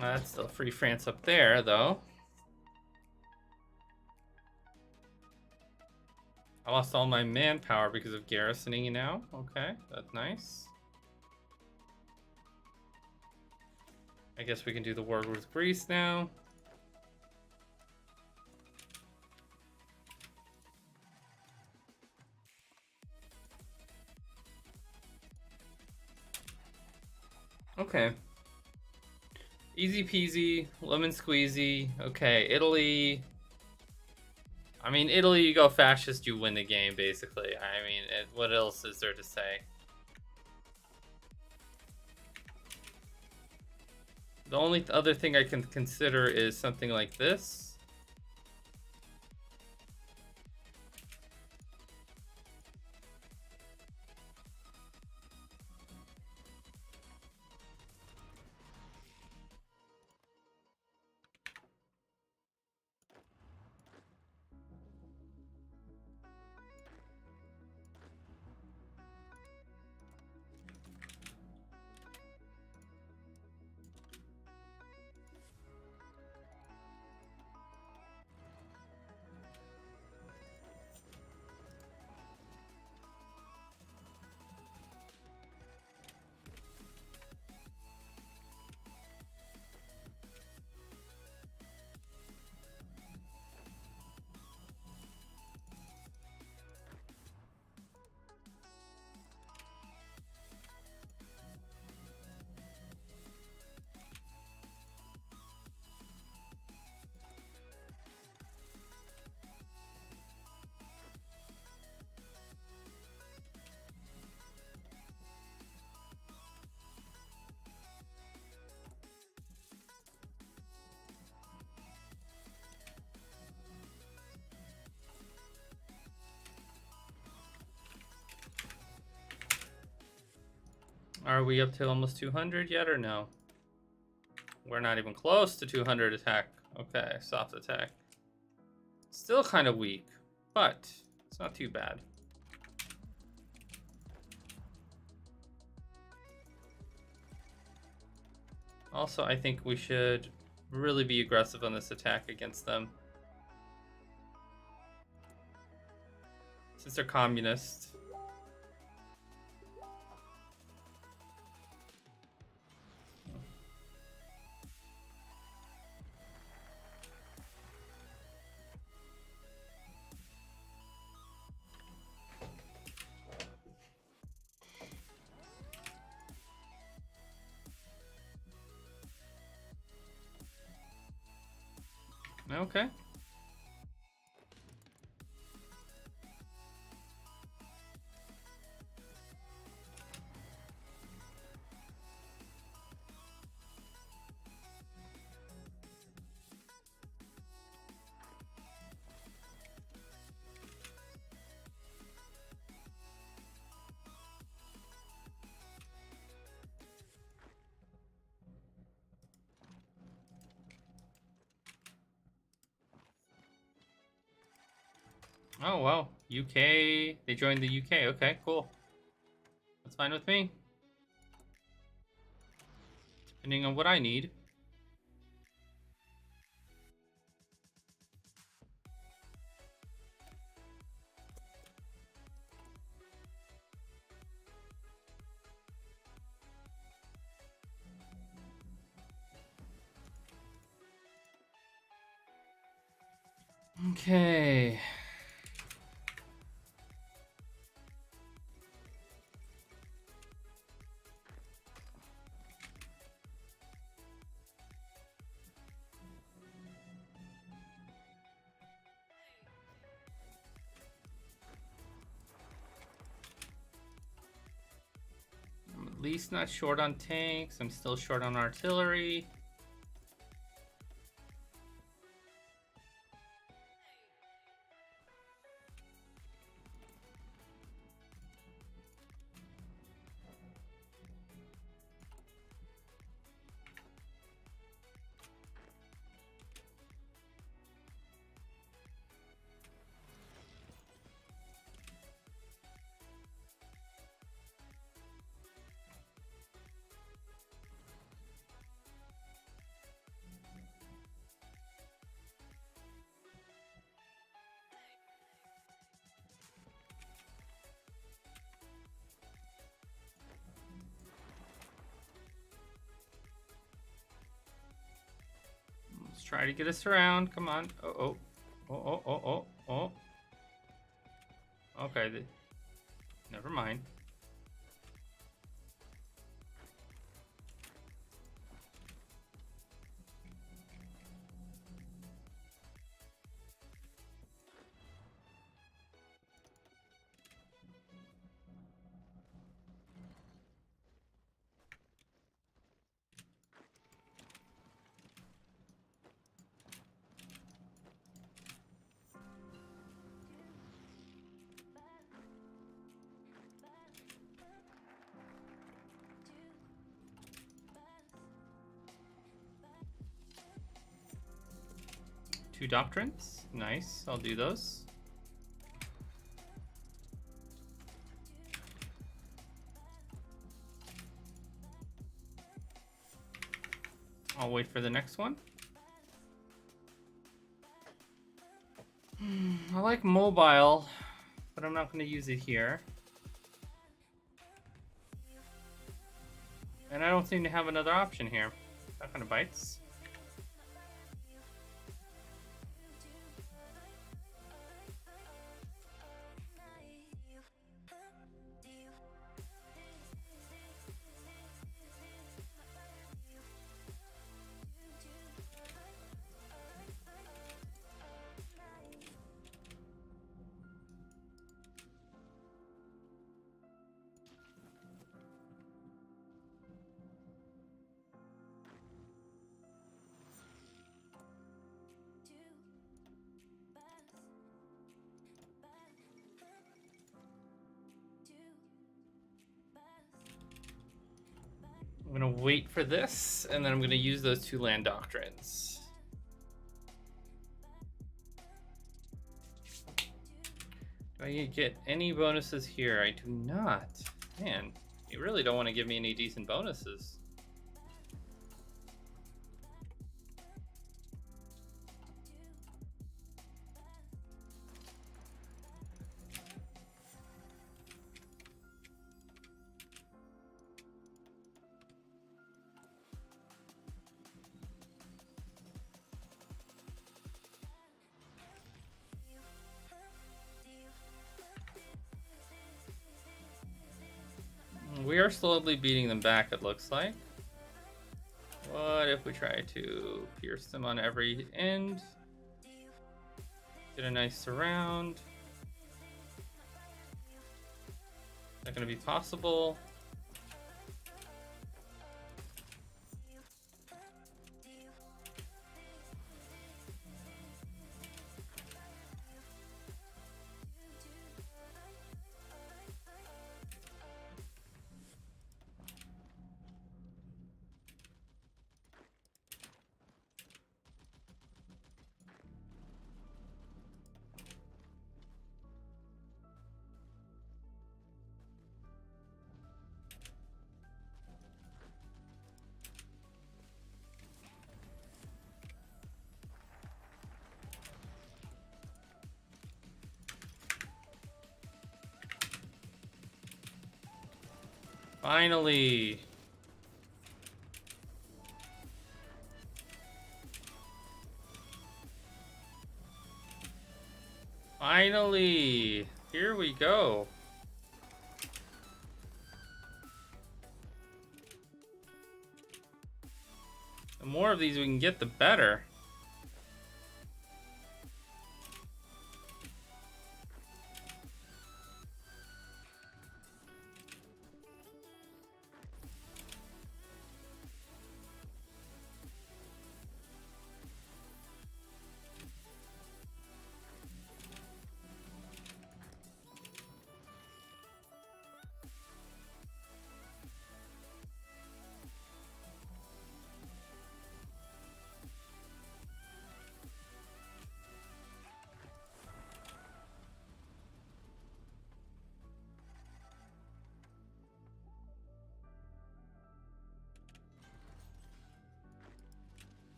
Speaker 1: That's still Free France up there, though. I lost all my manpower because of garrisoning now. Okay, that's nice. I guess we can do the war with Greece now. Okay. Easy peasy, lemon squeezy. Okay, Italy. I mean, Italy, you go fascist, you win the game, basically. I mean, what else is there to say? The only other thing I can consider is something like this. Are we up to almost 200 yet or no? We're not even close to 200 attack. Okay, soft attack. Still kind of weak, but it's not too bad. Also, I think we should really be aggressive on this attack against them. Since they're communist. Okay. Oh, wow. UK. They joined the UK. Okay, cool. That's fine with me. Depending on what I need. Okay. I'm at least not short on tanks. I'm still short on artillery. Let's try to get us around. Come on. Oh, oh. Oh, oh, oh, oh, oh. Okay. Never mind. 2 doctrines. Nice, I'll do those. I'll wait for the next one. I like mobile, but I'm not going to use it here. And I don't seem to have another option here. That kind of bites. I'm gonna wait for this, and then I'm gonna use those 2 land doctrines. Do I get any bonuses here? I do not. Man, you really don't want to give me any decent bonuses. We are slowly beating them back, it looks like. What if we try to pierce them on every end? Get a nice surround. Is that going to be possible? Finally. Finally. Here we go. The more of these we can get, the better.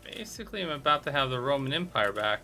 Speaker 1: Basically, I'm about to have the Roman Empire back.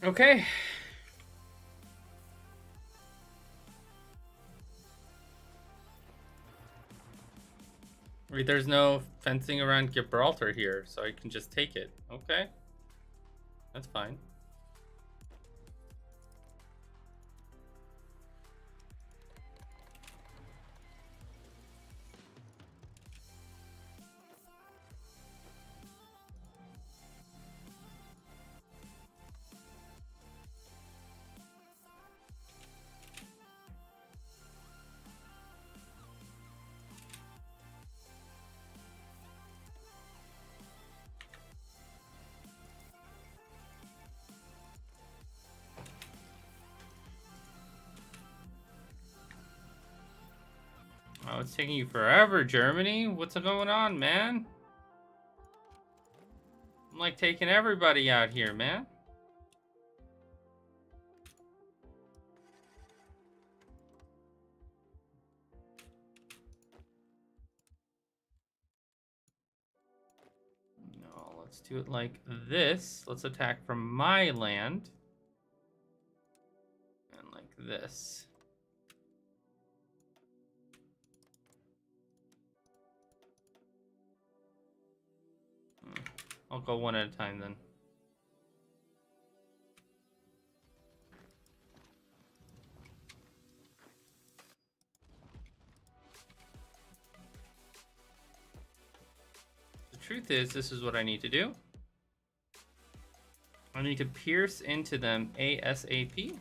Speaker 1: Okay. Wait, there's no fencing around Gibraltar here, so I can just take it. Okay. That's fine. Oh, it's taking you forever, Germany. What's going on, man? I'm like taking everybody out here, man. No, let's do it like this. Let's attack from my land. And like this. I'll go one at a time then. The truth is, this is what I need to do. I need to pierce into them ASAP.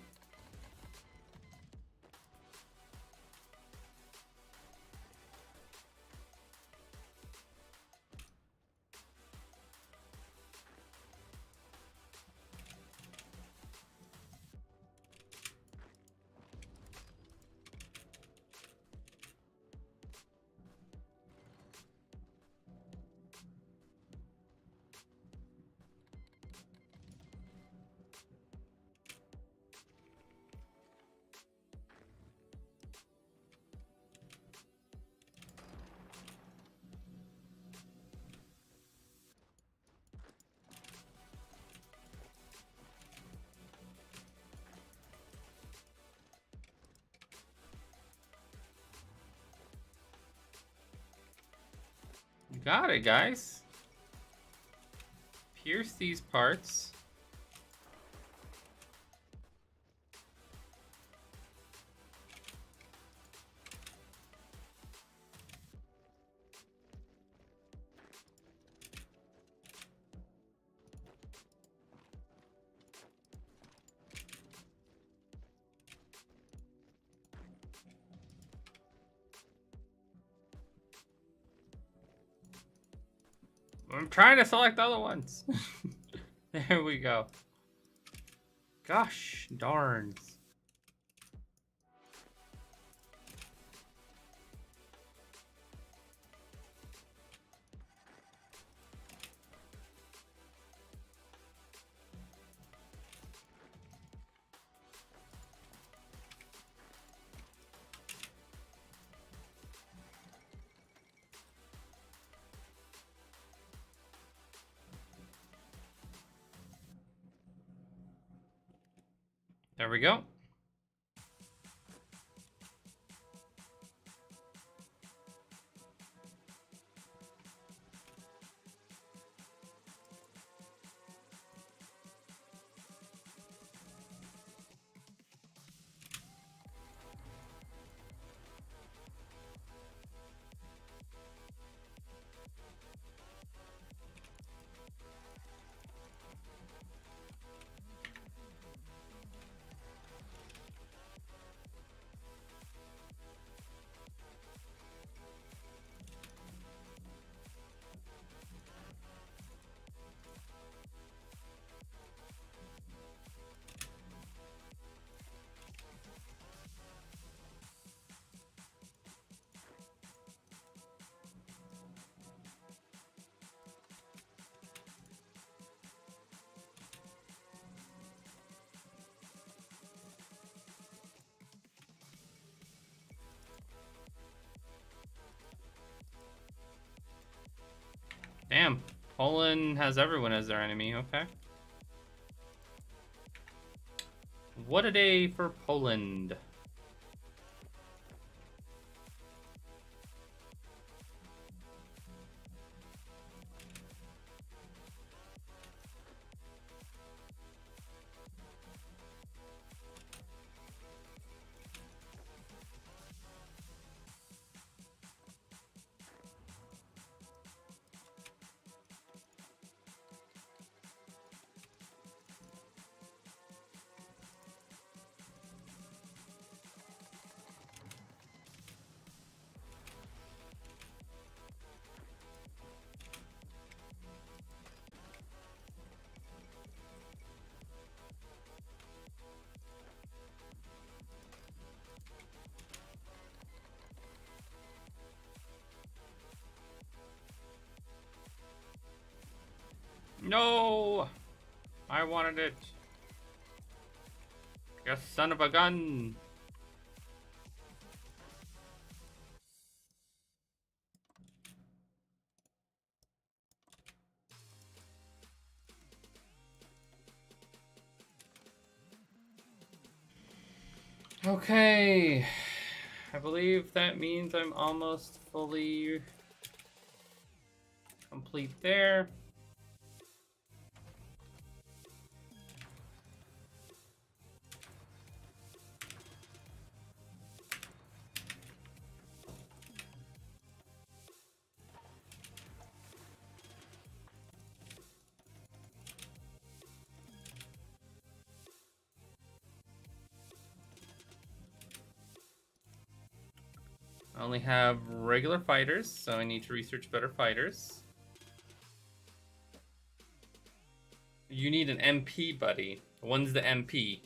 Speaker 1: You got it, guys. Pierce these parts. I'm trying to select other ones. There we go. Gosh darns. There we go. Damn. Poland has everyone as their enemy, okay. What a day for Poland. No! I wanted it. You son of a gun. Okay. I believe that means I'm almost fully complete there. I only have regular fighters, so I need to research better fighters. You need an MP, buddy. One's the MP.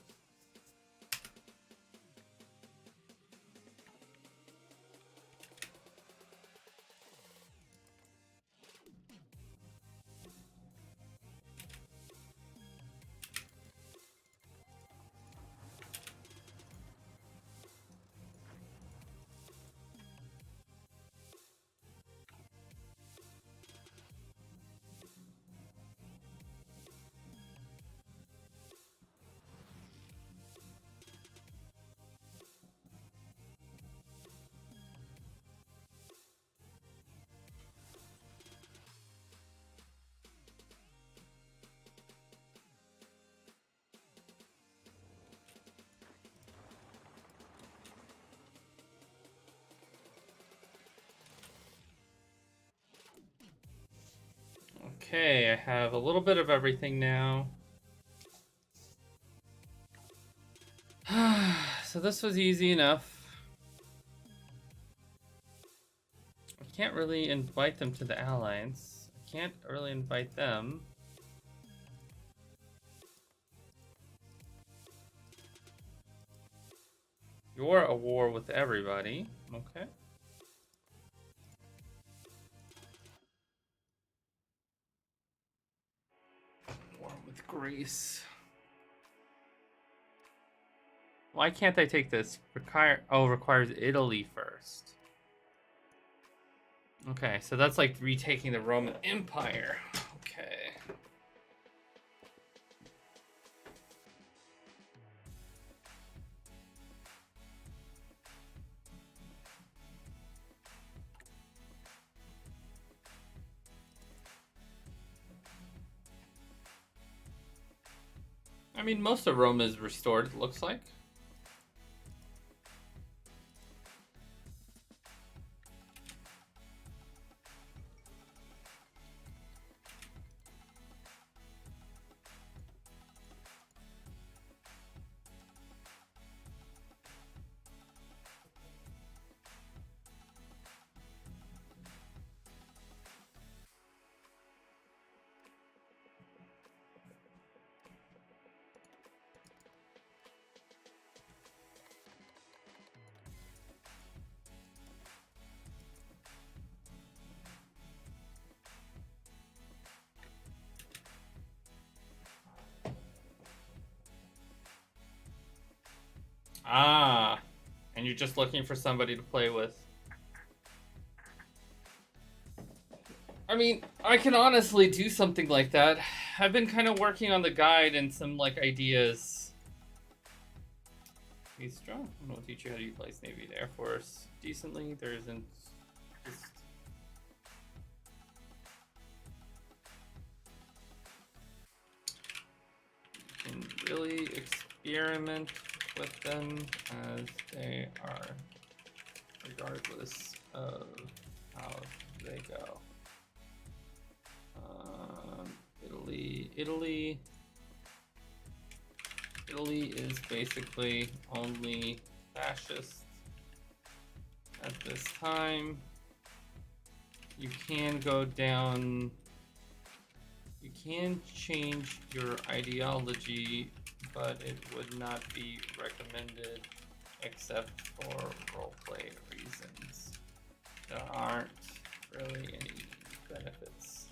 Speaker 1: Okay, I have a little bit of everything now. So this was easy enough. I can't really invite them to the Alliance. I can't really invite them. You're at war with everybody. Okay. War with Greece. Why can't I take this? Requires Italy first. Okay, so that's like retaking the Roman Empire. Okay. I mean, most of Rome is restored, it looks like. Ah, and you're just looking for somebody to play with. I mean, I can honestly do something like that. I've been kind of working on the guide and some like ideas. He's strong. We'll teach you how to utilize Navy and Air Force decently. There isn't just... You can really experiment with them as they are, regardless of how they go. Italy is basically only fascist at this time. You can go down, you can change your ideology, but it would not be recommended except for roleplay reasons. There aren't really any benefits.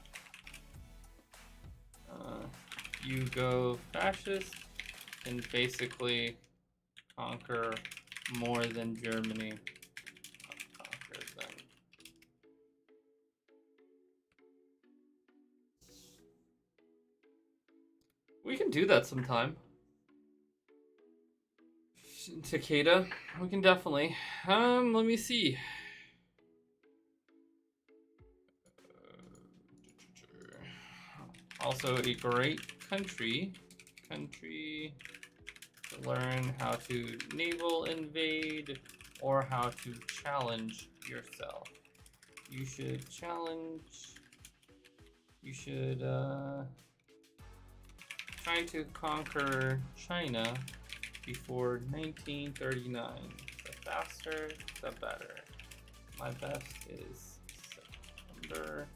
Speaker 1: You go fascist and basically conquer more than Germany conquers them. We can do that sometime. Takeda, we can definitely. Let me see. Also a great country to learn how to naval invade or how to challenge yourself. You should challenge, you should try to conquer China before 1939. The faster, the better. My best is September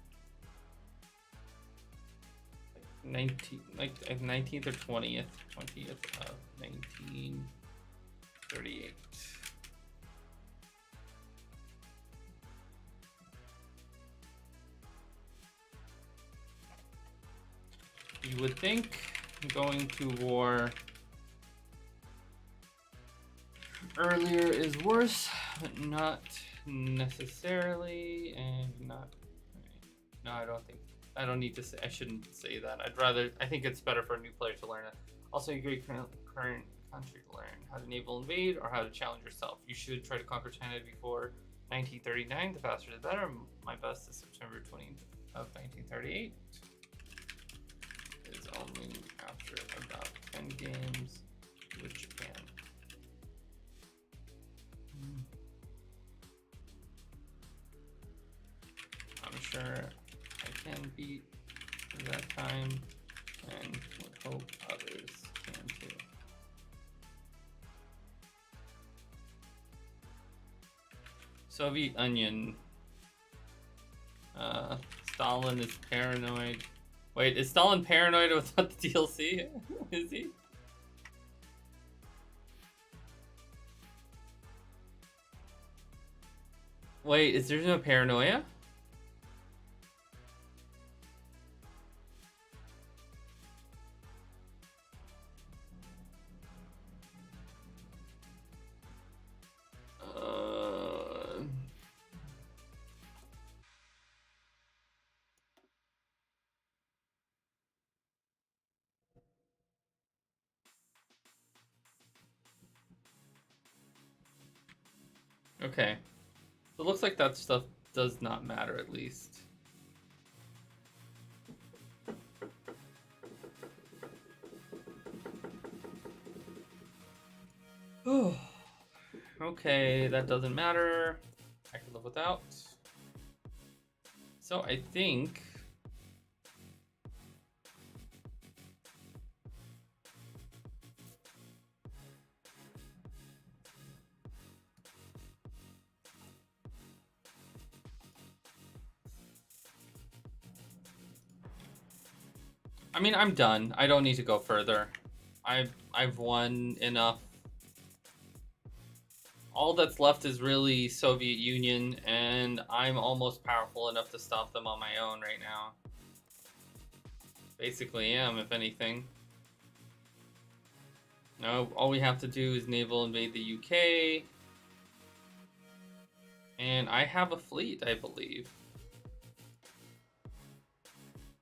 Speaker 1: 19th or 20th of 1938. You would think going to war earlier is worse, but not necessarily, and not. No, I don't need to say. I shouldn't say that. I think it's better for a new player to learn it. Also, a great current country to learn how to naval invade or how to challenge yourself. You should try to conquer China before 1939. The faster the better. My best is September 20th of 1938. It's only after about 10 games with Japan. I'm sure I can beat that time and would hope others can too. Soviet Onion. Stalin is paranoid. Wait, is Stalin paranoid without the DLC? Is he? Wait, is there no paranoia? Okay. So it looks like that stuff does not matter, at least. Oh. Okay, that doesn't matter. I can live without. So I think... I mean, I'm done. I don't need to go further. I've won enough. All that's left is really Soviet Union, and I'm almost powerful enough to stop them on my own right now. Basically am, if anything. No, all we have to do is naval invade the UK. And I have a fleet, I believe.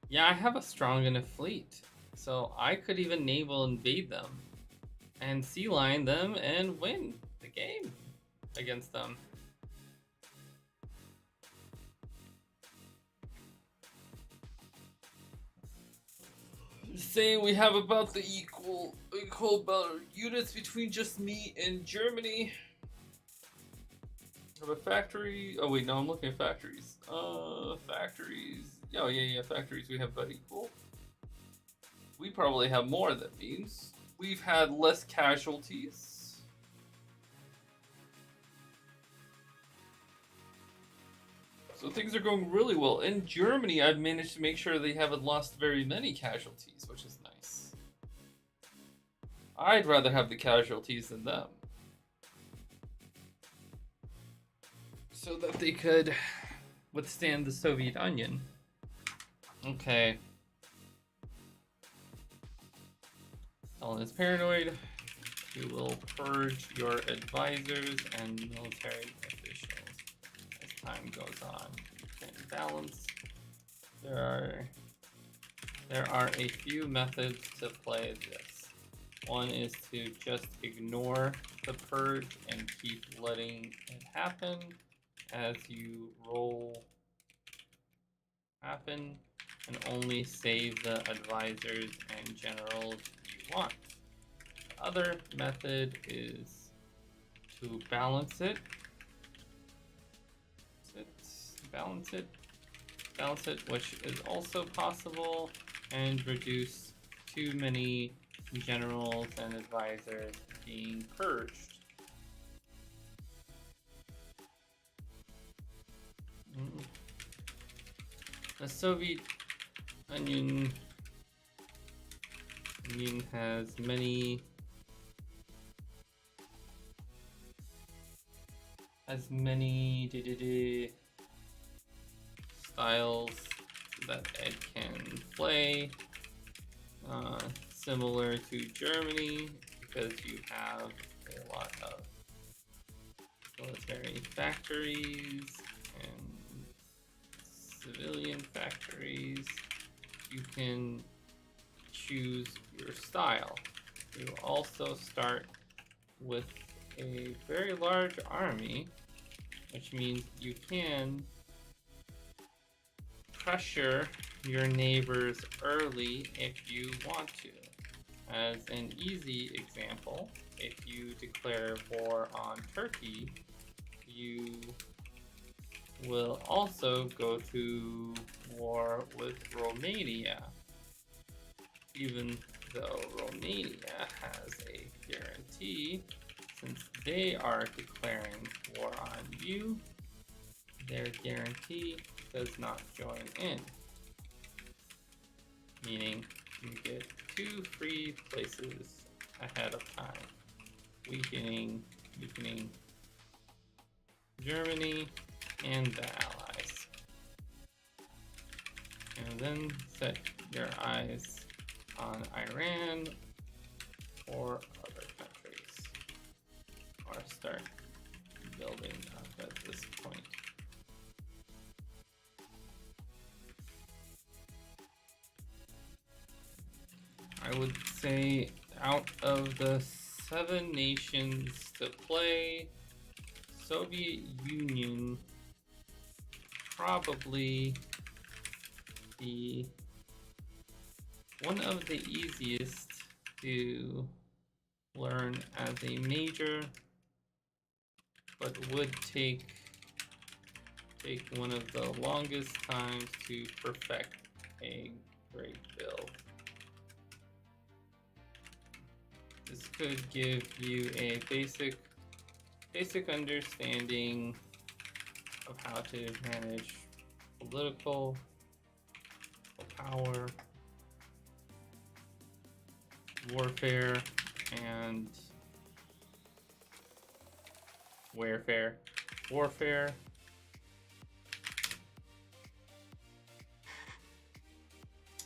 Speaker 1: Yeah, I have a strong enough fleet. So I could even naval invade them and sea lion them and win the game against them. Saying we have about the equal units between just me and Germany. Have a factory. Oh wait, no, I'm looking at factories. Factories. Oh yeah, factories. We have about equal. We probably have more. That means we've had less casualties. So things are going really well. In Germany, I've managed to make sure they haven't lost very many casualties, which is nice. I'd rather have the casualties than them, so that they could withstand the Soviet Onion. Okay. Stalin is paranoid. You will purge your advisors and military officials as time goes on. You can balance. There are a few methods to play this. One is to just ignore the purge and keep letting it happen as you roll happen, and only save the advisors and generals you want. The other method is to balance it, which is also possible, and reduce too many generals and advisors being purged. The Soviet Union has many styles that it can play, similar to Germany, because you have a lot of military factories and civilian factories. You can choose your style. You also start with a very large army, which means you can pressure your neighbors early if you want to. As an easy example, if you declare war on Turkey, you will also go to war with Romania, even though Romania has a guarantee. Since they are declaring war on you, their guarantee does not join in, meaning you get 2 free places ahead of time, weakening Germany and the Allies. And then set your eyes on Iran or other countries, or start building up at this point. I would say out of the 7 nations to play, Soviet Union probably one of the easiest to learn as a major, but would take one of the longest times to perfect a great build. This could give you a basic understanding of how to manage political power, warfare, and warfare,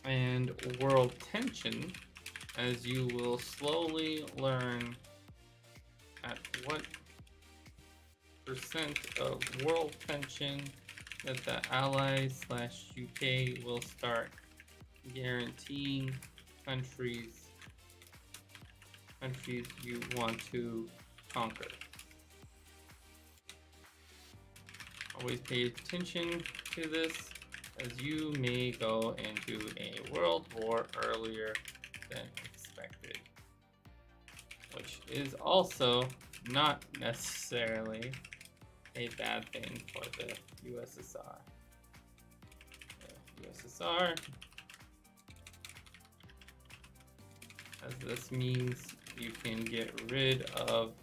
Speaker 1: and world tension, as you will slowly learn at what percent of world tension that the Allies/UK will start guaranteeing countries countries you want to conquer. Always pay attention to this, as you may go into a world war earlier than expected, which is also not necessarily a bad thing for the USSR. USSR, as this means you can get rid of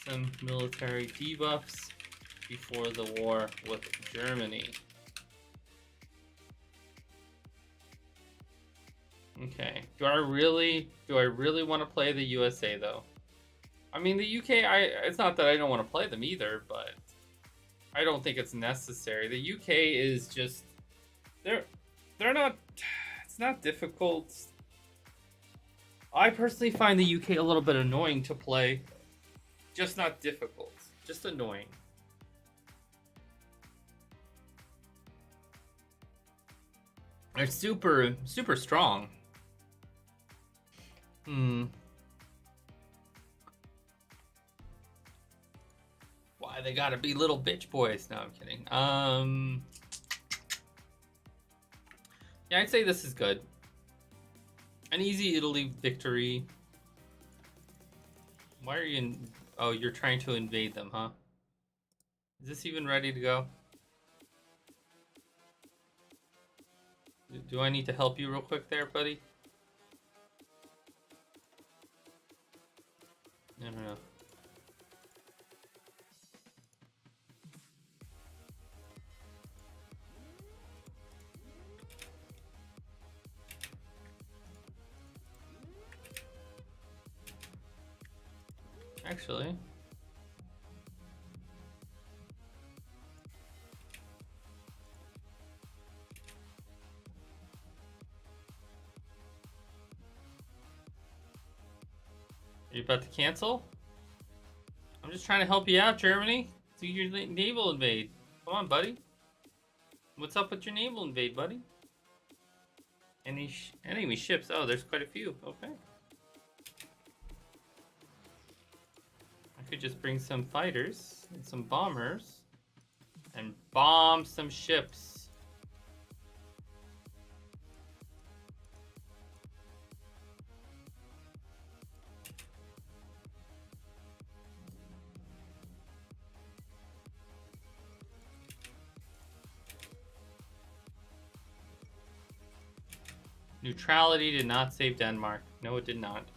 Speaker 1: some military debuffs before the war with Germany. Okay. Do I really want to play the USA though? I mean, the UK, it's not that I don't want to play them either, but I don't think it's necessary. The UK is just they're not, it's not difficult. I personally find the UK a little bit annoying to play. Just not difficult. Just annoying. They're super strong. Why they gotta be little bitch boys? No, I'm kidding. Yeah, I'd say this is good. An easy Italy victory. Why are you in... Oh, you're trying to invade them, huh? Is this even ready to go? Do I need to help you real quick there, buddy? No. Actually... Are you about to cancel? I'm just trying to help you out, Germany. Do your naval invade. Come on, buddy. What's up with your naval invade, buddy? Any enemy ships? Oh, there's quite a few. Okay. I could just bring some fighters and some bombers and bomb some ships. Neutrality did not save Denmark. No, it did not.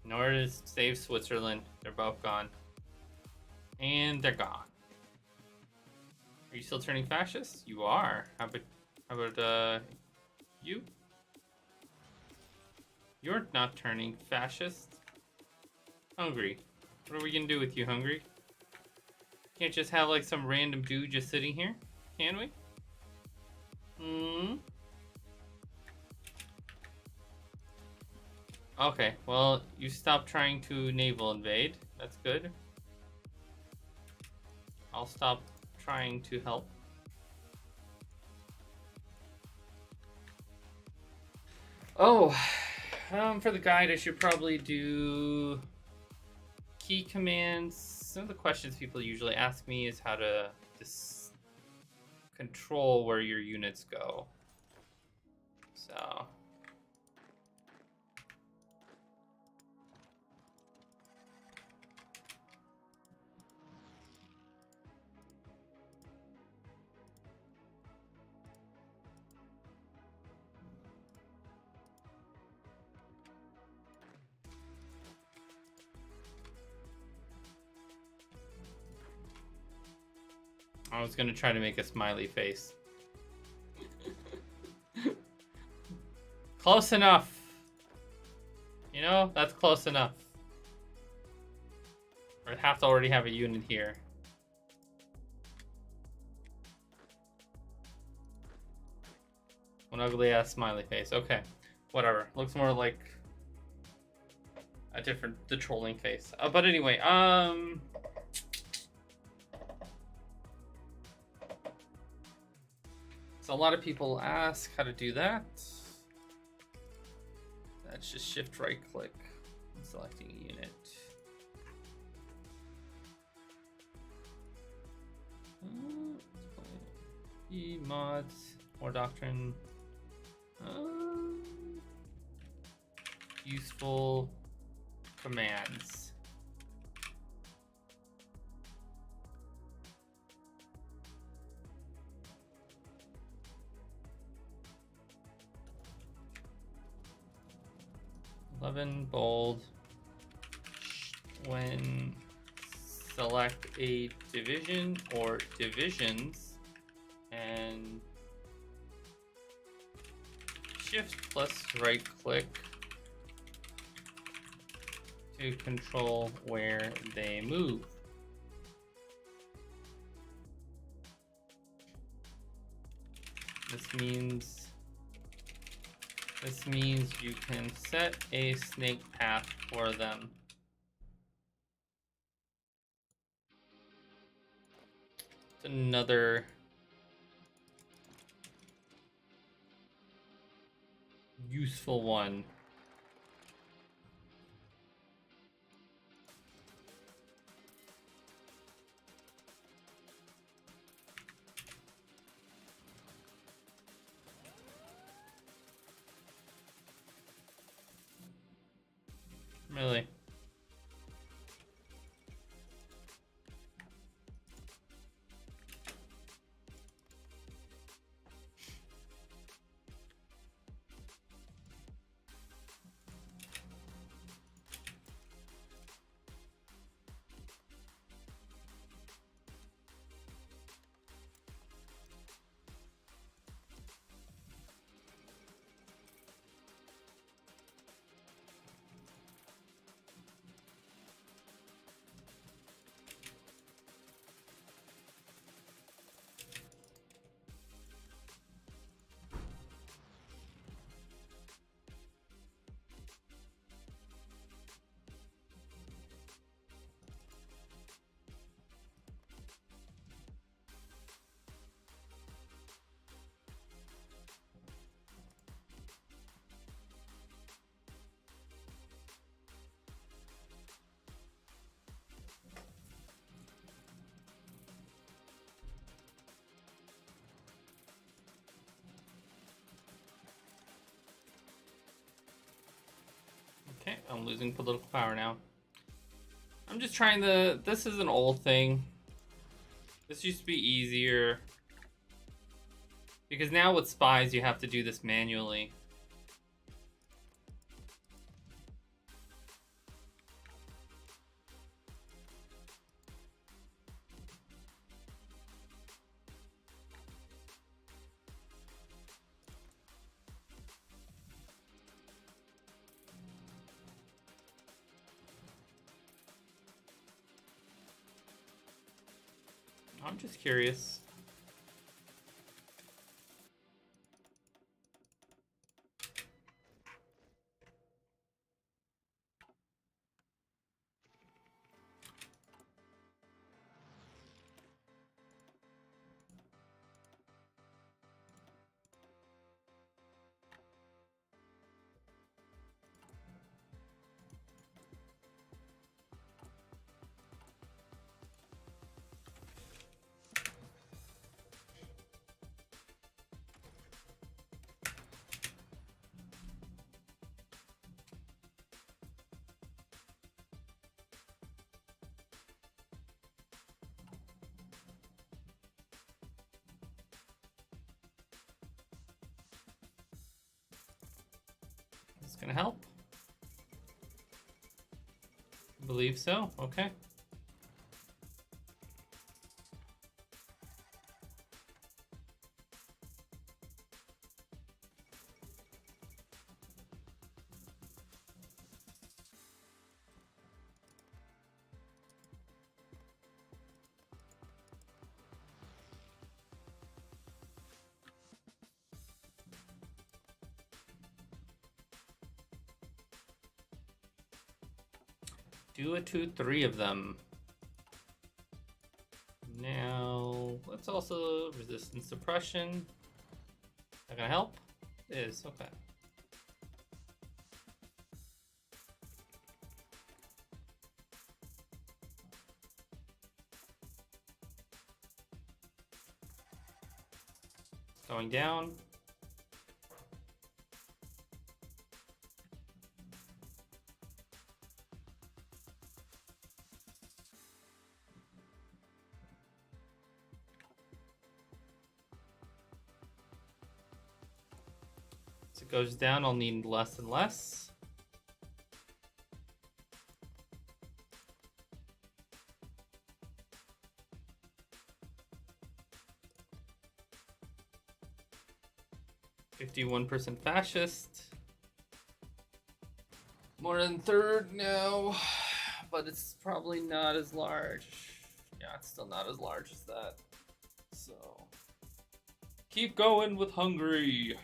Speaker 1: Nor did it save Switzerland. They're both gone. And they're gone. Are you still turning fascist? You are. How about you? You're not turning fascist. Hungary. What are we gonna do with you, Hungary? Can't just have like some random dude just sitting here, can we? Okay, well, you stopped trying to naval invade. That's good. I'll stop trying to help. Oh, for the guide, I should probably do key commands. Some of the questions people usually ask me is how to control where your units go. So... I was gonna try to make a smiley face. Close enough. You know, that's close enough. Or have to already have a unit here. One ugly ass smiley face. Okay, whatever. Looks more like a different, the trolling face. But anyway, so a lot of people ask how to do that. Let's just shift right click and selecting a unit. Mods or doctrine. Useful commands. Bold. When select a division or divisions and shift plus right click to control where they move. This means you can set a snake path for them. It's another useful one. Really? Okay, I'm losing political power now. I'm just trying to... This is an old thing. This used to be easier. Because now with spies, you have to do this manually. I'm just curious. It's gonna help. I believe so. Okay. Do it to 3 of them. Now, let's also resistance suppression. That gonna help? It is, okay. Going down. As it goes down, I'll need less and less. "51% fascist. More than third now, but it's probably not as large. Yeah, it's still not as large as that. So keep going with Hungary.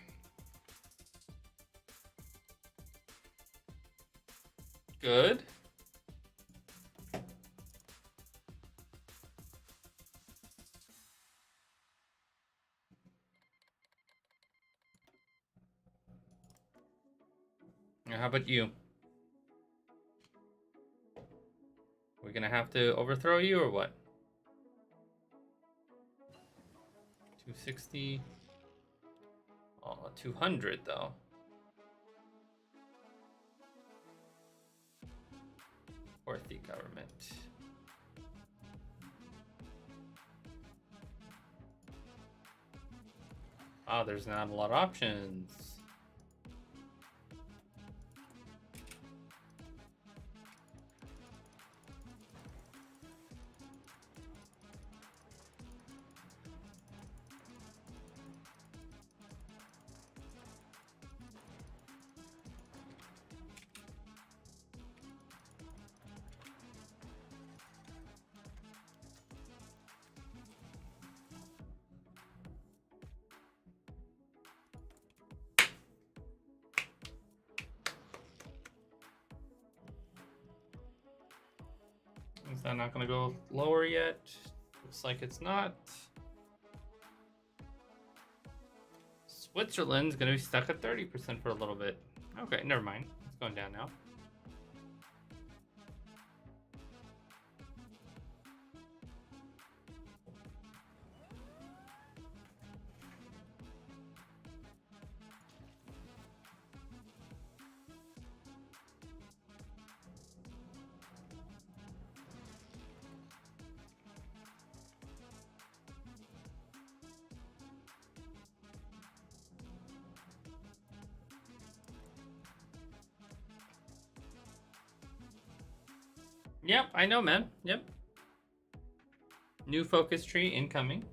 Speaker 1: Good. Now, how about you? We're gonna have to overthrow you or what? 260. Oh, 200 though. Or the government. Oh, there's not a lot of options. Is that not going to go lower yet? Looks like it's not. Switzerland's going to be stuck at 30% for a little bit. Okay, never mind. It's going down now. Yep, I know, man. Yep. New focus tree incoming.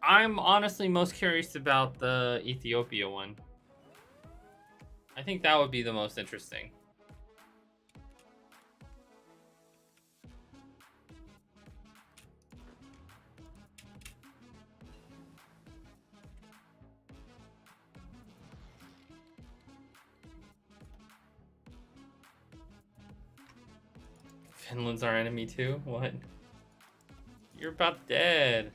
Speaker 1: I'm honestly most curious about the Ethiopia one. I think that would be the most interesting. Finland's our enemy too? What? You're about dead.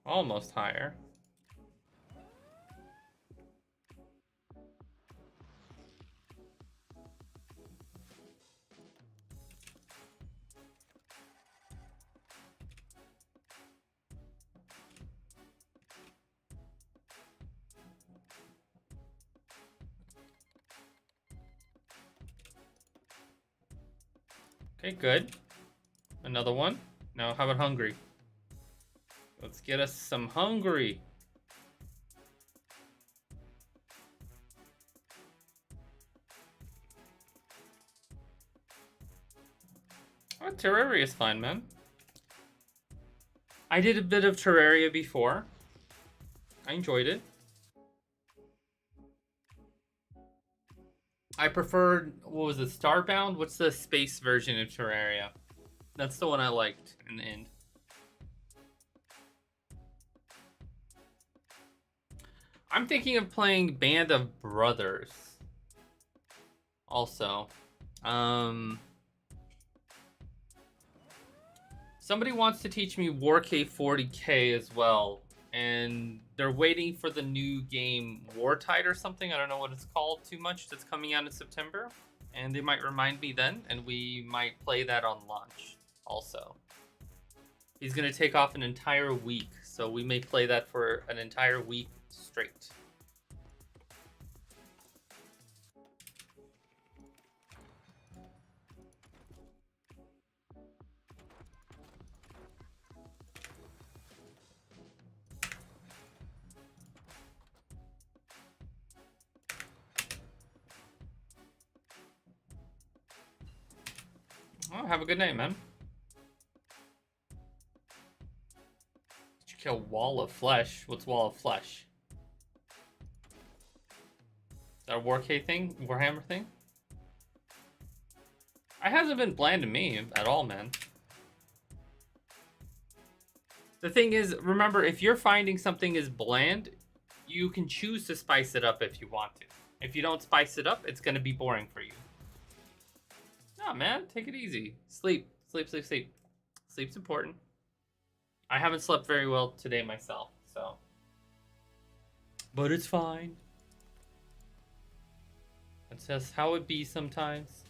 Speaker 1: Almost higher. Okay, good. Another one. Now, how about Hungary? Let's get us some Hungary. Oh, Terraria is fine, man. I did a bit of Terraria before. I enjoyed it. I preferred, what was it, Starbound? What's the space version of Terraria? That's the one I liked in the end. I'm thinking of playing Band of Brothers. Also, um, somebody wants to teach me Hoi4 as well, and they're waiting for the new game Wartide or something. I don't know what it's called too much. That's coming out in September, and they might remind me then, and we might play that on launch. Also, he's gonna take off an entire week, so we may play that for an entire week straight. Oh, have a good night, man. Did you kill Wall of Flesh? What's Wall of Flesh? Is that a Wark thing? Warhammer thing? It hasn't been bland to me at all, man. The thing is, remember, if you're finding something is bland, you can choose to spice it up if you want to. If you don't spice it up, it's going to be boring for you. No, man, take it easy. Sleep, sleep, sleep, sleep. Sleep's important. I haven't slept very well today myself, so. But it's fine. That's just how it be sometimes.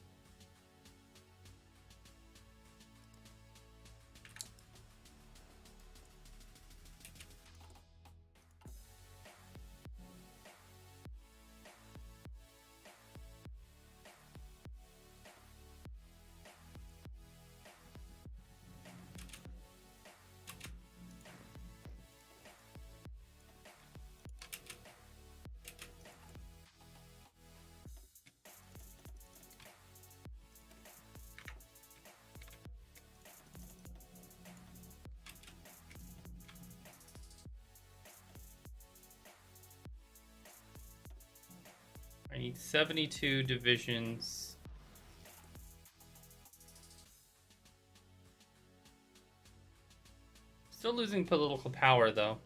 Speaker 1: I need 72 divisions. Still losing political power, though.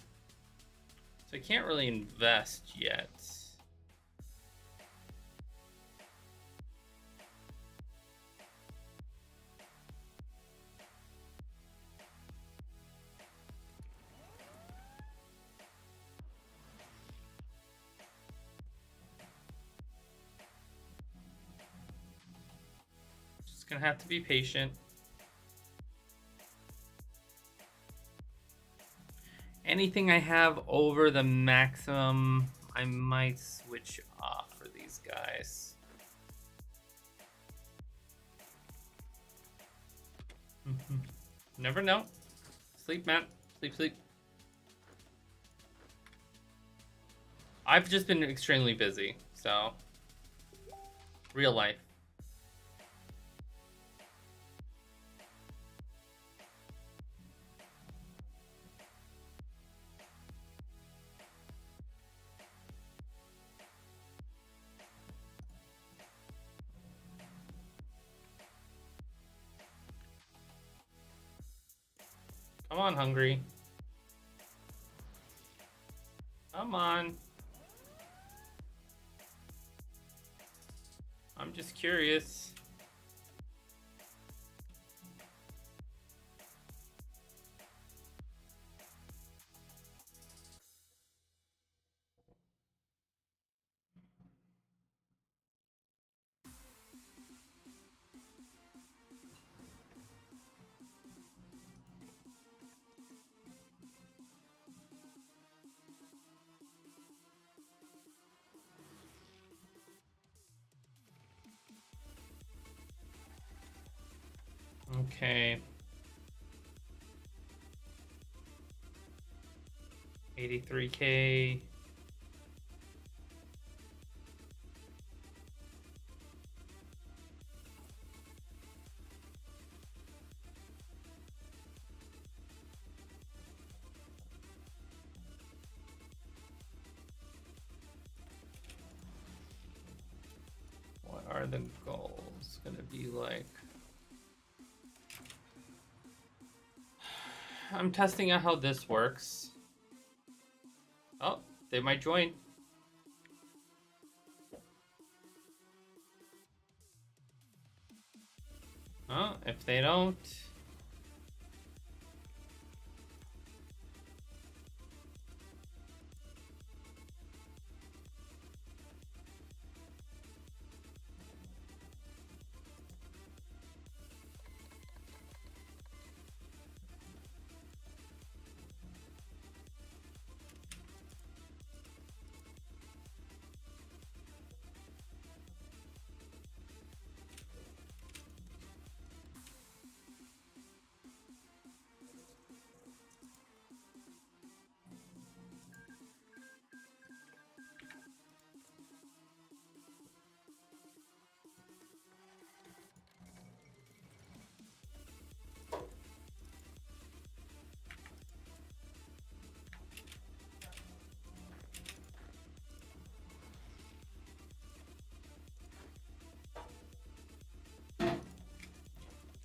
Speaker 1: So I can't really invest yet. Just gonna have to be patient. Anything I have over the maximum, I might switch off for these guys. Never know. Sleep, man. Sleep, sleep. I've just been extremely busy, so. Real life. Come on, Hungry. Come on. I'm just curious. Okay. 83K. What are the goals gonna be like? I'm testing out how this works. Oh, they might join. Oh, if they don't...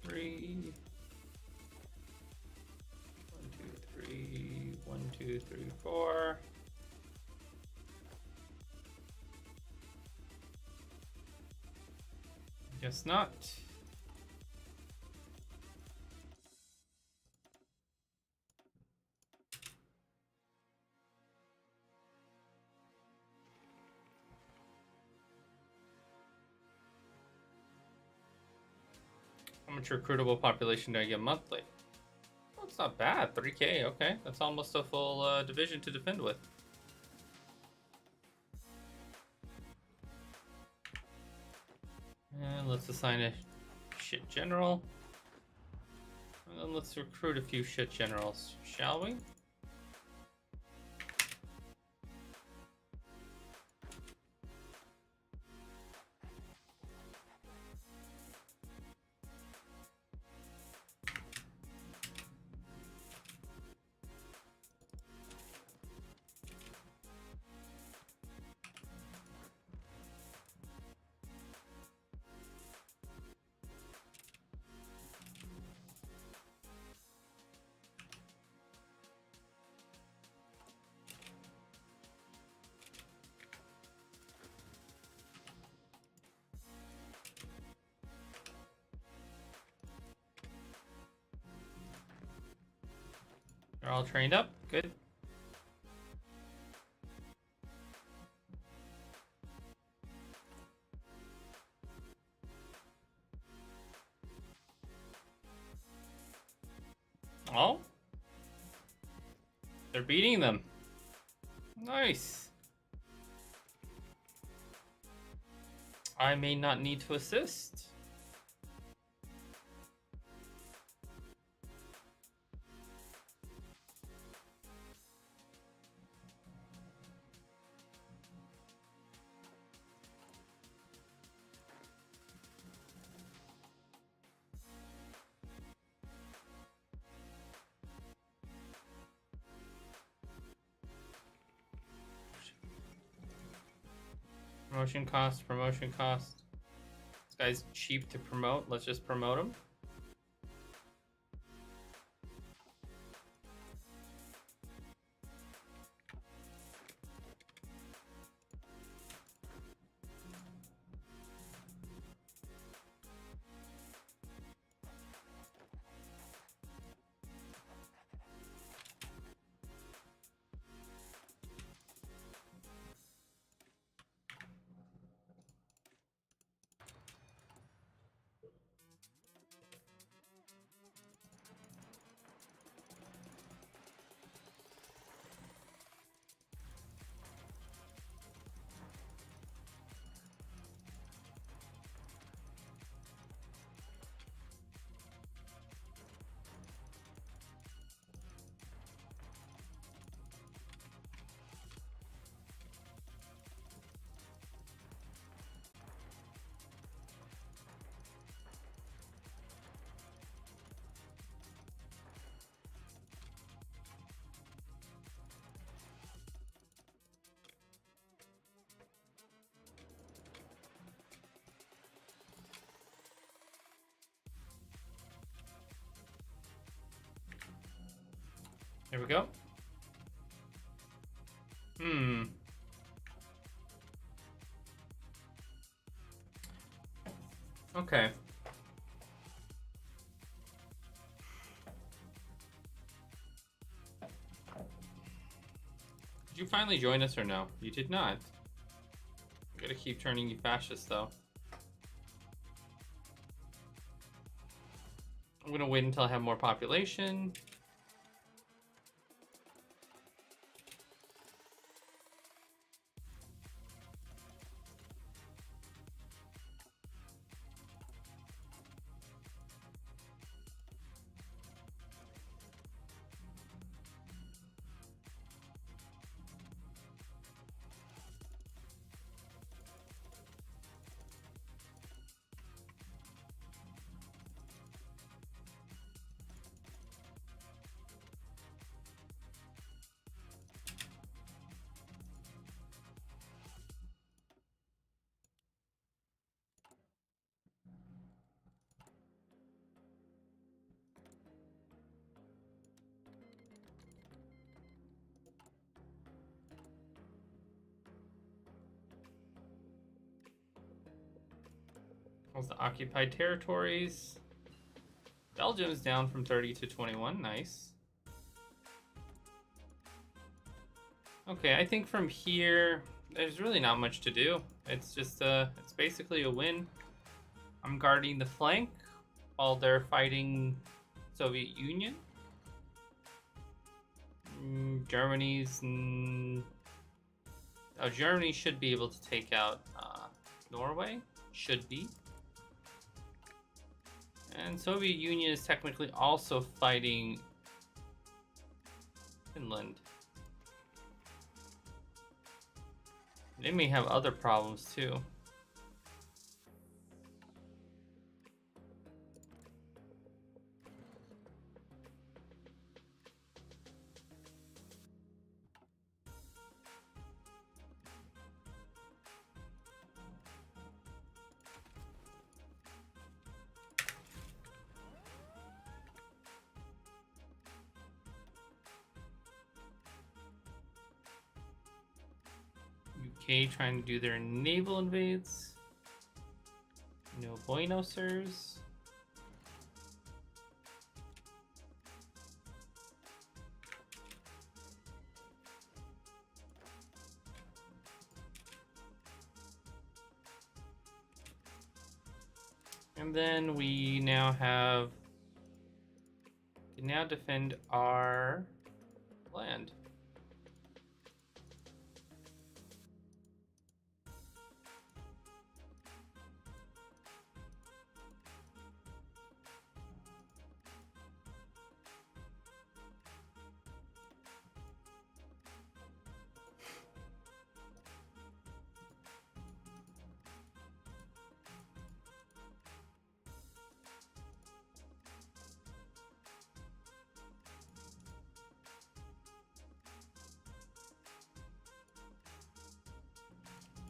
Speaker 1: Three. 1, 2, 3. 1, 2, 3, 4. Guess not. How much recruitable population do I get monthly? Oh, it's not bad. 3K, okay. That's almost a full division to defend with. And let's assign a shit general. And then let's recruit a few shit generals, shall we? They're all trained up. Good. Oh. They're beating them. Nice. I may not need to assist. Promotion cost, promotion cost. This guy's cheap to promote. Let's just promote him. Here we go. Okay. Did you finally join us or no? You did not. I'm gonna keep turning you fascist though. I'm gonna wait until I have more population. How's the occupied territories? Belgium's down from 30 to 21. Nice. Okay, I think from here, there's really not much to do. It's just, it's basically a win. I'm guarding the flank while they're fighting Soviet Union. Germany's... Oh, Germany should be able to take out Norway. Should be. And Soviet Union is technically also fighting Finland. They may have other problems too. UK trying to do their naval invades. No bueno, sirs. And then we now have... We can now defend our land.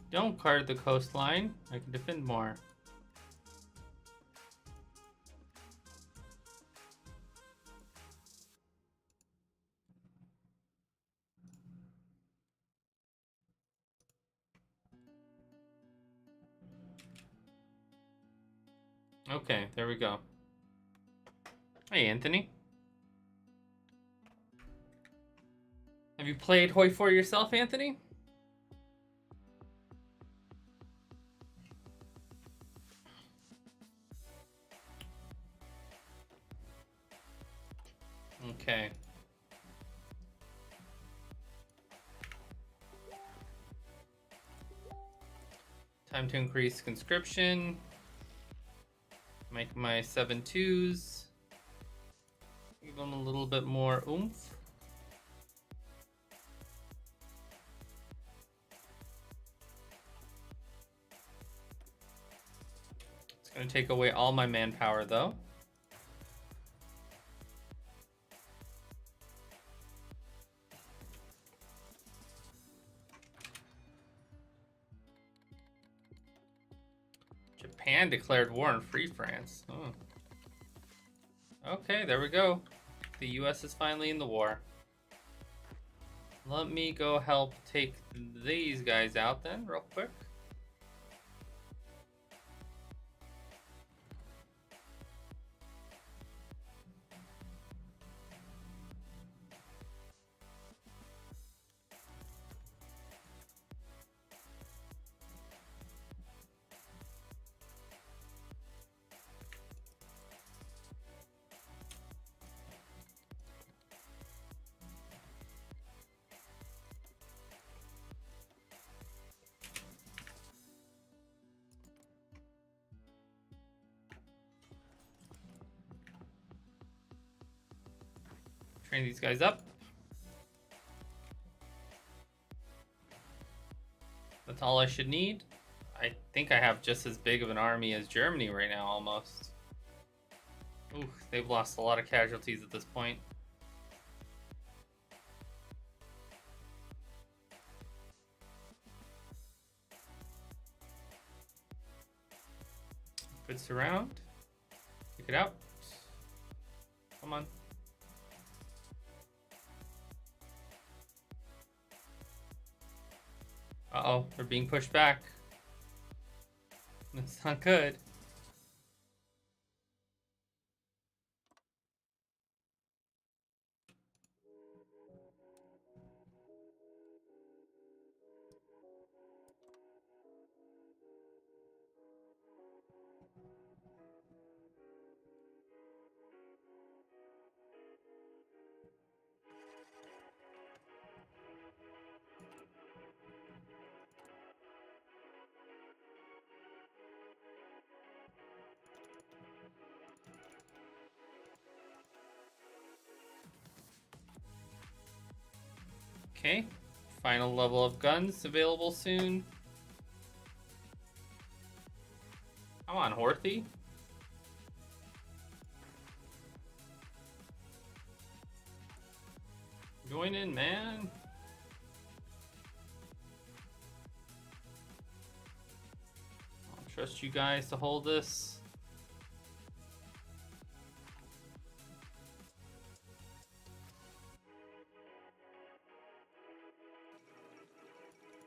Speaker 1: Don't guard the coastline. I can defend more. Okay, there we go. Hey, Anthony. Have you played Hoi4 yourself, Anthony? Okay. Time to increase conscription. Make my 7-2s. Give them a little bit more oomph. It's going to take away all my manpower, though. Japan declared war on Free France. Oh. Okay, there we go. The US is finally in the war. Let me go help take these guys out then, real quick. Train these guys up. That's all I should need. I think I have just as big of an army as Germany right now, almost. Ooh, they've lost a lot of casualties at this point. Good surround. Take it out. Come on. Uh-oh, they're being pushed back. That's not good. Okay, final level of guns available soon. Come on, Hoi4. Join in, man. I'll trust you guys to hold this.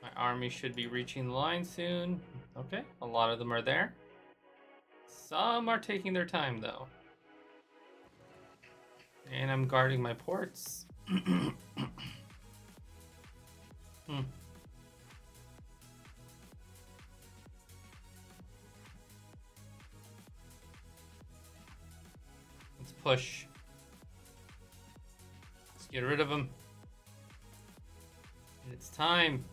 Speaker 1: My army should be reaching the line soon. Okay, a lot of them are there. Some are taking their time, though. And I'm guarding my ports. Let's push. Let's get rid of them. It's time.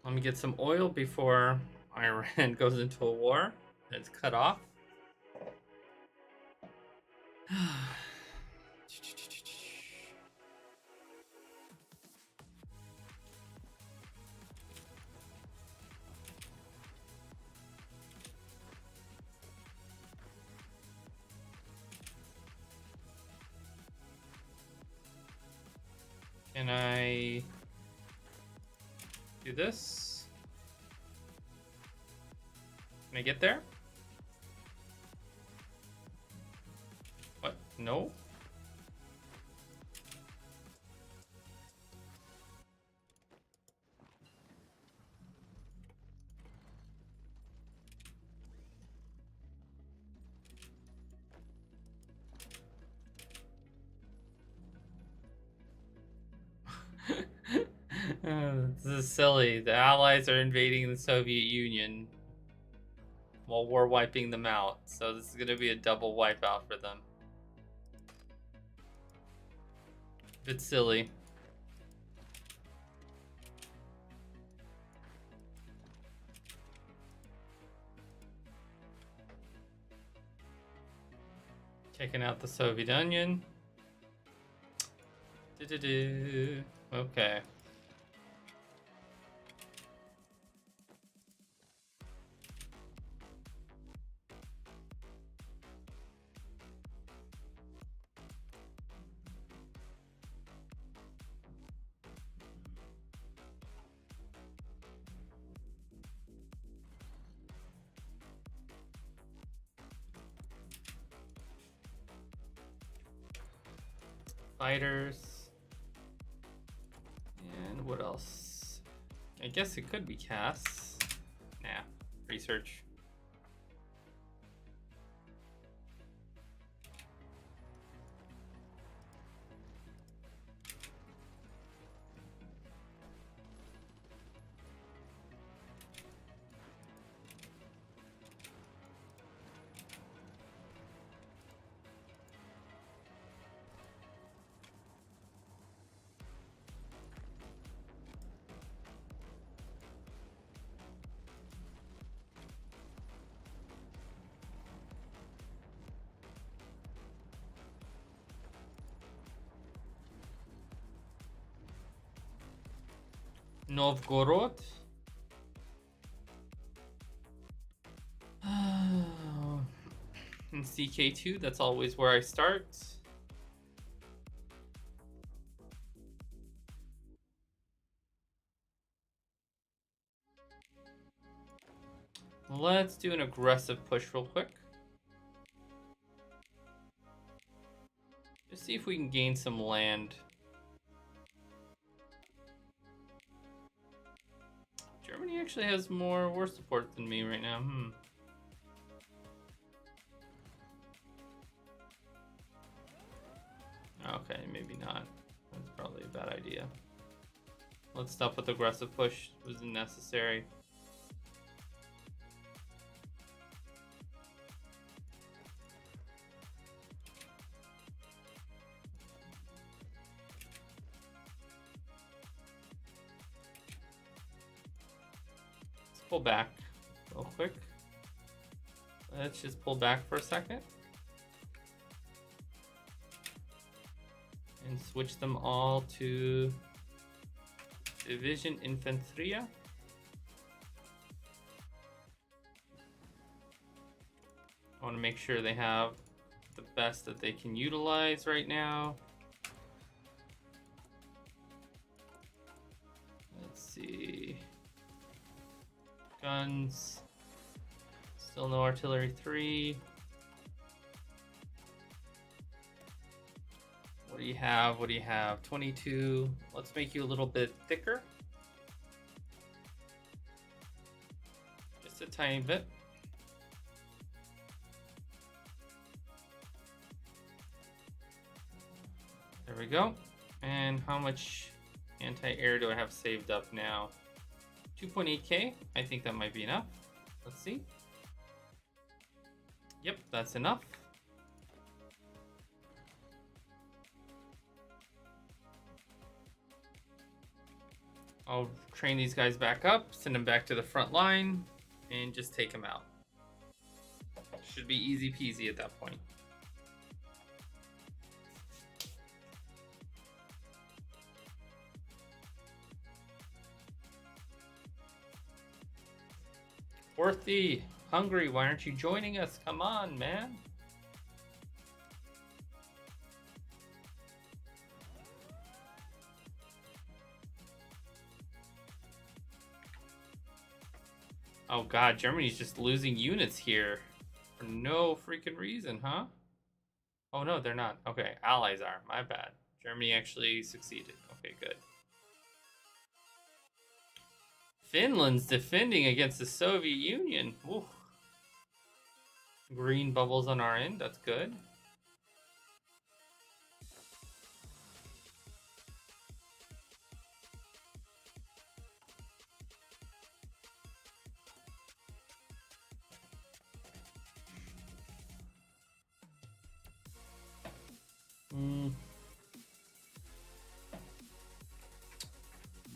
Speaker 1: Let me get some oil before Iran goes into a war. It's cut off. Can I do this? Can I get there? What? No? This is silly. The Allies are invading the Soviet Union while we're wiping them out. So this is going to be a double wipeout for them. Bit silly. Taking out the Soviet Union. Okay. Fighters. And what else? I guess it could be Cass. Nah, research. Novgorod. In CK2, that's always where I start. Let's do an aggressive push real quick. Just see if we can gain some land. Germany actually has more war support than me right now. Okay, maybe not. That's probably a bad idea. Let's stop with aggressive push. It wasn't necessary. Let's pull back real quick. Let's just pull back for a second. And switch them all to Division Infanteria. I want to make sure they have the best that they can utilize right now. Let's see. Guns. Still no artillery 3. What do you have? What do you have? 22. Let's make you a little bit thicker. Just a tiny bit. There we go. And how much anti-air do I have saved up now? 2.8k. I think that might be enough. Let's see. Yep, that's enough. I'll train these guys back up, send them back to the front line, and just take them out. Should be easy peasy at that point. Worthy, Hungary, why aren't you joining us? Come on, man. Oh god, Germany's just losing units here for no freaking reason, huh? Oh no, they're not. Okay, allies are. My bad. Germany actually succeeded. Okay, good. Finland's defending against the Soviet Union. Oof. Green bubbles on our end. That's good.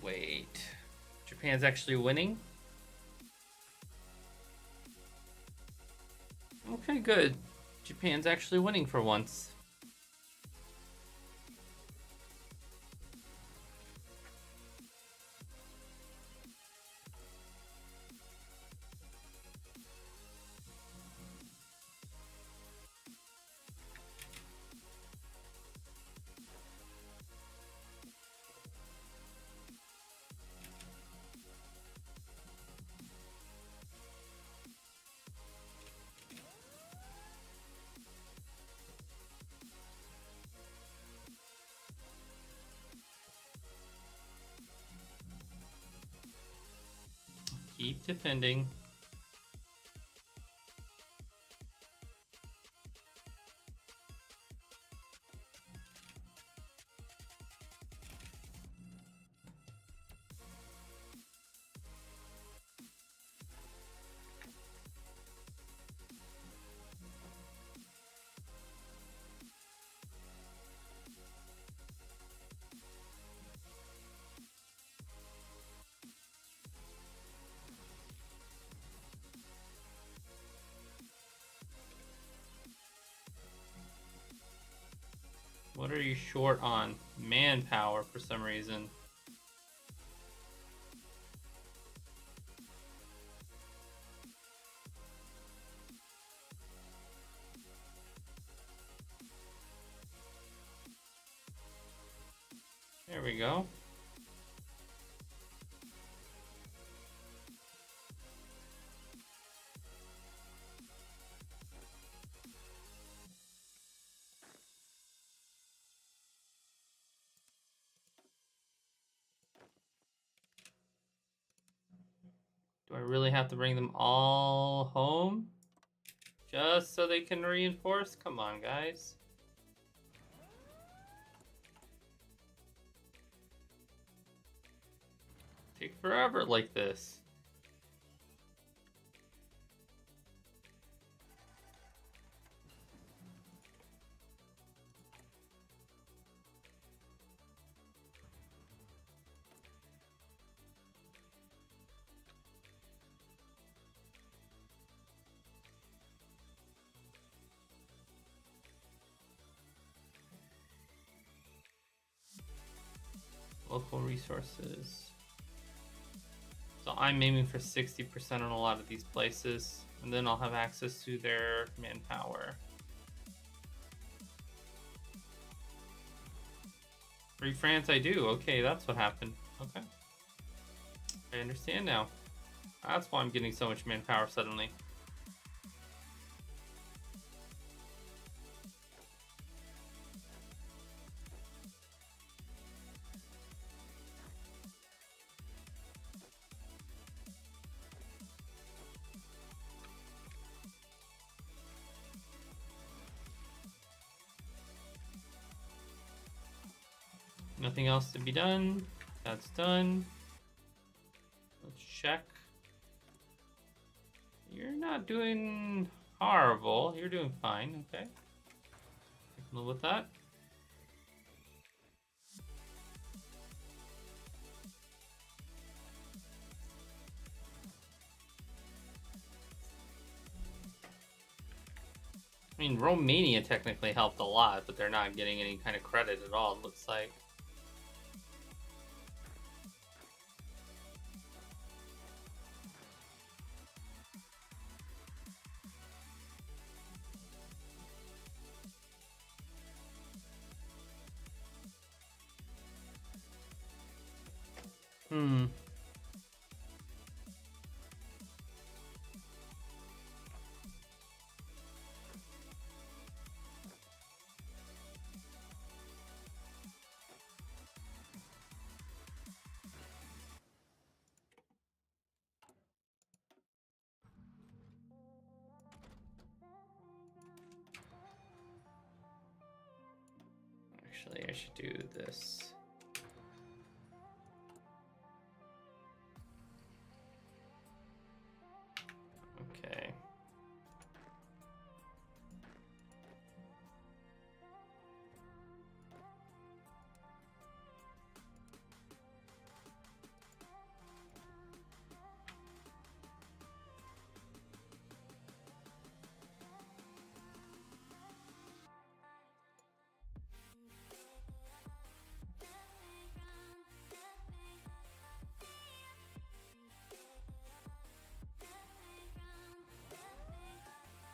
Speaker 1: Wait. Japan's actually winning? Okay, good. Japan's actually winning for once. Keep defending. What are you short on? Manpower for some reason. we go. Do I really have to bring them all home? Just so they can reinforce? Come on, guys. Take forever like this. Local resources. So I'm aiming for 60% on a lot of these places, and then I'll have access to their manpower. Free France I do. Okay, that's what happened. Okay. I understand now. That's why I'm getting so much manpower suddenly. Nothing else to be done. That's done. Let's check. You're not doing horrible. You're doing fine. Okay. Live with that. I mean, Romania technically helped a lot, but they're not getting any kind of credit at all, it looks like. Actually, I should do this. Okay.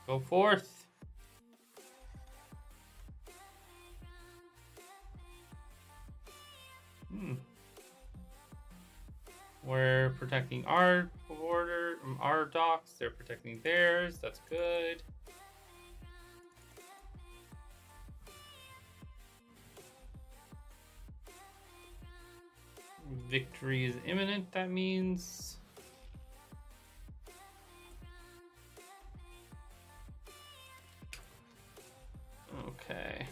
Speaker 1: Go forth. We're protecting our border, our docks. They're protecting theirs. That's good. Victory is imminent, that means. Okay.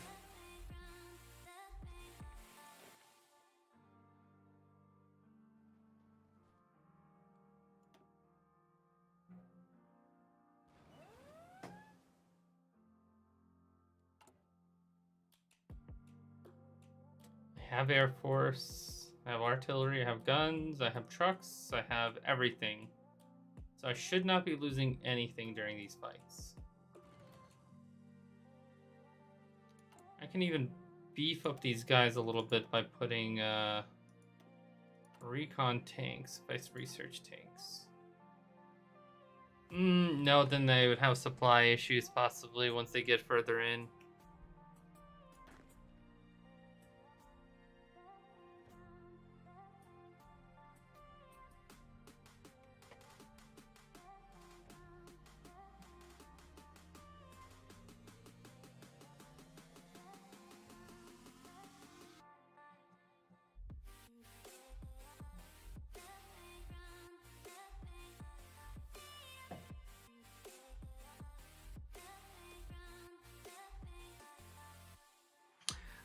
Speaker 1: I have Air Force, I have artillery, I have guns, I have trucks, I have everything. So I should not be losing anything during these fights. I can even beef up these guys a little bit by putting recon tanks, vice research tanks. No, then they would have supply issues possibly once they get further in.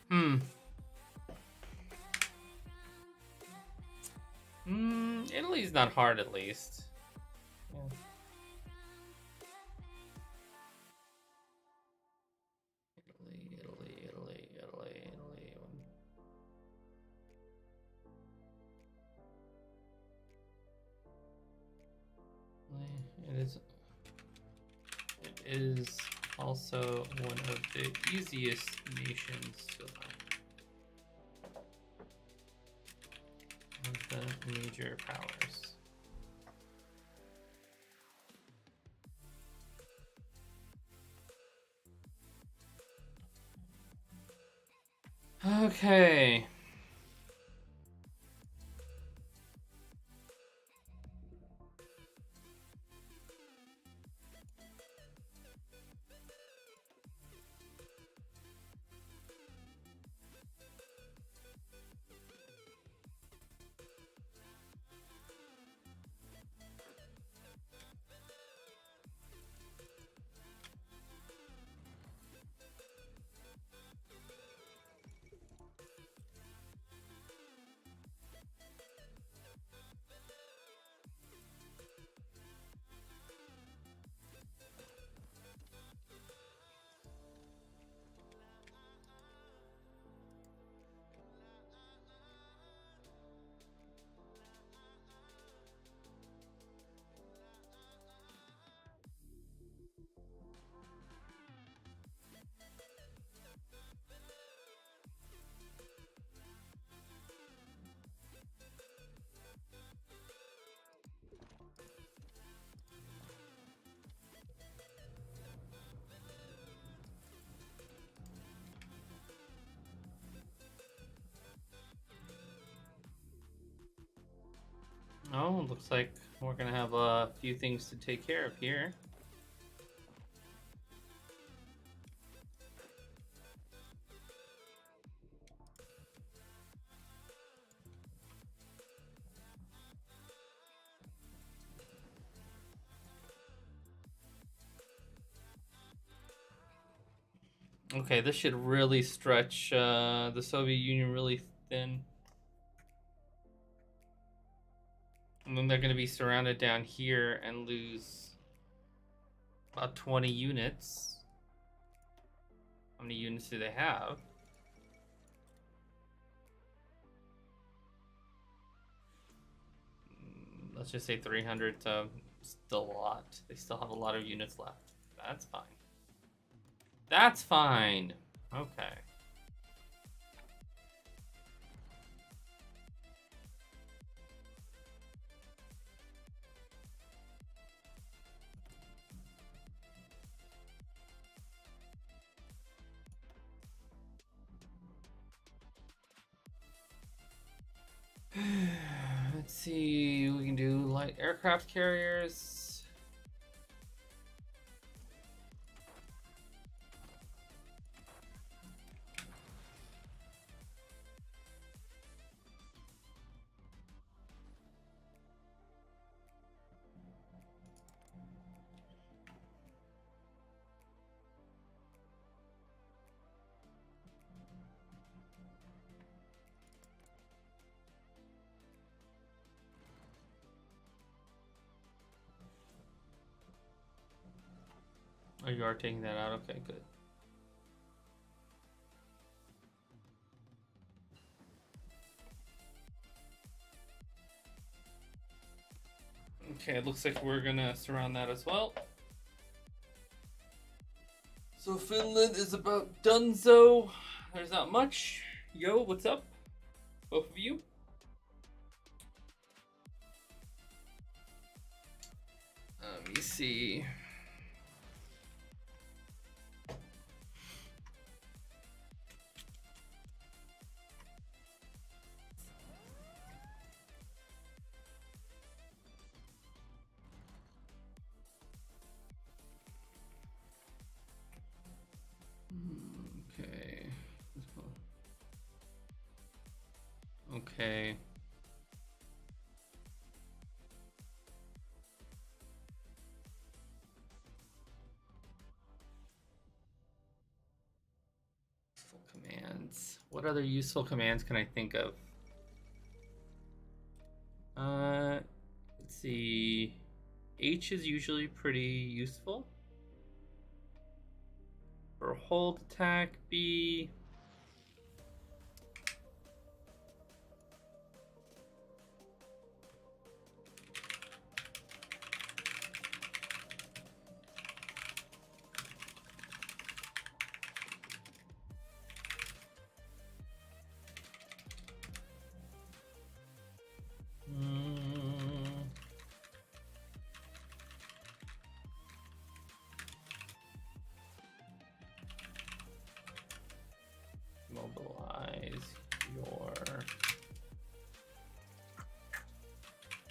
Speaker 1: Hmm. Italy's not hard, at least. Yeah. Italy. It is. It is also one of the easiest nations to learn of the major powers. Okay. Oh, looks like we're gonna have a few things to take care of here. Okay, this should really stretch the Soviet Union really thin. And then they're going to be surrounded down here and lose about 20 units. How many units do they have? Let's just say 300. Still a lot. They still have a lot of units left. That's fine. That's fine. Okay. Let's see. We can do light aircraft carriers. Oh, you are taking that out? Okay, good. Okay, it looks like we're gonna surround that as well. So Finland is about donezo. There's not much. Yo, what's up? Both of you? Let me see. Okay. Okay. Useful commands. What other useful commands can I think of? Let's see. H is usually pretty useful. For hold attack, B. Mobilize your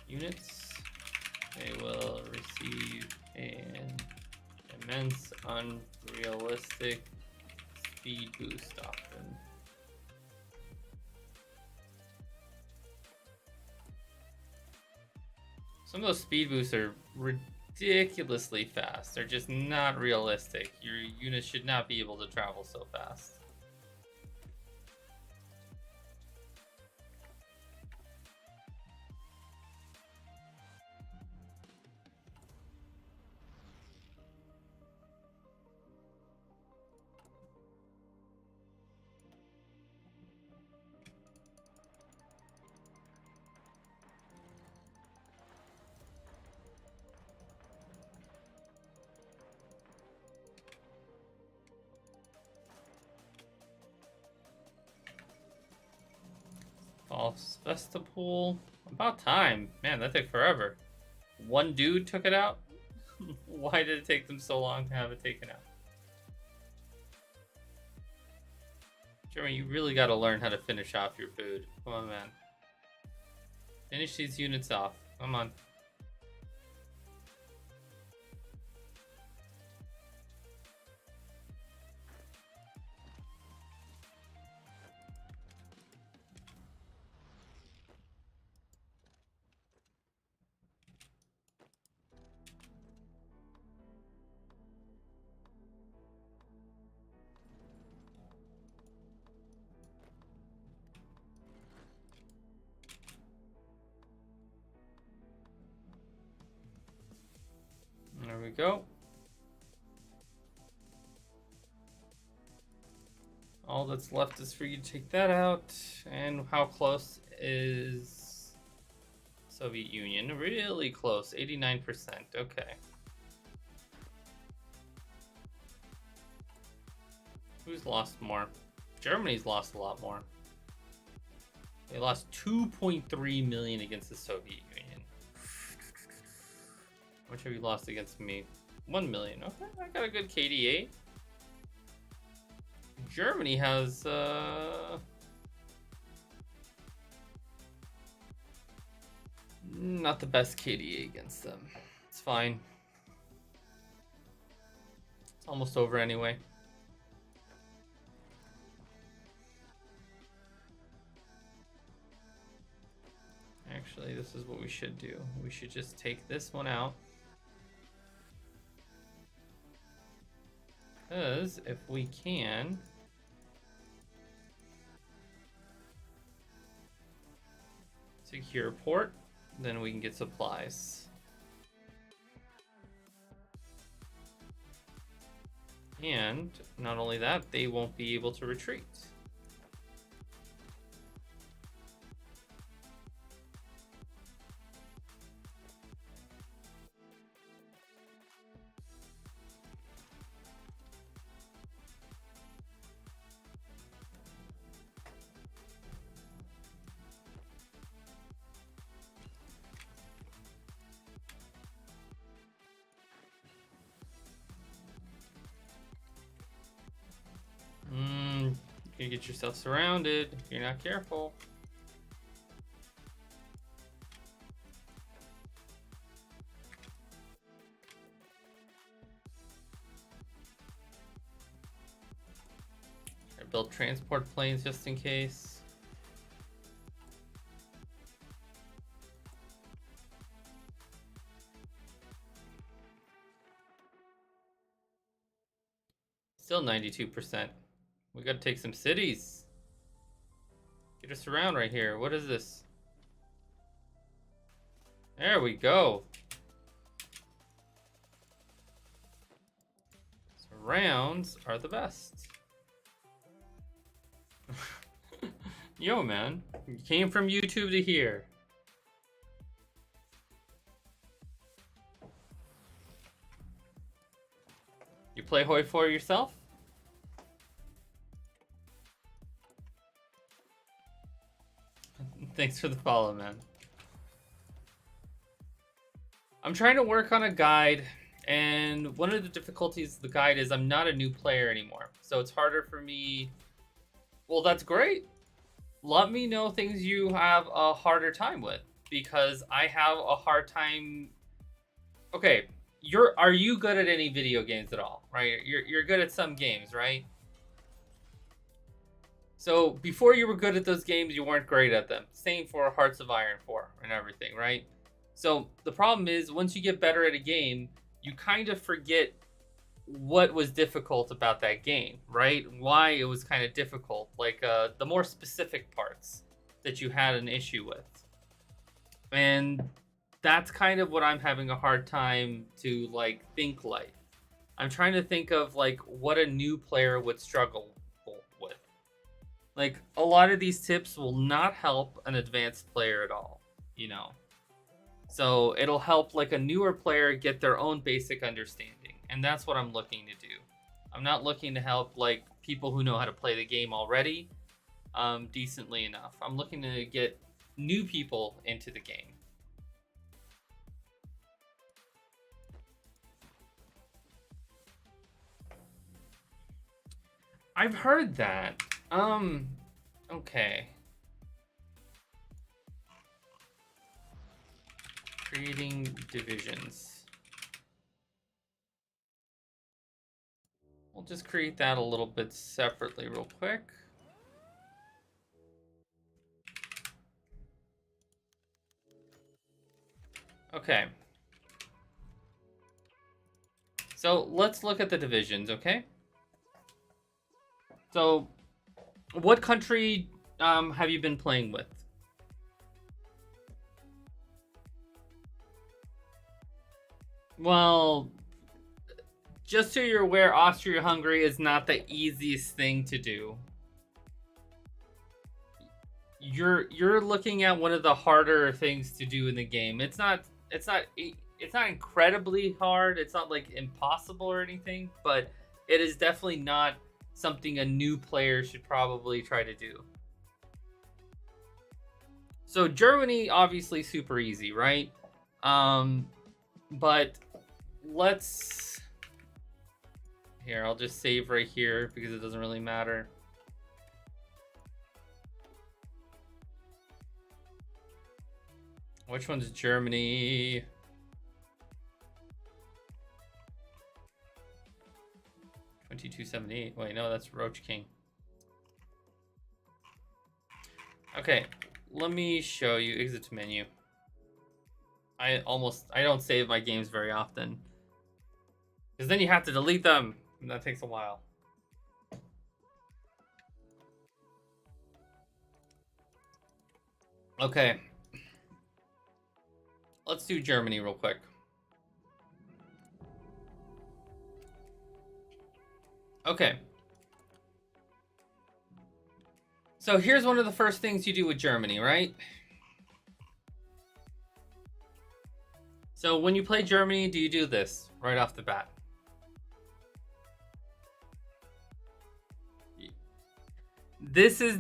Speaker 1: units. They will receive an immense, unrealistic speed boost often. Some of those speed boosts are ridiculously fast. They're just not realistic. Your units should not be able to travel so fast. False Vestipule. About time. Man, that took forever. One dude took it out? Why did it take them so long to have it taken out? Jeremy, you really got to learn how to finish off your food. Come on, man. Finish these units off. Come on. There we go. All that's left is for you to take that out. And how close is Soviet Union? Really close, 89%. Okay. Who's lost more? Germany's lost a lot more. They lost 2.3 million against the Soviet Union. How much have you lost against me? 1 million. Okay, I got a good KDA. Germany has not the best KDA against them. It's fine. It's almost over anyway. Actually, this is what we should do. We should just take this one out. Because if we can secure port, then we can get supplies. And not only that, they won't be able to retreat. You get yourself surrounded if you're not careful. I built transport planes just in case. Still 92%. We gotta take some cities. Get us around right here. What is this? There we go. Surrounds are the best. Yo, man. You came from YouTube to here. You play Hoi4 yourself? Thanks for the follow, man. I'm trying to work on a guide, and one of the difficulties of the guide is I'm not a new player anymore. So it's harder for me. Well, that's great. Let me know things you have a harder time with, because I have a hard time. Okay, are you good at any video games at all? Right? You're good at some games, right? So before you were good at those games, you weren't great at them. Same for Hearts of Iron 4 and everything, right? So the problem is, once you get better at a game, you kind of forget what was difficult about that game, right? Why it was kind of difficult, like the more specific parts that you had an issue with. And that's kind of what I'm having a hard time to like think like. I'm trying to think of like what a new player would struggle with. Like a lot of these tips will not help an advanced player at all, you know. So it'll help like a newer player get their own basic understanding. And that's what I'm looking to do. I'm not looking to help like people who know how to play the game already decently enough. I'm looking to get new people into the game. I've heard that. Okay. Creating divisions. We'll just create that a little bit separately real quick. Okay. So let's look at the divisions, okay? So what country have you been playing with? Well, just so you're aware, Austria-Hungary is not the easiest thing to do. You're looking at one of the harder things to do in the game. It's not incredibly hard. It's not like impossible or anything, but it is definitely not something a new player should probably try to do. So Germany, obviously super easy, right? But let's... Here, I'll just save right here because it doesn't really matter. Which one's Germany? $22.78. Wait, no, that's Roach King. Okay, let me show you. Exit to menu. I don't save my games very often, because then you have to delete them, and that takes a while. Okay. Let's do Germany real quick. Okay. So here's one of the first things you do with Germany, right? So when you play Germany, do you do this right off the bat? This is...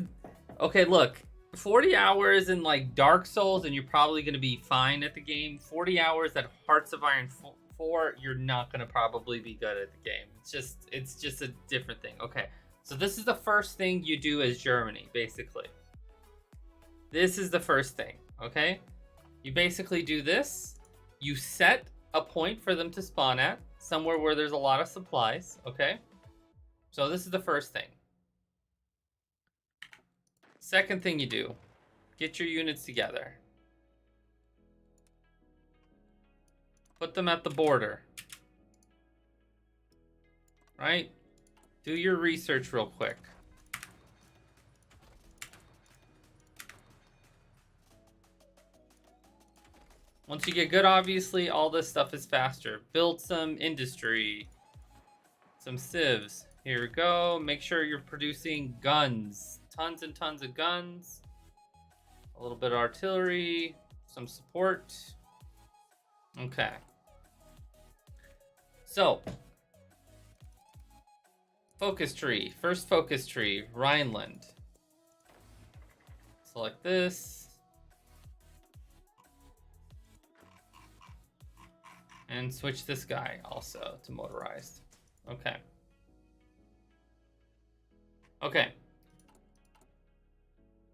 Speaker 1: Okay, look. 40 hours in like Dark Souls and you're probably going to be fine at the game. 40 hours at Hearts of Iron 4, you're not going to probably be good at the game. It's just a different thing. Okay, so this is the first thing you do as Germany, basically. This is the first thing, okay? You basically do this. You set a point for them to spawn at, somewhere where there's a lot of supplies, okay? So this is the first thing. Second thing you do, get your units together. Put them at the border. Right? Do your research real quick. Once you get good, obviously, all this stuff is faster. Build some industry. Some civs. Here we go. Make sure you're producing guns. Tons and tons of guns. A little bit of artillery. Some support. Okay. So, focus tree. First focus tree, Rhineland. Select this. And switch this guy also to motorized. Okay. Okay.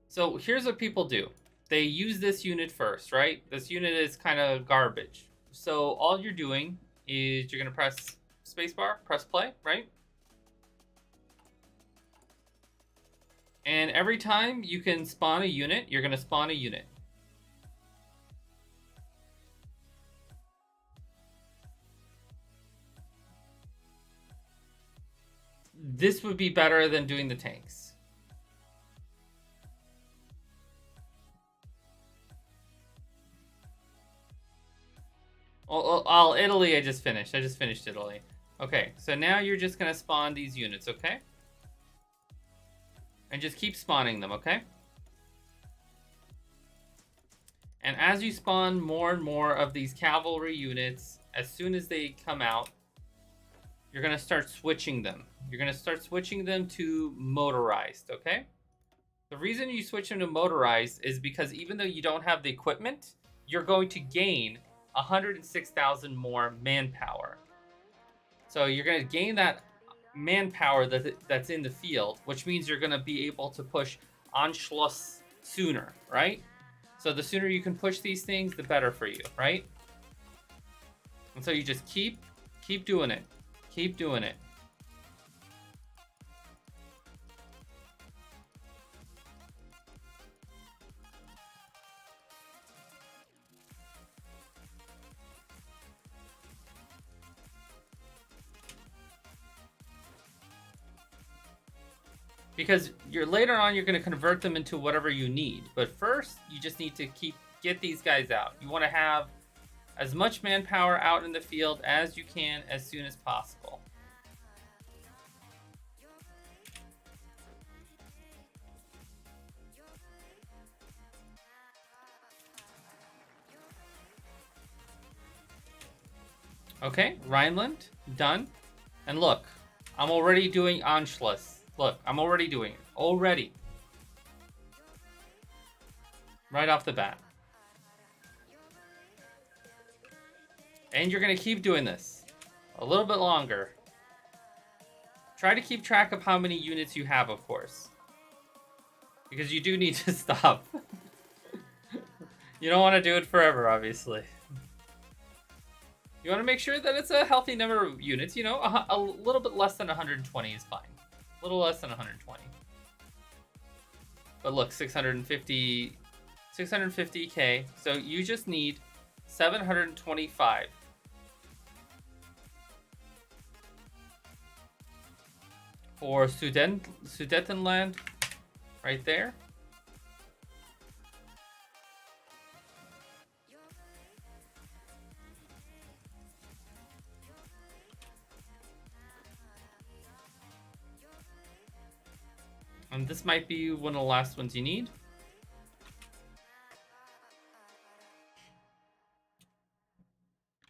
Speaker 1: So here's what people do. They use this unit first, right? This unit is kind of garbage. So all you're doing is you're going to press spacebar, press play, right? And every time you can spawn a unit, you're going to spawn a unit. This would be better than doing the tanks. Oh, Italy, I just finished. I just finished Italy. Okay, so now you're just going to spawn these units, okay? And just keep spawning them, okay? And as you spawn more and more of these cavalry units, as soon as they come out, you're going to start switching them. You're going to start switching them to motorized, okay? The reason you switch them to motorized is because even though you don't have the equipment, you're going to gain 106,000 more manpower. So you're going to gain that manpower that's in the field, which means you're going to be able to push Anschluss sooner, right? So the sooner you can push these things, the better for you, right? And so you just keep doing it. Keep doing it. Because later on you're going to convert them into whatever you need. But first, you just need to get these guys out. You want to have as much manpower out in the field as you can as soon as possible. Okay, Rhineland, done. And look, I'm already doing Anschluss. Look, I'm already doing it. Already. Right off the bat. And you're going to keep doing this a little bit longer. Try to keep track of how many units you have, of course. Because you do need to stop. You don't want to do it forever, obviously. You want to make sure that it's a healthy number of units. You know, a little bit less than 120 is fine. A little less than 120. But look, 650K. So you just need 725. For Sudetenland, right there. And this might be one of the last ones you need.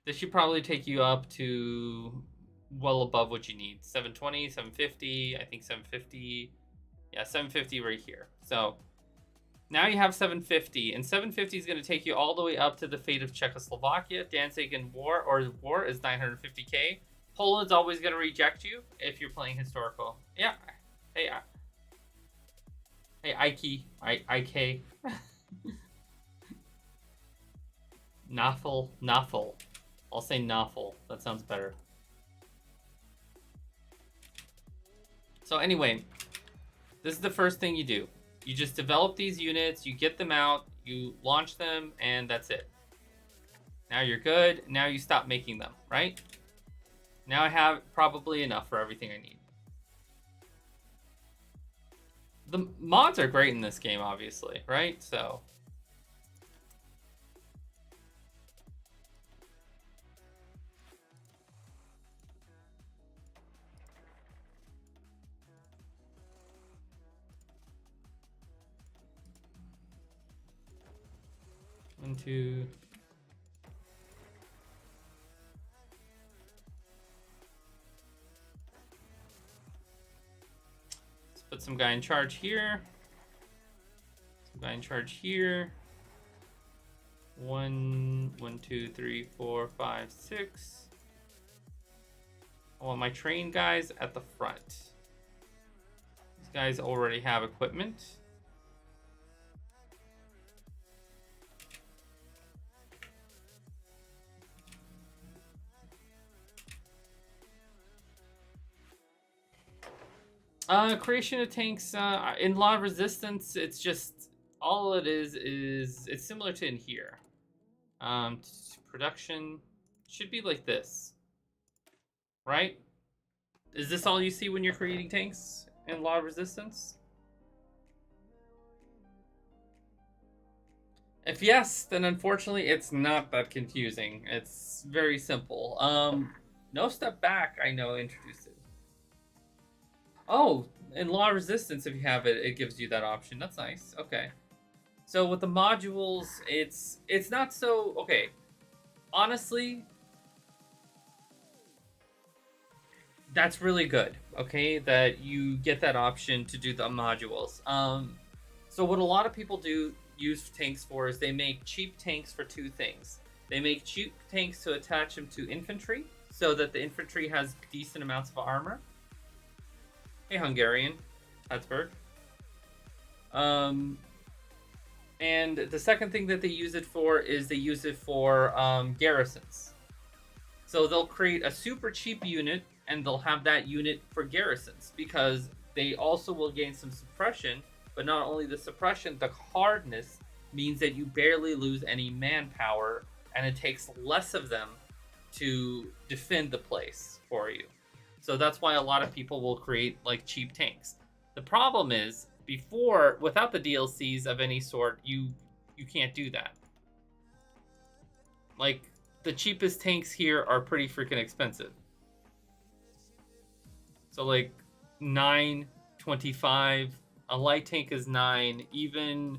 Speaker 1: This should probably take you up to well above what you need. 720, 750, I think 750. Yeah, 750 right here. So now you have 750, and 750 is going to take you all the way up to the fate of Czechoslovakia. Danzig in war is 950K. Poland's always going to reject you if you're playing historical. Yeah. Hey, IK. Naffel. I'll say Naffel. That sounds better. So anyway, this is the first thing you do. You just develop these units, you get them out, you launch them, and that's it. Now you're good. Now you stop making them, right? Now I have probably enough for everything I need. The mods are great in this game, obviously, right? So 1, 2. Let's put some guy in charge here. Some guy in charge here. 1, 2, 3, 4, 5, 6. I want my train guys at the front. These guys already have equipment. Creation of tanks in law of resistance, it's just all it is it's similar to in here. Production should be like this, right? Is this all you see when you're creating tanks in law of resistance? If yes, then unfortunately it's not that confusing. It's very simple. No step back, I know, introduced it. Oh, in law of resistance, if you have it, it gives you that option. That's nice. Okay. So with the modules, it's not so okay. Honestly, that's really good. Okay, that you get that option to do the modules. So what a lot of people do use tanks for is they make cheap tanks for two things. They make cheap tanks to attach them to infantry, so that the infantry has decent amounts of armor. Hey, Hungarian, Habsburg. And the second thing that they use it for is they use it for garrisons. So they'll create a super cheap unit and they'll have that unit for garrisons because they also will gain some suppression, but not only the suppression, the hardness means that you barely lose any manpower and it takes less of them to defend the place for you. So that's why a lot of people will create like cheap tanks. The problem is before, without the DLCs of any sort, you can't do that. Like the cheapest tanks here are pretty freaking expensive. So like 9.25, a light tank is 9. Even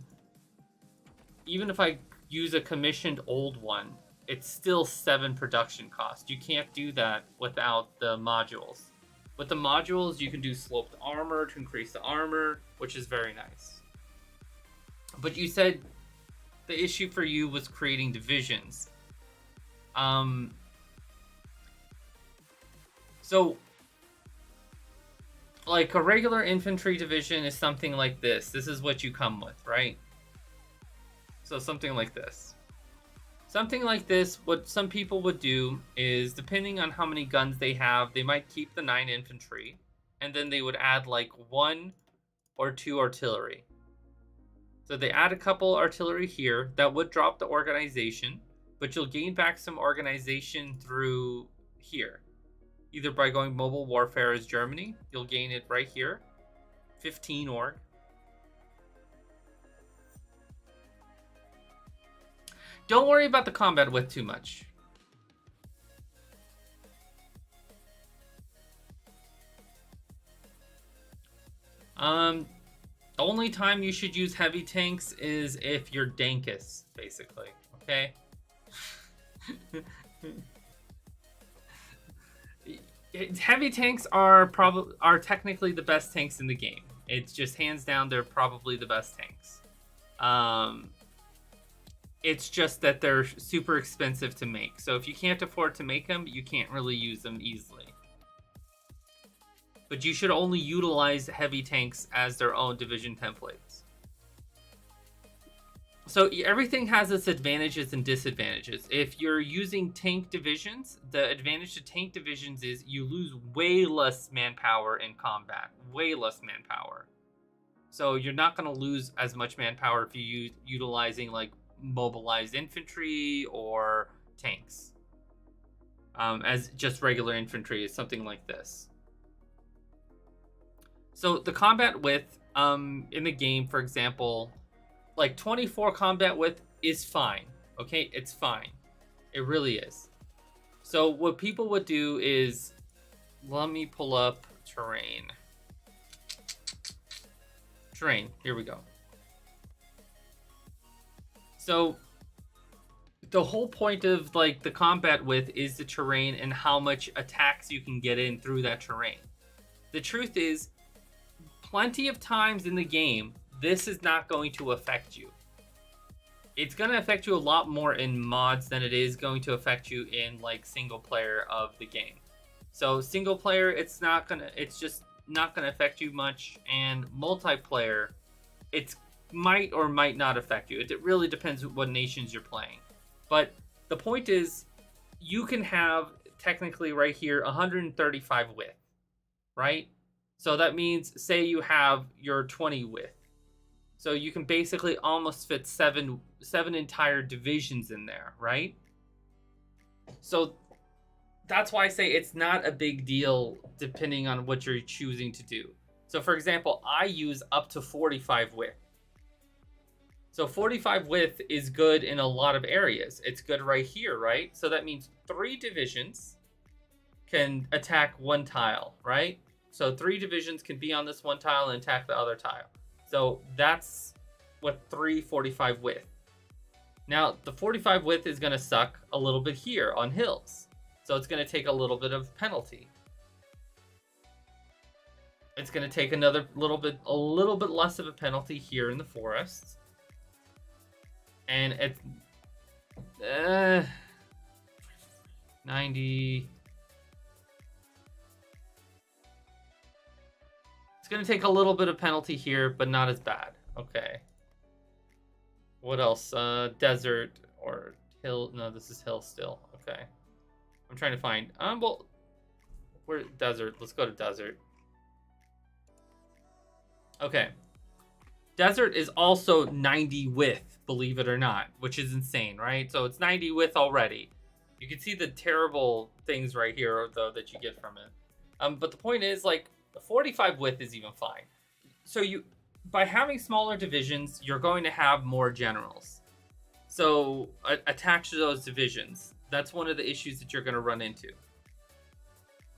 Speaker 1: if I use a commissioned old one, it's still 7 production cost. You can't do that without the modules. With the modules, you can do sloped armor to increase the armor, which is very nice. But you said the issue for you was creating divisions. So, like a regular infantry division is something like this. This is what you come with, right? So something like this. Something like this, what some people would do is, depending on how many guns they have, they might keep the 9 infantry, and then they would add like 1 or 2 artillery. So they add a couple artillery here. That would drop the organization, but you'll gain back some organization through here. Either by going mobile warfare as Germany, you'll gain it right here. 15 org. Don't worry about the combat width too much. The only time you should use heavy tanks is if you're Dankus, basically. Okay? Heavy tanks are technically the best tanks in the game. It's just hands down, they're probably the best tanks. It's just that they're super expensive to make. So if you can't afford to make them, you can't really use them easily. But you should only utilize heavy tanks as their own division templates. So everything has its advantages and disadvantages. If you're using tank divisions, the advantage to tank divisions is you lose way less manpower in combat. Way less manpower. So you're not going to lose as much manpower if you utilizing like mobilized infantry or tanks. As just regular infantry is something like this. So the combat width in the game, for example, like 24 combat width is fine. Okay, it's fine. It really is. So what people would do is, let me pull up terrain. Terrain, here we go. So the whole point of like the combat width is the terrain and how much attacks you can get in through that terrain. The truth is, plenty of times in the game, this is not going to affect you. It's going to affect you a lot more in mods than it is going to affect you in like single player of the game. So single player, it's just not gonna affect you much, and multiplayer, it might or might not affect you. It really depends what nations you're playing. But the point is, you can have technically right here 135 width, right? So that means, say you have your 20 width. So you can basically almost fit seven entire divisions in there, right? So that's why I say it's not a big deal depending on what you're choosing to do. So for example, I use up to 45 width. So 45 width is good in a lot of areas. It's good right here, right? So that means 3 divisions can attack one tile, right? So 3 divisions can be on this one tile and attack the other tile. So that's what 45 width. Now, the 45 width is going to suck a little bit here on hills. So it's going to take a little bit of penalty. It's going to take a little bit less of a penalty here in the forests. And it's 90. It's going to take a little bit of penalty here, but not as bad. Okay. What else? Desert or hill? No, this is hill still. Okay. I'm trying to find. Well, where desert? Let's go to desert. Okay. Desert is also 90 width, believe it or not, which is insane, right? So it's 90 width already. You can see the terrible things right here, though, that you get from it. But the point is, like, 45 width is even fine. So by having smaller divisions, you're going to have more generals. So attached to those divisions, that's one of the issues that you're going to run into.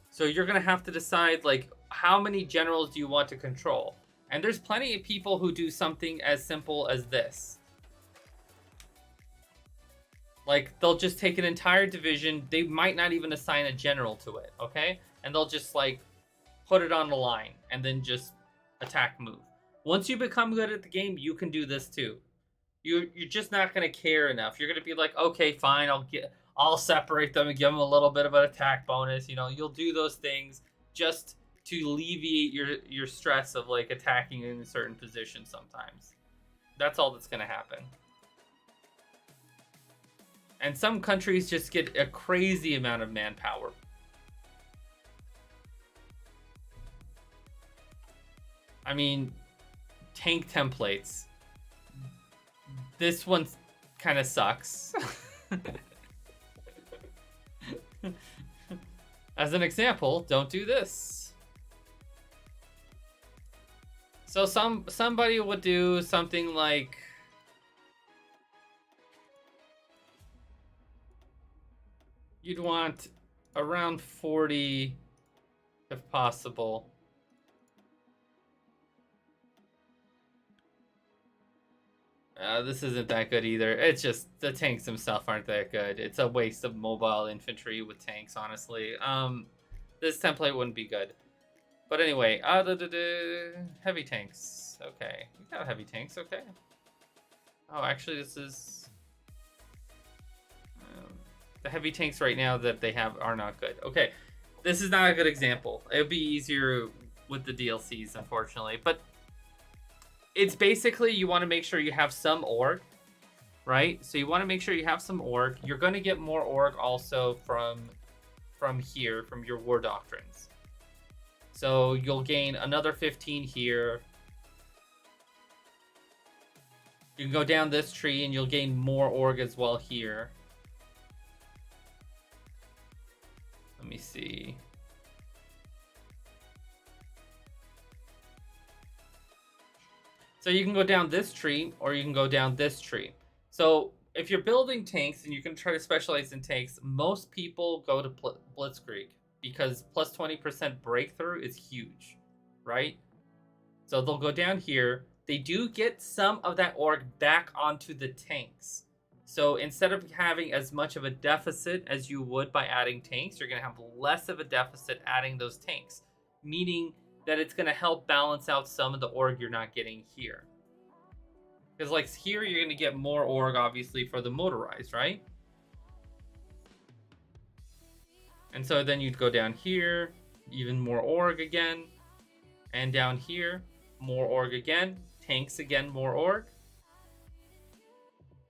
Speaker 1: So you're going to have to decide, like, how many generals do you want to control? And there's plenty of people who do something as simple as this. Like, they'll just take an entire division. They might not even assign a general to it, okay? And they'll just, like, put it on the line and then just attack move. Once you become good at the game, you can do this too. You're just not going to care enough. You're going to be like, okay, fine, I'll separate them and give them a little bit of an attack bonus. You know, you'll do those things just to alleviate your stress of like attacking in a certain position sometimes. That's all that's going to happen. And some countries just get a crazy amount of manpower. I mean, tank templates. This one kind of sucks. As an example, don't do this. So somebody would do something like you'd want around 40 if possible. This isn't that good either. It's just the tanks themselves aren't that good. It's a waste of mobile infantry with tanks, honestly. This template wouldn't be good. But anyway, heavy tanks. Okay, we got heavy tanks. Okay. Oh, actually, this is the heavy tanks right now that they have are not good. Okay, this is not a good example. It would be easier with the DLCs, unfortunately. But it's basically you want to make sure you have some org, right? So you want to make sure you have some org. You're going to get more org also from here, from your war doctrines. So you'll gain another 15 here. You can go down this tree and you'll gain more org as well here. Let me see. So you can go down this tree or you can go down this tree. So if you're building tanks and you can try to specialize in tanks, most people go to Blitzkrieg because plus 20% breakthrough is huge, right? So they'll go down here. They do get some of that org back onto the tanks. So instead of having as much of a deficit as you would by adding tanks, you're going to have less of a deficit adding those tanks, meaning that it's going to help balance out some of the org you're not getting here. Because like here, you're going to get more org, obviously, for the motorized, right? And so then you'd go down here, even more org again. And down here, more org again. Tanks again, more org.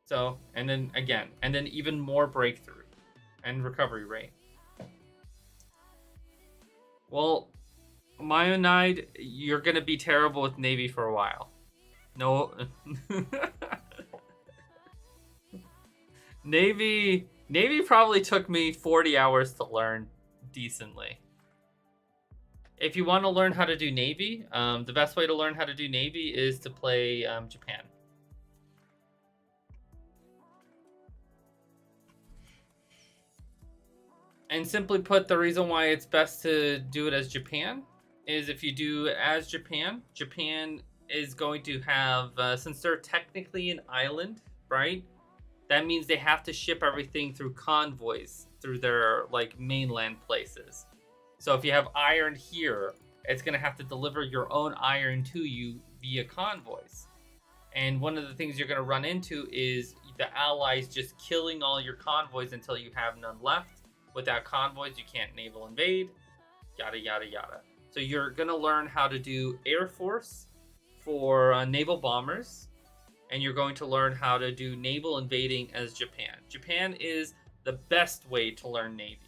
Speaker 1: So, and then again, and then even more breakthrough and recovery rate. Well, Myonide, you're going to be terrible with Navy for a while. No. Navy probably took me 40 hours to learn decently. If you want to learn how to do Navy, the best way to learn how to do Navy is to play Japan. And simply put, the reason why it's best to do it as Japan is if you do as Japan, Japan is going to have, since they're technically an island, right? That means they have to ship everything through convoys through their like mainland places. So if you have iron here, it's going to have to deliver your own iron to you via convoys. And one of the things you're going to run into is the allies just killing all your convoys until you have none left. Without convoys, you can't naval invade, yada, yada, yada. So you're going to learn how to do Air Force for naval bombers, and you're going to learn how to do naval invading as Japan. Japan is the best way to learn Navy.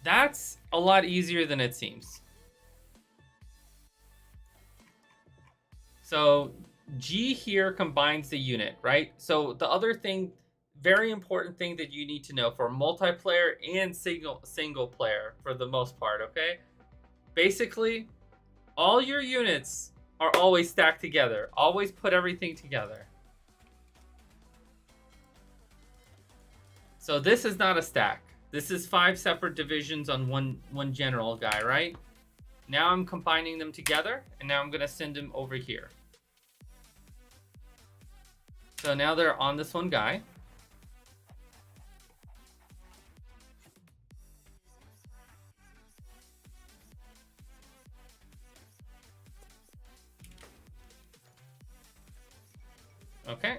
Speaker 1: That's a lot easier than it seems. So G here combines the unit, right? So the other thing, very important thing that you need to know for multiplayer and single player for the most part, okay? Basically, all your units are always stacked together. Always put everything together. So this is not a stack. This is 5 separate divisions on one general guy, right? Now I'm combining them together, and now I'm going to send them over here. So now they're on this one guy. Okay.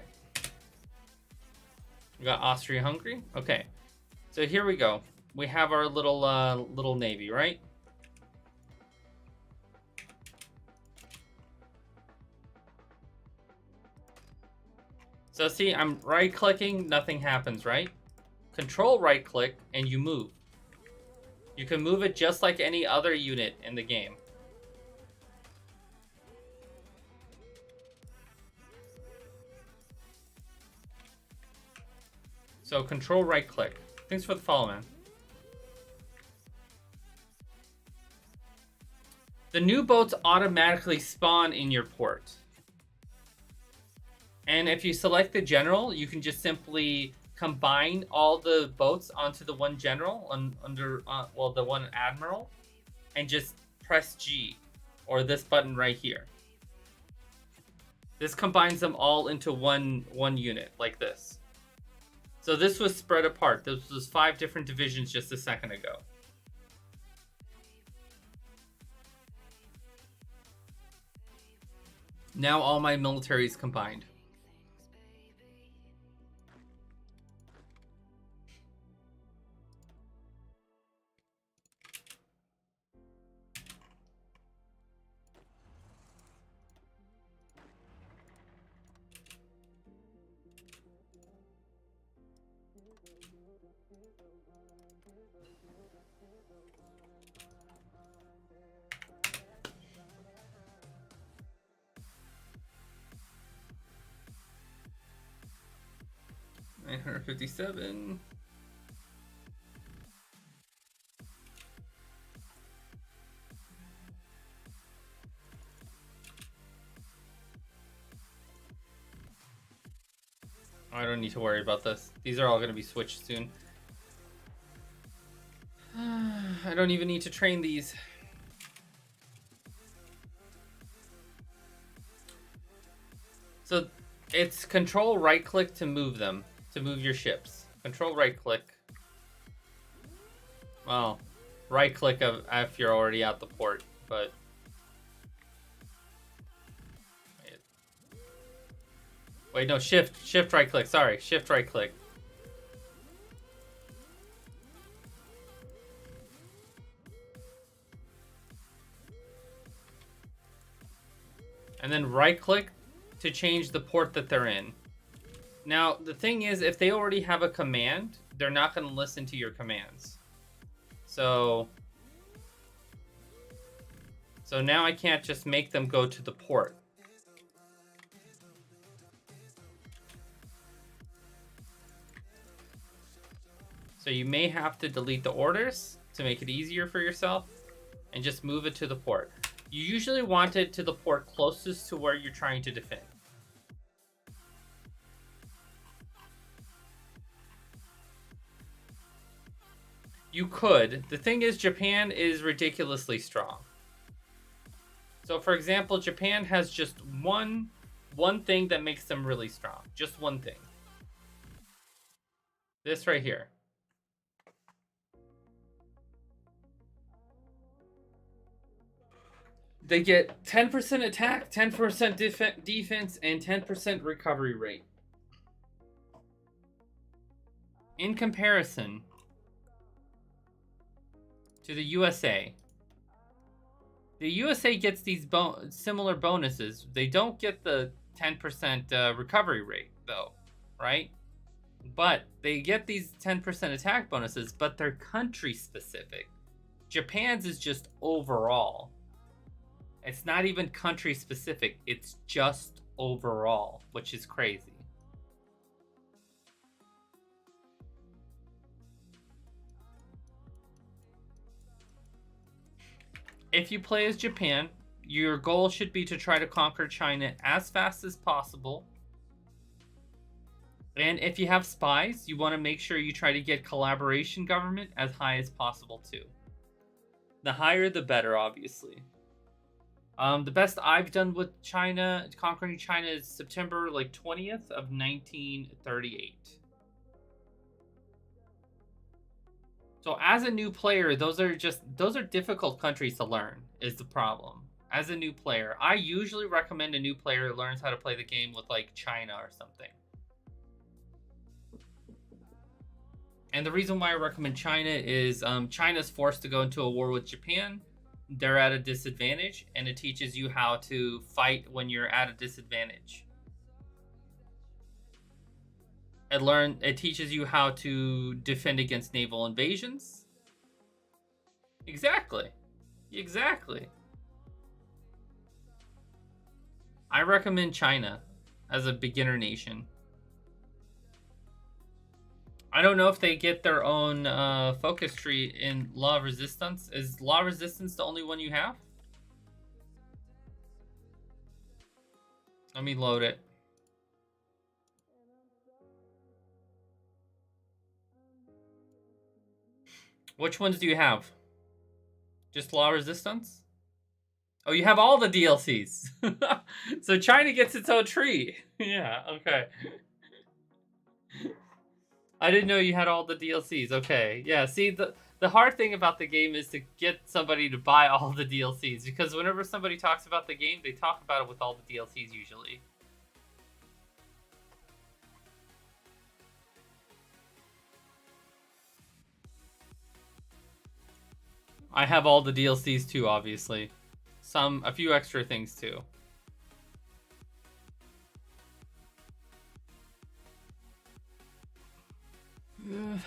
Speaker 1: We got Austria-Hungary. Okay. So here we go. We have our little navy, right? So see, I'm right-clicking, nothing happens, right? Control right-click, and you move. You can move it just like any other unit in the game. So control right-click. Thanks for the follow, man. The new boats automatically spawn in your port. And if you select the general, you can just simply combine all the boats onto the one general under the one admiral, and just press G or this button right here. This combines them all into one unit like this. So this was spread apart. This was 5 different divisions just a second ago. Now all my military is combined. $957. I don't need to worry about this. These are all going to be switched soon. I don't even need to train these. So It's control right click to move them, to move your ships. Control right click. Well, right click if you're already at the port, but wait, no, shift right click. Sorry, shift right click. And then right click to change the port that they're in. Now, the thing is, if they already have a command, they're not going to listen to your commands. So now I can't just make them go to the port. So you may have to delete the orders to make it easier for yourself and just move it to the port. You usually want it to the port closest to where you're trying to defend. You could. The thing is, Japan is ridiculously strong. So, for example, Japan has just one thing that makes them really strong. Just one thing. This right here. They get 10% attack, 10% defense, and 10% recovery rate. In comparison to the USA, the USA gets these similar bonuses. They don't get the 10% recovery rate, though, right? But they get these 10% attack bonuses, but they're country specific. Japan's is just overall. It's not even country specific. It's just overall, which is crazy. If you play as Japan, your goal should be to try to conquer China as fast as possible. And if you have spies, you want to make sure you try to get collaboration government as high as possible too. The higher, the better, obviously. The best I've done with China, conquering China, is September 20th of 1938. So as a new player, those are difficult countries to learn, is the problem. As a new player, I usually recommend a new player learns how to play the game with China or something. And the reason why I recommend China is China's forced to go into a war with Japan. They're at a disadvantage, and it teaches you how to fight when you're at a disadvantage. It teaches you how to defend against naval invasions. Exactly. I recommend China as a beginner nation. I don't know if they get their own focus tree in Law Resistance. Is Law Resistance the only one you have? Let me load it. Which ones do you have? Just Law Resistance? Oh, you have all the DLCs. So China gets its own tree. Yeah, okay. I didn't know you had all the DLCs. Okay, yeah. See, the hard thing about the game is to get somebody to buy all the DLCs, because whenever somebody talks about the game, they talk about it with all the DLCs usually. I have all the DLCs too, obviously. A few extra things too.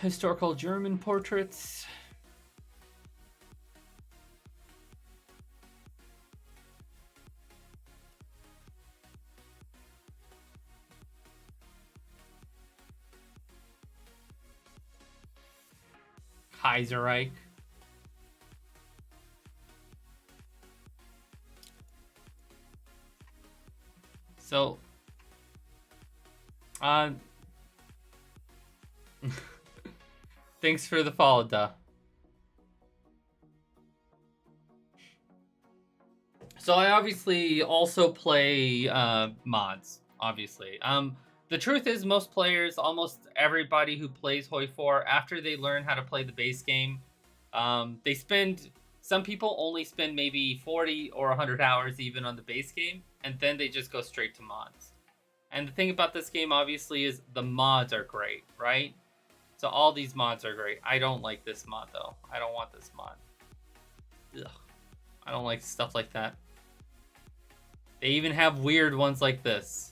Speaker 1: Historical German portraits. Kaiserreich. So, thanks for the follow, duh. So I obviously also play mods. obviously. The truth is, most players, almost everybody who plays Hoi4, after they learn how to play the base game, they spend. Some people only spend maybe 40 or 100 hours even on the base game, and then they just go straight to mods. And the thing about this game, obviously, is the mods are great, right? So all these mods are great. I don't like this mod, though. I don't want this mod. Ugh. I don't like stuff like that. They even have weird ones like this.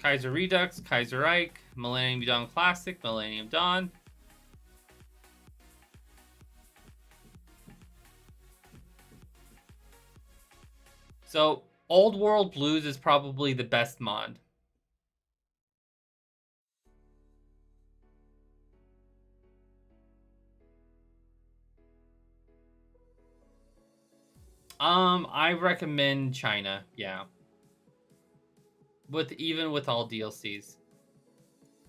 Speaker 1: Kaiser Redux, Kaiser Ike, Millennium Dawn Classic, Millennium Dawn. So, Old World Blues is probably the best mod. I recommend China, yeah. Even with all DLCs.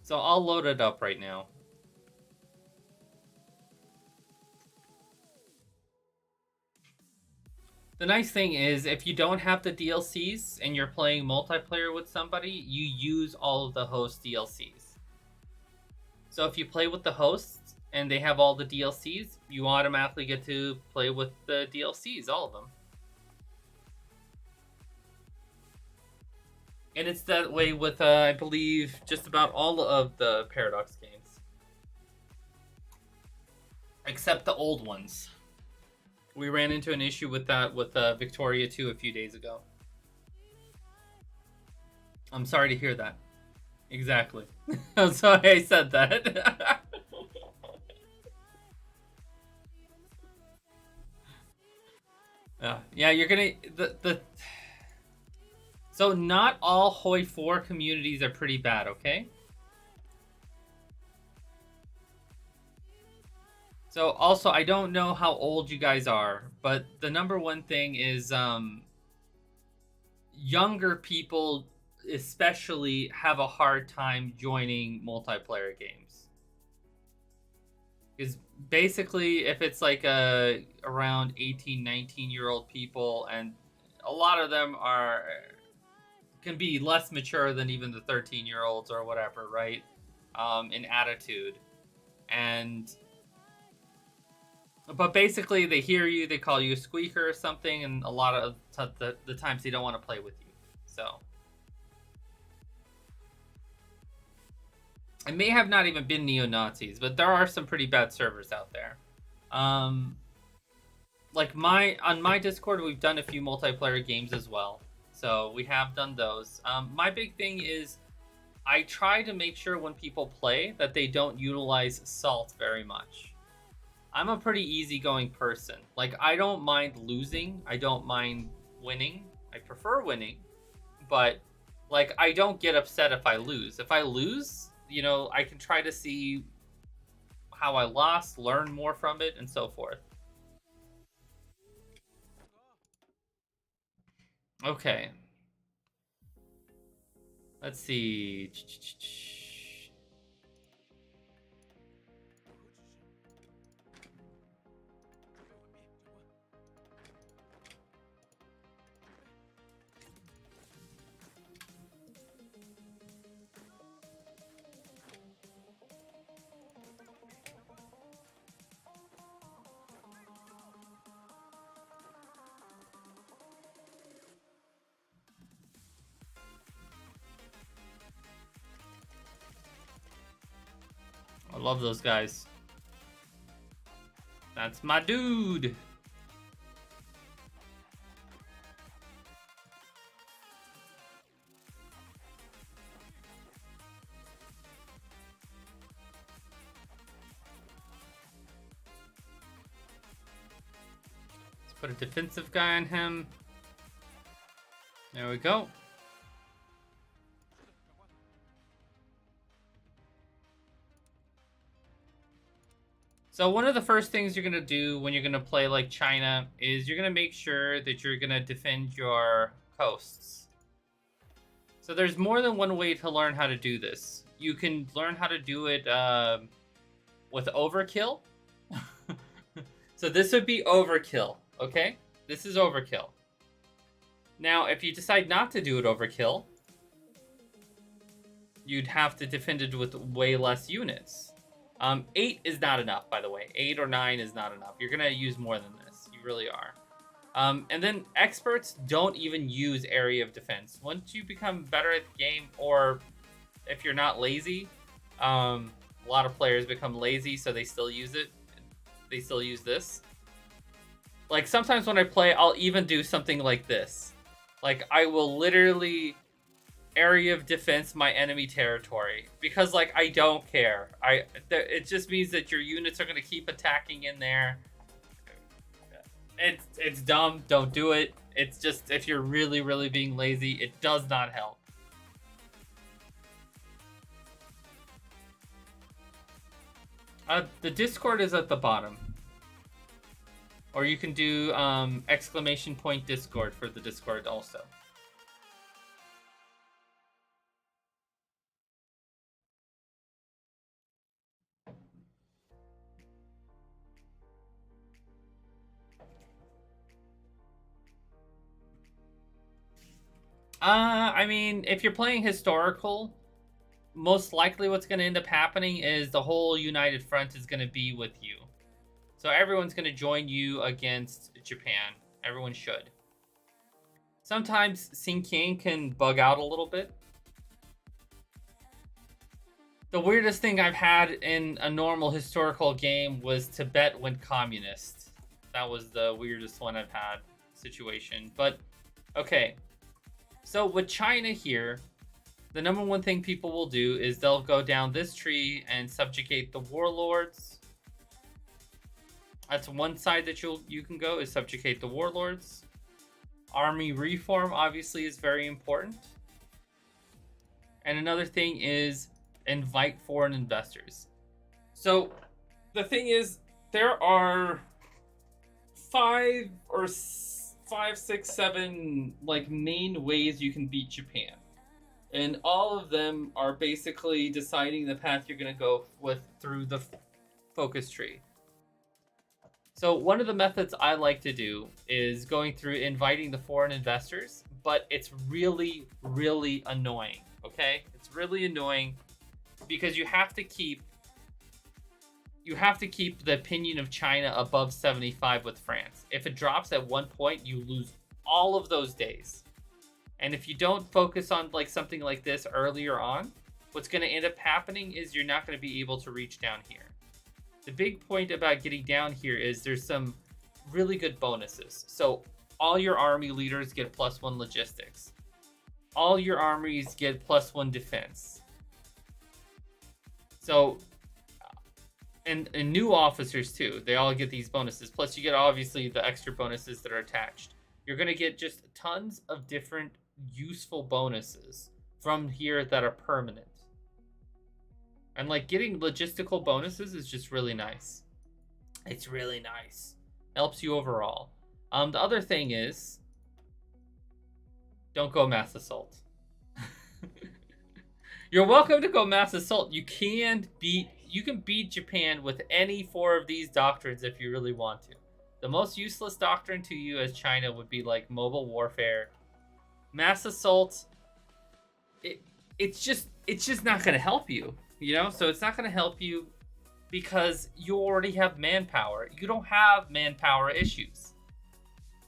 Speaker 1: So I'll load it up right now. The nice thing is, if you don't have the DLCs and you're playing multiplayer with somebody, you use all of the host DLCs. So if you play with the hosts and they have all the DLCs, you automatically get to play with the DLCs, all of them. And it's that way with, I believe, just about all of the Paradox games. Except the old ones. We ran into an issue with that with Victoria 2 a few days ago. I'm sorry to hear that. Exactly. I'm sorry I said that. Yeah, you're gonna... So not all Hoi4 communities are pretty bad, okay? So also, I don't know how old you guys are, but the number one thing is younger people especially have a hard time joining multiplayer games. Because basically, if it's like around 18, 19-year-old people, and a lot of them can be less mature than even the 13-year-olds or whatever, right? In attitude. But basically, they hear you, they call you a squeaker or something, and a lot of the times they don't want to play with you. So it may have not even been neo-Nazis, but there are some pretty bad servers out there. Like on my Discord, we've done a few multiplayer games as well. So we have done those. My big thing is I try to make sure when people play that they don't utilize salt very much. I'm a pretty easygoing person. Like, I don't mind losing. I don't mind winning. I prefer winning. But, like, I don't get upset if I lose. If I lose, you know, I can try to see how I lost, learn more from it, and so forth. Okay. Let's see. I love those guys. That's my dude. Let's put a defensive guy on him. There we go. So one of the first things you're going to do when you're going to play like China is you're going to make sure that you're going to defend your coasts. So there's more than one way to learn how to do this. You can learn how to do it with overkill. So this would be overkill, okay? This is overkill. Now, if you decide not to do it overkill, you'd have to defend it with way less units. 8 is not enough, by the way. 8 or 9 is not enough. You're gonna use more than this. You really are. And then experts don't even use area of defense. Once you become better at the game, or if you're not lazy, a lot of players become lazy, so they still use it. They still use this. Like, sometimes when I play, I'll even do something like this. Like, I will literally area of defense my enemy territory, because, like, I don't care. It just means that your units are going to keep attacking in there. It's dumb. Don't do it. It's just, if you're really, really being lazy, it does not help. The Discord is at the bottom. Or you can do exclamation point Discord for the Discord also. I mean, if you're playing historical, most likely what's going to end up happening is the whole United Front is going to be with you. So everyone's going to join you against Japan. Everyone should. Sometimes Xinjiang can bug out a little bit. The weirdest thing I've had in a normal historical game was Tibet went communist. That was the weirdest one I've had situation. But, okay. So with China here, the number one thing people will do is they'll go down this tree and subjugate the warlords. That's one side that you can go, is subjugate the warlords. Army reform obviously is very important. And another thing is invite foreign investors. So the thing is, there are 5 or 5, 6, 7 like main ways you can beat Japan. And all of them are basically deciding the path you're going to go with through the focus tree. So one of the methods I like to do is going through inviting the foreign investors, but it's really, really annoying, okay? It's really annoying because you have to keep the opinion of China above 75 with France. If it drops at one point, you lose all of those days. And if you don't focus on like something like this earlier on, what's going to end up happening is you're not going to be able to reach down here. The big point about getting down here is there's some really good bonuses. So all your army leaders get +1 logistics. All your armies get +1 defense. So, and new officers too, they all get these bonuses. Plus you get obviously the extra bonuses that are attached. You're going to get just tons of different useful bonuses from here that are permanent. And like getting logistical bonuses is just really nice. It's really nice. Helps you overall. The other thing is, don't go mass assault. You're welcome to go mass assault. You can beat Japan with any 4 of these doctrines if you really want to. The most useless doctrine to you as China would be like mobile warfare. Mass assault, it's just not going to help you, you know? So it's not going to help you because you already have manpower. You don't have manpower issues.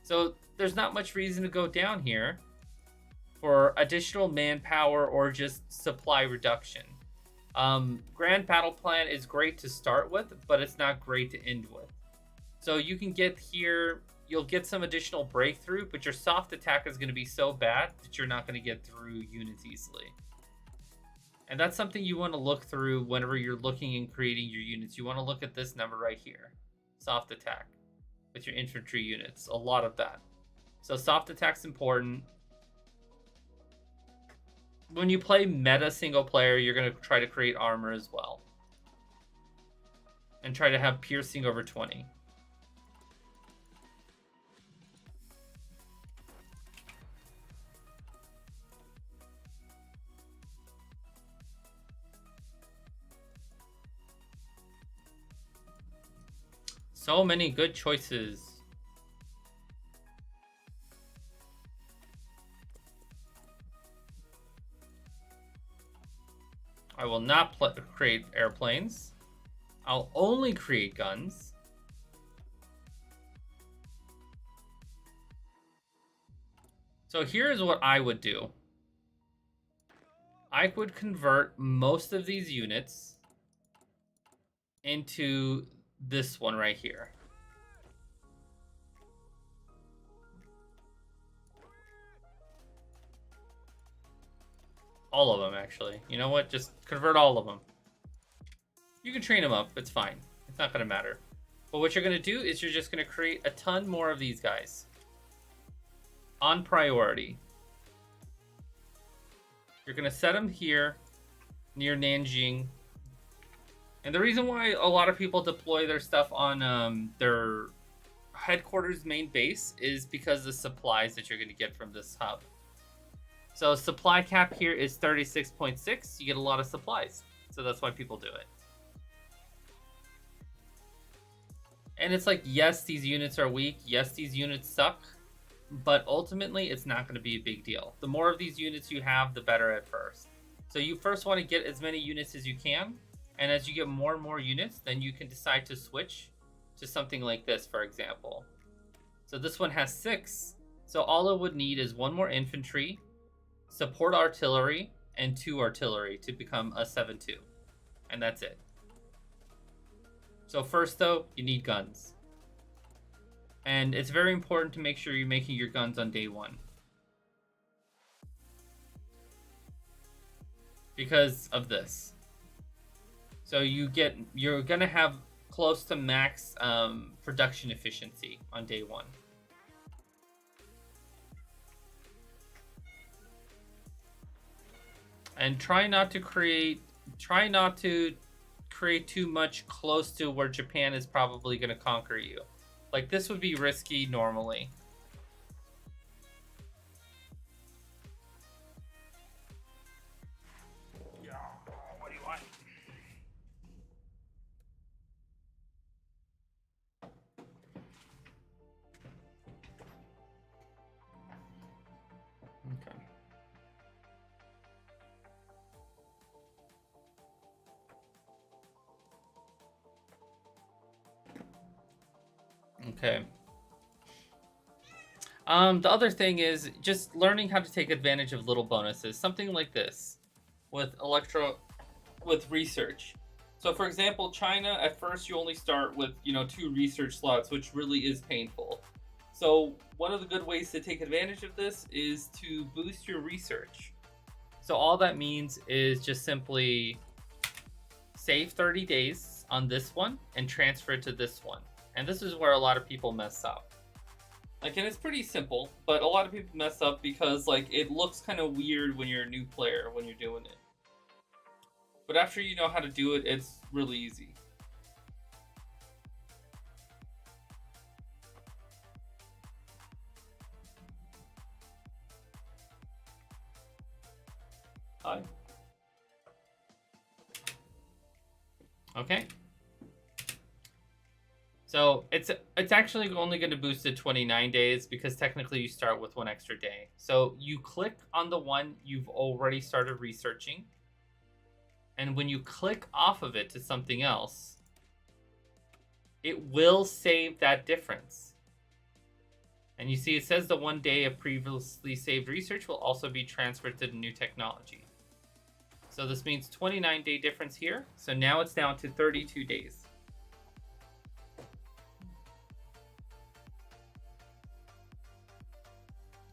Speaker 1: So there's not much reason to go down here for additional manpower or just supply reduction. Grand Battle Plan is great to start with, but it's not great to end with. So you can get here, you'll get some additional breakthrough, but your soft attack is going to be so bad that you're not going to get through units easily. And that's something you want to look through whenever you're looking and creating your units. You want to look at this number right here. Soft attack with your infantry units. A lot of that. So soft attack's important. When you play meta single player, you're going to try to create armor as well. And try to have piercing over 20. So many good choices. I will not create airplanes. I'll only create guns. So here's what I would do. I would convert most of these units into this one right here. All of them, actually. You know what? Just convert all of them. You can train them up. It's fine. It's not going to matter. But what you're going to do is you're just going to create a ton more of these guys. On priority. You're going to set them here near Nanjing. And the reason why a lot of people deploy their stuff on their headquarters main base is because of the supplies that you're going to get from this hub. So supply cap here is 36.6. You get a lot of supplies. So that's why people do it. And it's like, yes, these units are weak. Yes, these units suck. But ultimately, it's not going to be a big deal. The more of these units you have, the better at first. So you first want to get as many units as you can. And as you get more and more units, then you can decide to switch to something like this, for example. So this one has 6. So all it would need is 1 more infantry, support artillery, and 2 artillery to become a 7-2. And that's it. So first, though, you need guns. And it's very important to make sure you're making your guns on day 1. Because of this. So you're going to have close to max production efficiency on day 1. And try not to create too much close to where Japan is probably going to conquer you. Like, this would be risky normally. Yeah, what do you want? Okay. Okay. The other thing is just learning how to take advantage of little bonuses. Something like this with research. So for example, China, at first you only start with, 2 research slots, which really is painful. So one of the good ways to take advantage of this is to boost your research. So all that means is just simply save 30 days on this one and transfer it to this one. And this is where a lot of people mess up. Like, and it's pretty simple, but a lot of people mess up because, like, it looks kind of weird when you're a new player when you're doing it. But after you know how to do it, it's really easy. Hi. Okay. So it's actually only going to boost it 29 days because technically you start with 1 extra day. So you click on the one you've already started researching. And when you click off of it to something else, it will save that difference. And you see it says the 1 day of previously saved research will also be transferred to the new technology. So this means 29-day difference here. So now it's down to 32 days.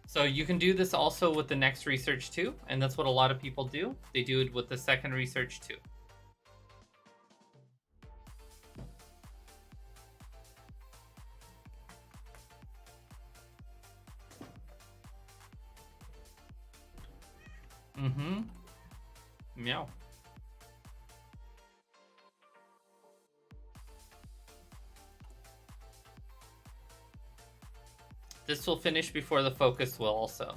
Speaker 1: So you can do this also with the next research too, and that's what a lot of people do. They do it with the second research too. Meow. This will finish before the focus will also.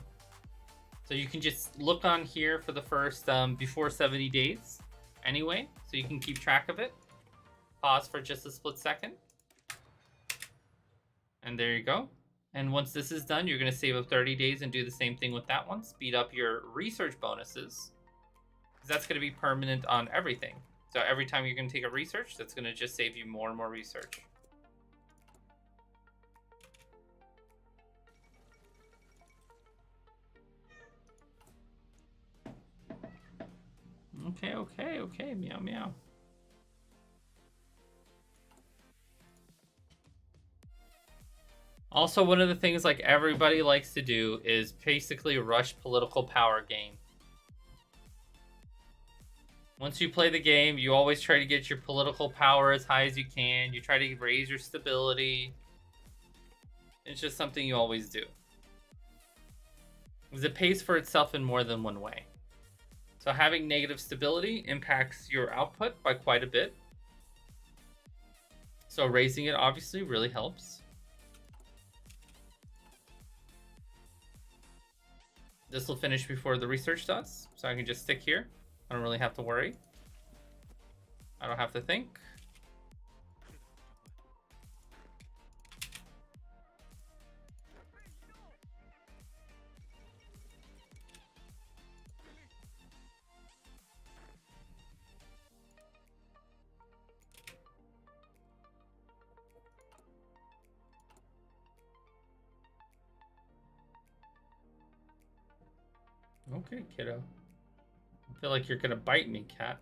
Speaker 1: So you can just look on here for the first before 70 days anyway, so you can keep track of it. Pause for just a split second. And there you go. And once this is done, you're going to save up 30 days and do the same thing with that one. Speed up your research bonuses, because that's going to be permanent on everything. So every time you're going to take a research, that's going to just save you more and more research. Okay. Meow, meow. Also, one of the things like everybody likes to do is basically rush political power game. Once you play the game, you always try to get your political power as high as you can. You try to raise your stability. It's just something you always do, because it pays for itself in more than one way. So having negative stability impacts your output by quite a bit. So raising it obviously really helps. This will finish before the research does, so I can just stick here. I don't really have to worry. I don't have to think. Okay, kiddo. I feel like you're gonna bite me, cat.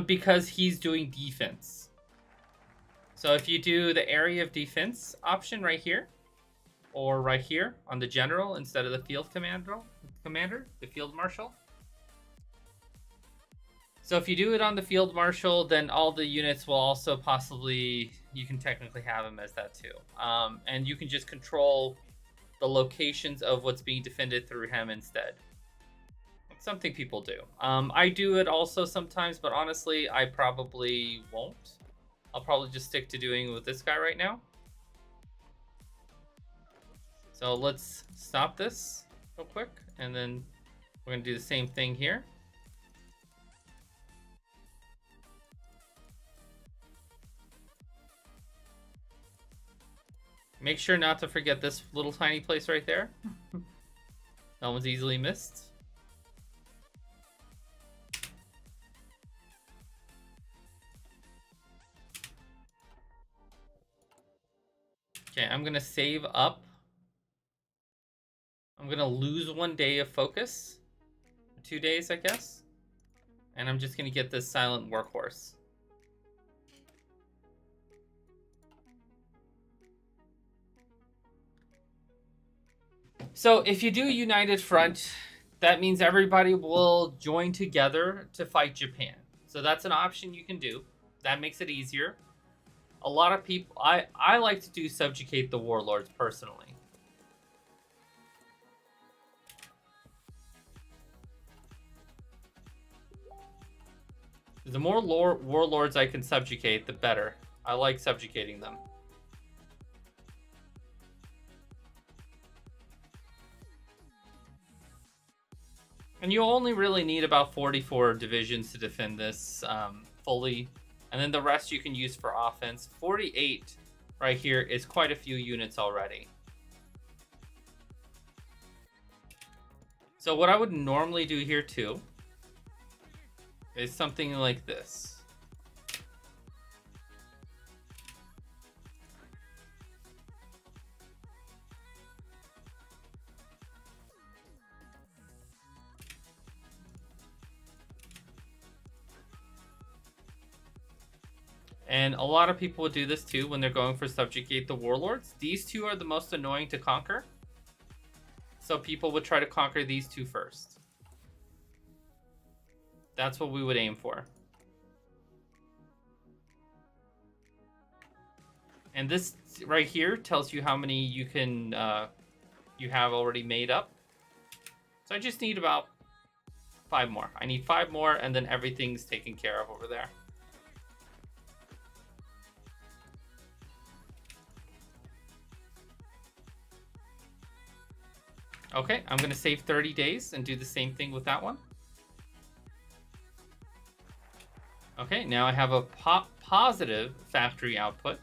Speaker 1: Because he's doing defense. So if you do the area of defense option right here, or right here on the general instead of the field commander, the field marshal. So if you do it on the field marshal, then all the units will also possibly, you can technically have them as that too. And you can just control the locations of what's being defended through him instead. It's something people do. I do it also sometimes, but honestly, I probably won't. I'll probably just stick to doing it with this guy right now. So let's stop this real quick, and then we're going to do the same thing here. Make sure not to forget this little tiny place right there. That one's easily missed. Okay, I'm going to save up. I'm going to lose 1 day of focus. 2 days, I guess. And I'm just going to get this silent workhorse. So if you do United Front, that means everybody will join together to fight Japan. So that's an option you can do. That makes it easier. A lot of people, I like to do subjugate the warlords personally. The more warlords I can subjugate, the better. I like subjugating them. And you only really need about 44 divisions to defend this fully. And then the rest you can use for offense. 48 right here is quite a few units already. So what I would normally do here too is something like this. And a lot of people would do this too when they're going for subjugate the warlords. These two are the most annoying to conquer. So people would try to conquer these two first. That's what we would aim for. And this right here tells you how many you can you have already made up. So I just need about 5 more. I need 5 more, and then everything's taken care of over there. Okay, I'm going to save 30 days and do the same thing with that one. Okay, now I have a positive factory output.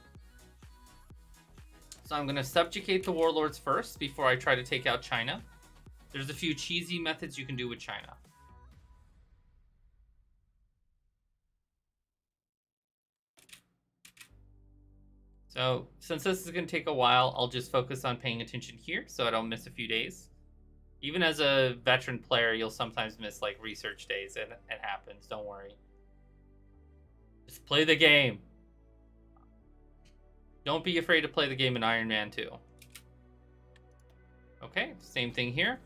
Speaker 1: So I'm going to subjugate the warlords first before I try to take out China. There's a few cheesy methods you can do with China. So since this is going to take a while, I'll just focus on paying attention here so I don't miss a few days. Even as a veteran player, you'll sometimes miss like research days, and it happens. Don't worry. Just play the game. Don't be afraid to play the game in Iron Man 2. Okay, same thing here.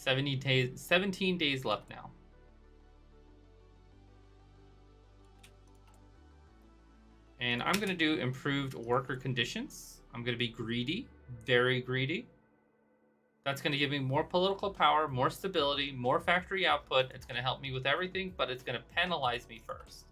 Speaker 1: Days, 17 days left now. And I'm going to do improved worker conditions. I'm going to be greedy, very greedy. That's going to give me more political power, more stability, more factory output. It's going to help me with everything, but it's going to penalize me first.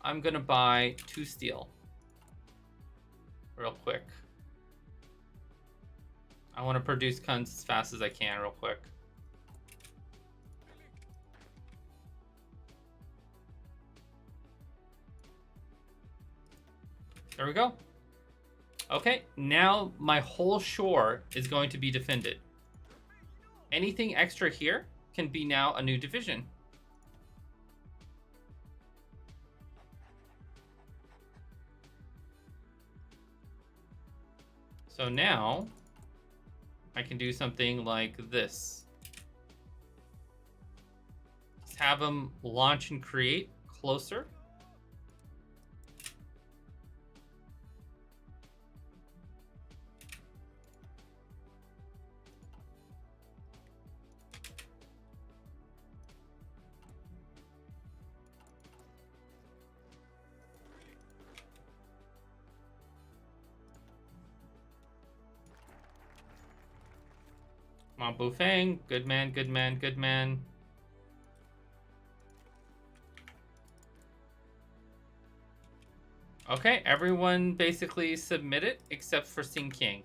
Speaker 1: I'm going to buy 2 steel real quick. I want to produce guns as fast as I can real quick. There we go. Okay, now my whole shore is going to be defended. Anything extra here can be now a new division. So now I can do something like this. Just have them launch and create closer. Come on, Bufang. Good man, good man, good man. Okay, everyone basically submitted except for Sing King.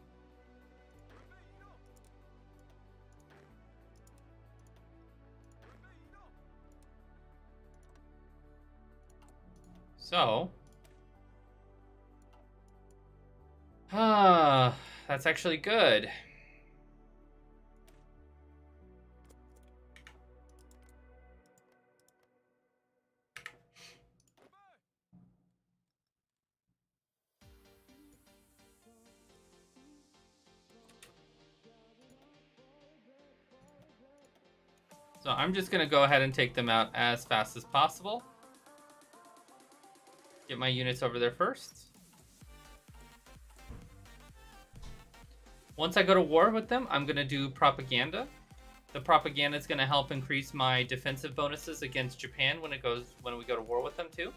Speaker 1: So, that's actually good. So I'm just going to go ahead and take them out as fast as possible. Get my units over there first. Once I go to war with them, I'm going to do propaganda. The propaganda is going to help increase my defensive bonuses against Japan when we go to war with them too.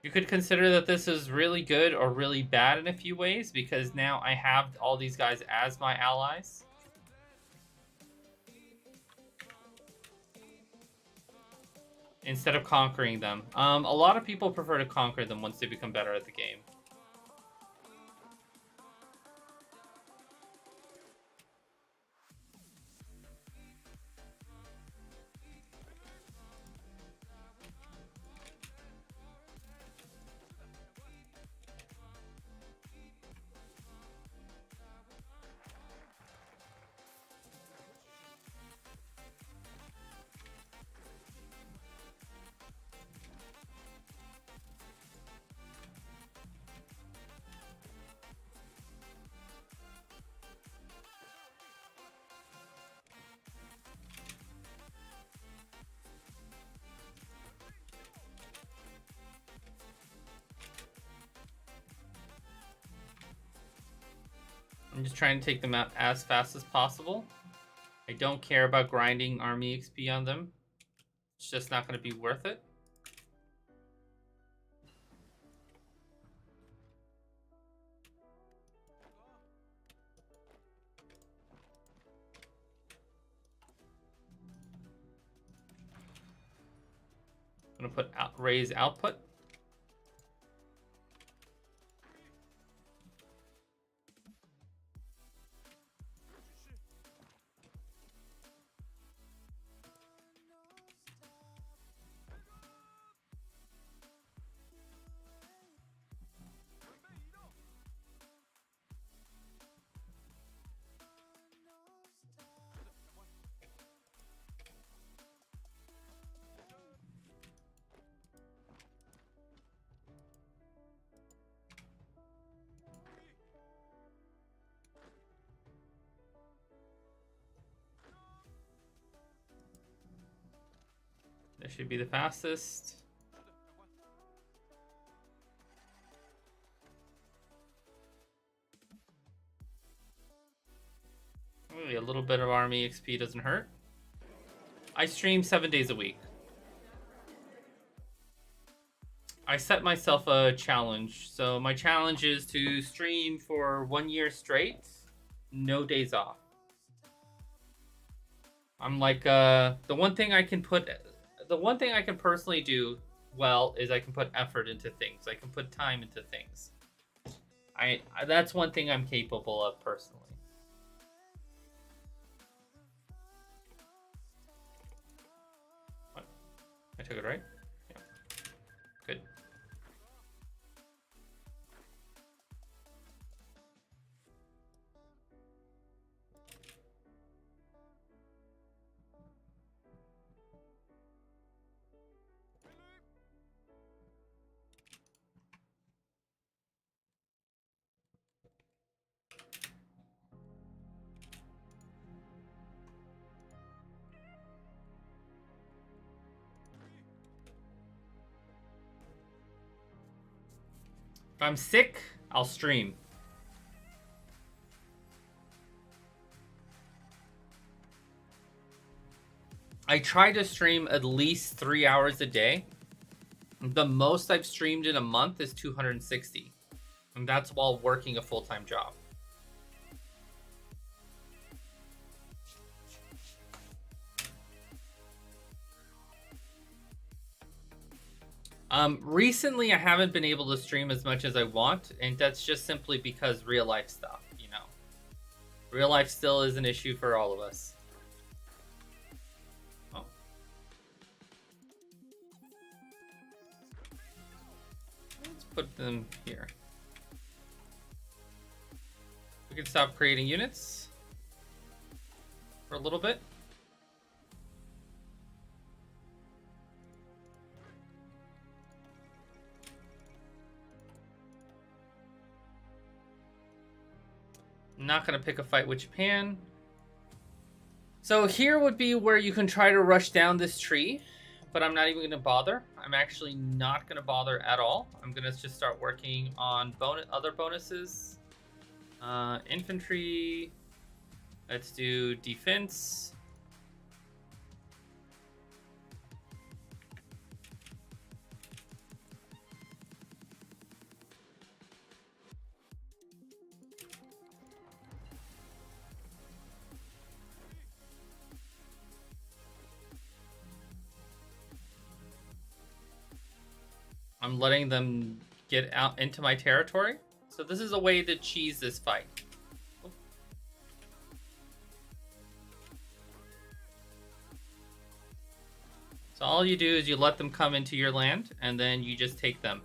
Speaker 1: You could consider that this is really good or really bad in a few ways, because now I have all these guys as my allies. Instead of conquering them. A lot of people prefer to conquer them once they become better at the game. I'm just trying to take them out as fast as possible. I don't care about grinding army XP on them. It's just not going to be worth it. I'm going to put raise output. This should be the fastest. Maybe a little bit of army XP doesn't hurt. I stream 7 days a week. I set myself a challenge. So my challenge is to stream for 1 year straight, no days off. I'm like, the one thing I can personally do well is I can put effort into things. I can put time into things. That's one thing I'm capable of personally. What? I took it right? Yeah. Good. If I'm sick, I'll stream. I try to stream at least 3 hours a day. The most I've streamed in a month is 260. And that's while working a full-time job. Recently, I haven't been able to stream as much as I want, and that's just simply because real life stuff, you know. Real life still is an issue for all of us. Oh. Let's put them here. We can stop creating units for a little bit. I'm not going to pick a fight with Japan. So here would be where you can try to rush down this tree, but I'm not even going to bother. I'm actually not going to bother at all. I'm going to just start working on other bonuses. Infantry. Let's do defense. I'm letting them get out into my territory. So this is a way to cheese this fight. So all you do is you let them come into your land, and then you just take them.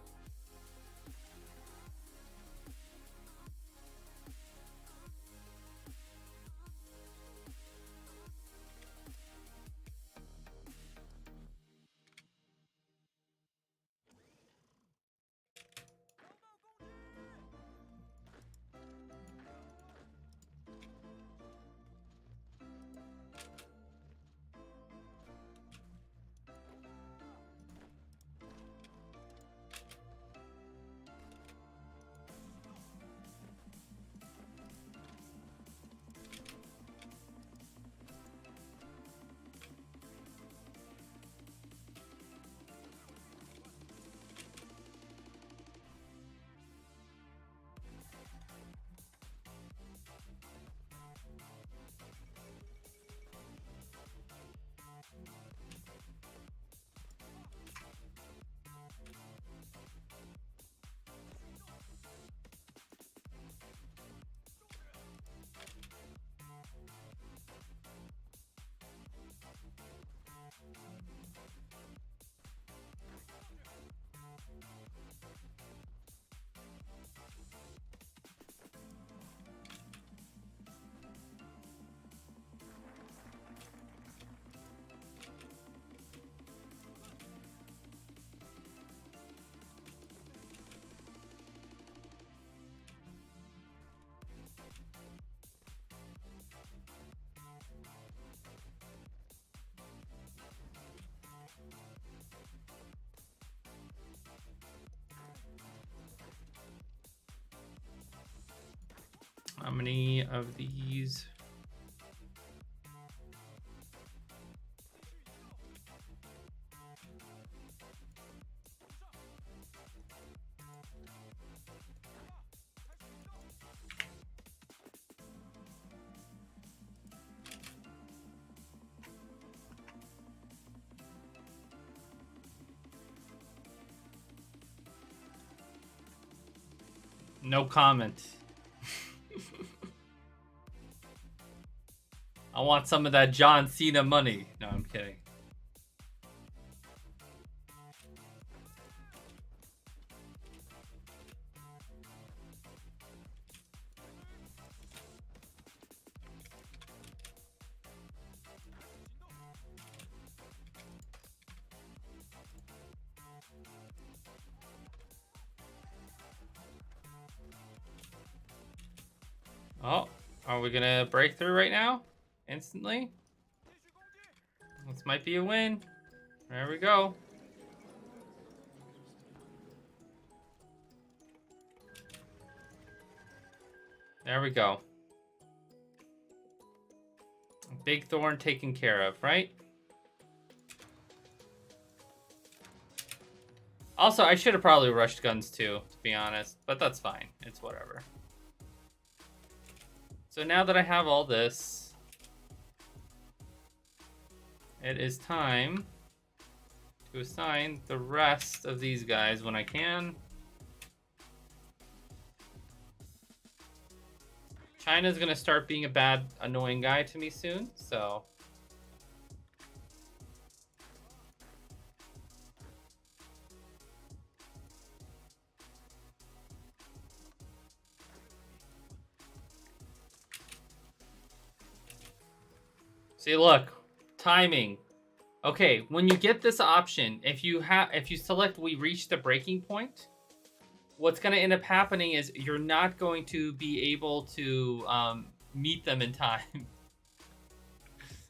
Speaker 1: many of these? No comment. I want some of that John Cena money. No, I'm kidding. Oh, are we gonna break through right now? Instantly? This might be a win. There we go. There we go. Big Thorn taken care of, right? Also, I should have probably rushed guns too, to be honest. But that's fine. It's whatever. So now that I have all this, it is time to assign the rest of these guys when I can. China's gonna start being a bad, annoying guy to me soon, so. See, look, timing. Okay, when you get this option, if you select we reach the breaking point, what's going to end up happening is you're not going to be able to meet them in time.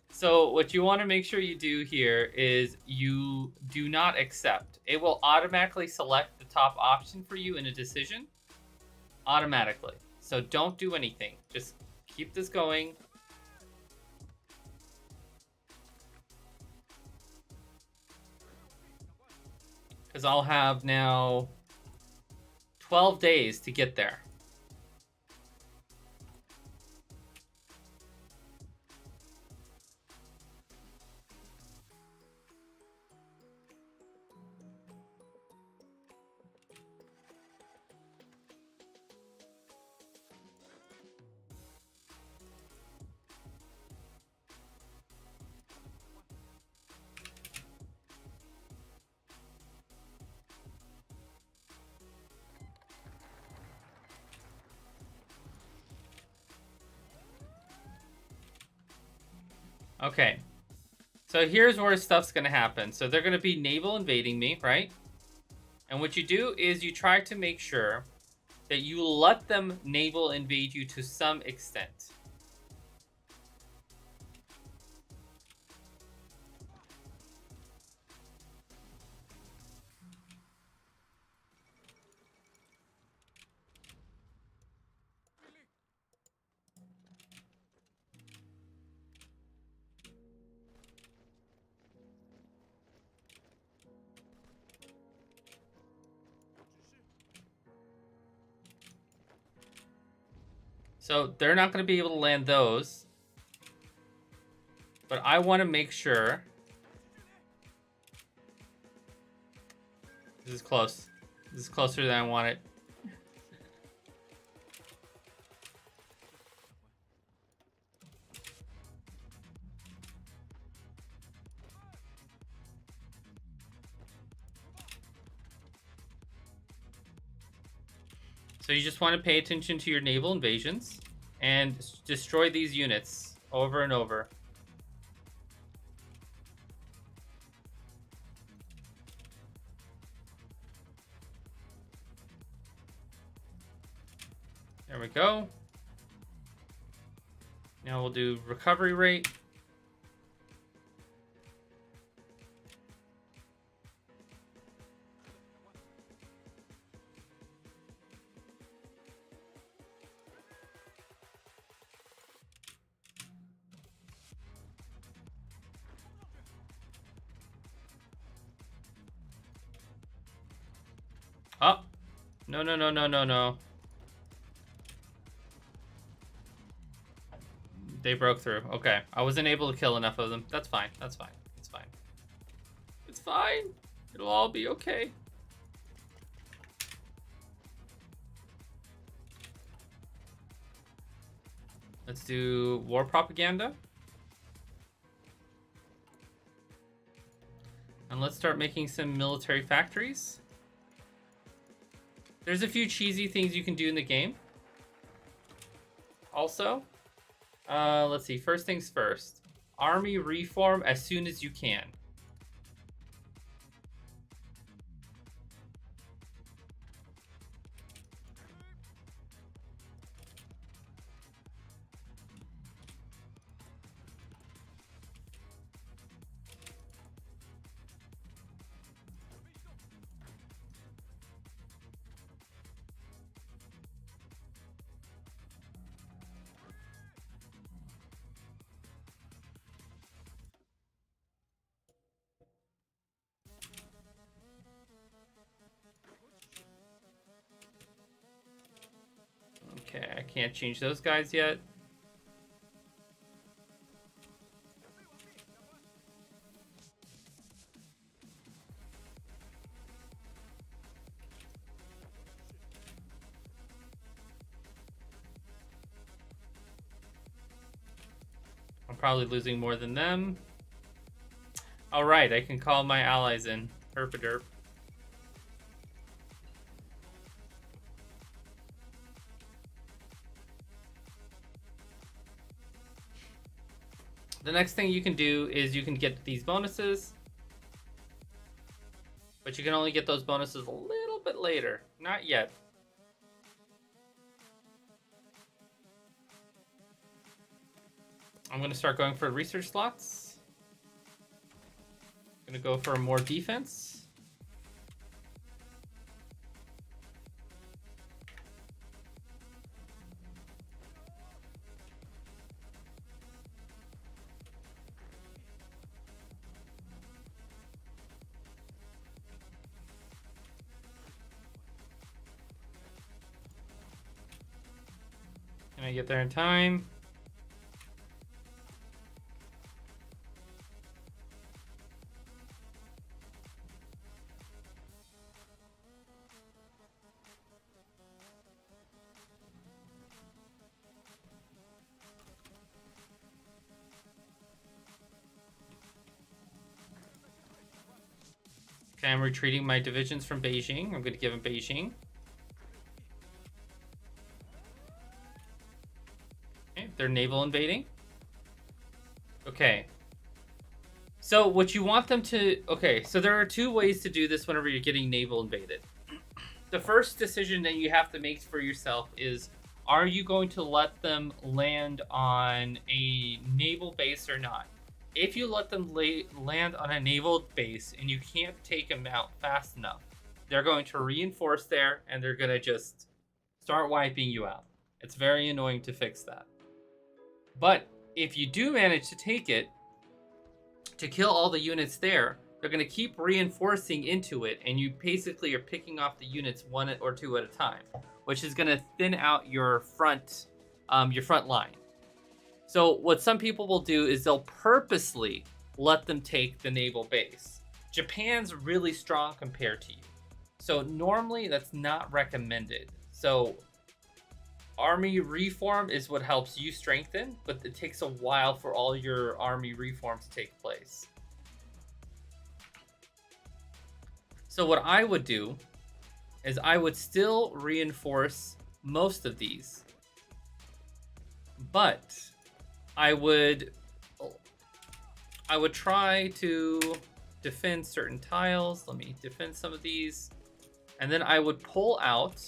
Speaker 1: So what you want to make sure you do here is you do not accept. It will automatically select the top option for you in a decision automatically. So don't do anything. Just keep this going. Because I'll have now 12 days to get there. Okay, so here's where stuff's gonna happen. So they're gonna be naval invading me, right? And what you do is you try to make sure that you let them naval invade you to some extent. So they're not going to be able to land those. But I want to make sure. This is close. This is closer than I want it. So you just want to pay attention to your naval invasions and destroy these units over and over. There we go. Now we'll do recovery rate. Oh, no, no, no, no, no, no. They broke through. Okay, I wasn't able to kill enough of them. That's fine. That's fine. It's fine. It's fine. It'll all be okay. Let's do war propaganda. And let's start making some military factories. There's a few cheesy things you can do in the game. Also, let's see. First things first. Army reform as soon as you can. Okay, I can't change those guys yet. I'm probably losing more than them. Alright, I can call my allies in. Herpaderp. The next thing you can do is you can get these bonuses. But you can only get those bonuses a little bit later. Not yet. I'm going to start going for research slots. I'm going to go for more defense. Can I get there in time? Okay, I'm retreating my divisions from Beijing. I'm going to give them Beijing. Okay, they're naval invading. Okay. So what you want them to... Okay, so there are two ways to do this whenever you're getting naval invaded. The first decision that you have to make for yourself is, are you going to let them land on a naval base or not? If you let them land on a naval base and you can't take them out fast enough, they're going to reinforce there and they're going to just start wiping you out. It's very annoying to fix that. But if you do manage to take it, to kill all the units there, they're going to keep reinforcing into it, and you basically are picking off the units one or two at a time, which is going to thin out your front line. So what some people will do is they'll purposely let them take the naval base. Japan's really strong compared to you, so normally that's not recommended. So army reform is what helps you strengthen, but it takes a while for all your army reform to take place. So what I would do is I would still reinforce most of these, but I would try to defend certain tiles. Let me defend some of these, and then I would pull out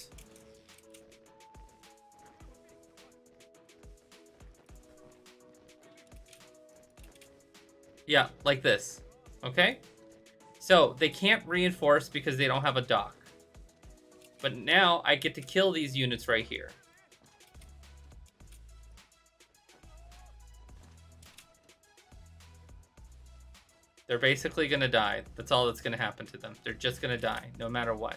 Speaker 1: like this. Okay? So they can't reinforce because they don't have a dock. But now I get to kill these units right here. They're basically going to die. That's all that's going to happen to them. They're just going to die, no matter what.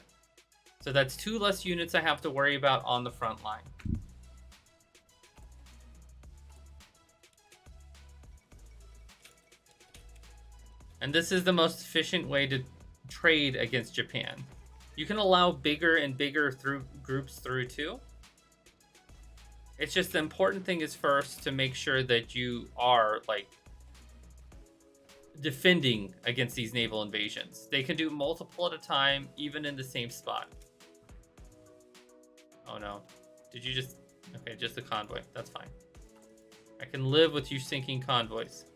Speaker 1: So that's 2 less units I have to worry about on the front line. And this is the most efficient way to trade against Japan. You can allow bigger and bigger groups through too. It's just the important thing is first to make sure that you are like defending against these naval invasions. They can do multiple at a time, even in the same spot. Oh no. Did you just... Okay, just a convoy. That's fine. I can live with you sinking convoys.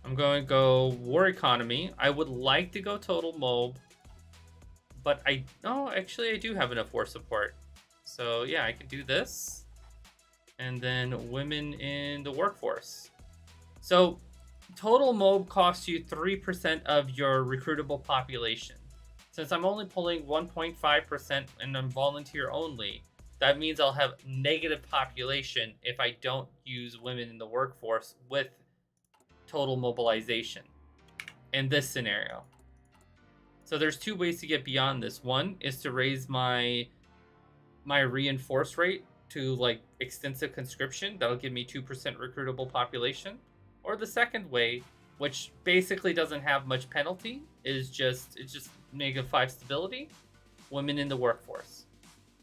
Speaker 1: I'm going to go war economy. I would like to go total mob, but actually I do have enough war support. So yeah, I can do this. And then women in the workforce. So total mob costs you 3% of your recruitable population. Since I'm only pulling 1.5% and I'm volunteer only, that means I'll have negative population if I don't use women in the workforce with total mobilization in this scenario. So there's 2 ways to get beyond this. One is to raise my reinforce rate to like extensive conscription. That'll give me 2% recruitable population. Or the second way, which basically doesn't have much penalty, is just -5 stability, women in the workforce.